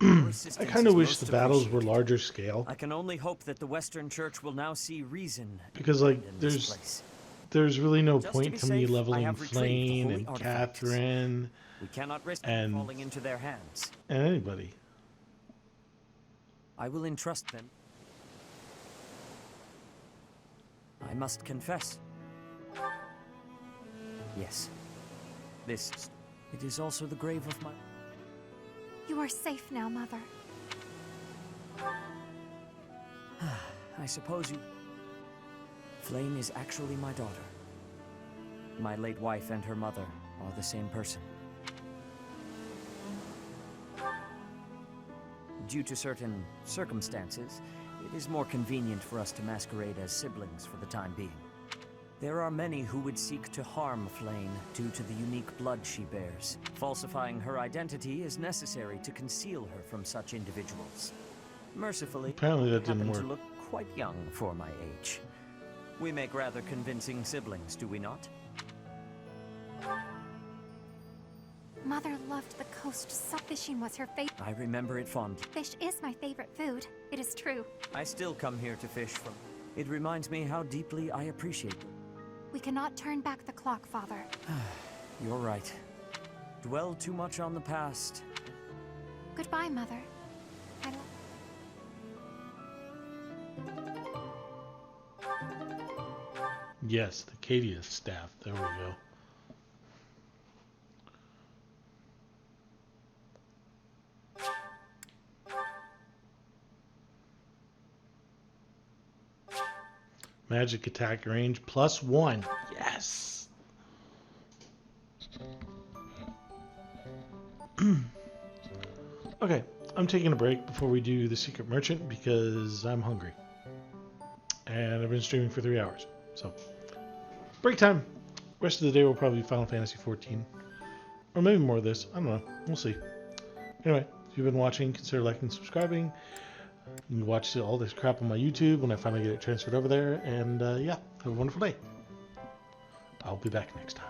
I kind of wish the battles were larger scale. I can only hope that the Western Church will now see reason. Because, like, in this place. there's really no Just point be to me safe, I leveling have retrieved the Flame holy and artifacts. Catherine We cannot risk and- falling into their hands. and anybody. I will entrust them. I must confess. Yes. It is also the grave of my... You are safe now, Mother. I suppose you... Flame is actually my daughter. My late wife and her mother are the same person. Due to certain circumstances, it is more convenient for us to masquerade as siblings for the time being. There are many who would seek to harm Flame due to the unique blood she bears. Falsifying her identity is necessary to conceal her from such individuals. Mercifully, Apparently that I happen didn't to work. look quite young for my age. We make rather convincing siblings, do we not? Mother loved the coast so fishing was her favorite. I remember it fondly. Fish is my favorite food. It is true. I still come here to fish from... It reminds me how deeply I appreciate you. We cannot turn back the clock, Father. You're right. Dwell too much on the past. Goodbye, Mother. I love... Yes, the Cadia staff. There we go. Magic attack range +1. Yes. Okay, I'm taking a break before we do the Secret Merchant because I'm hungry. And I've been streaming for 3 hours. So, break time. Rest of the day will probably be Final Fantasy 14. Or maybe more of this. I don't know. We'll see. Anyway, if you've been watching, consider liking and subscribing. You can watch all this crap on my YouTube when I finally get it transferred over there. And yeah, have a wonderful day. I'll be back next time.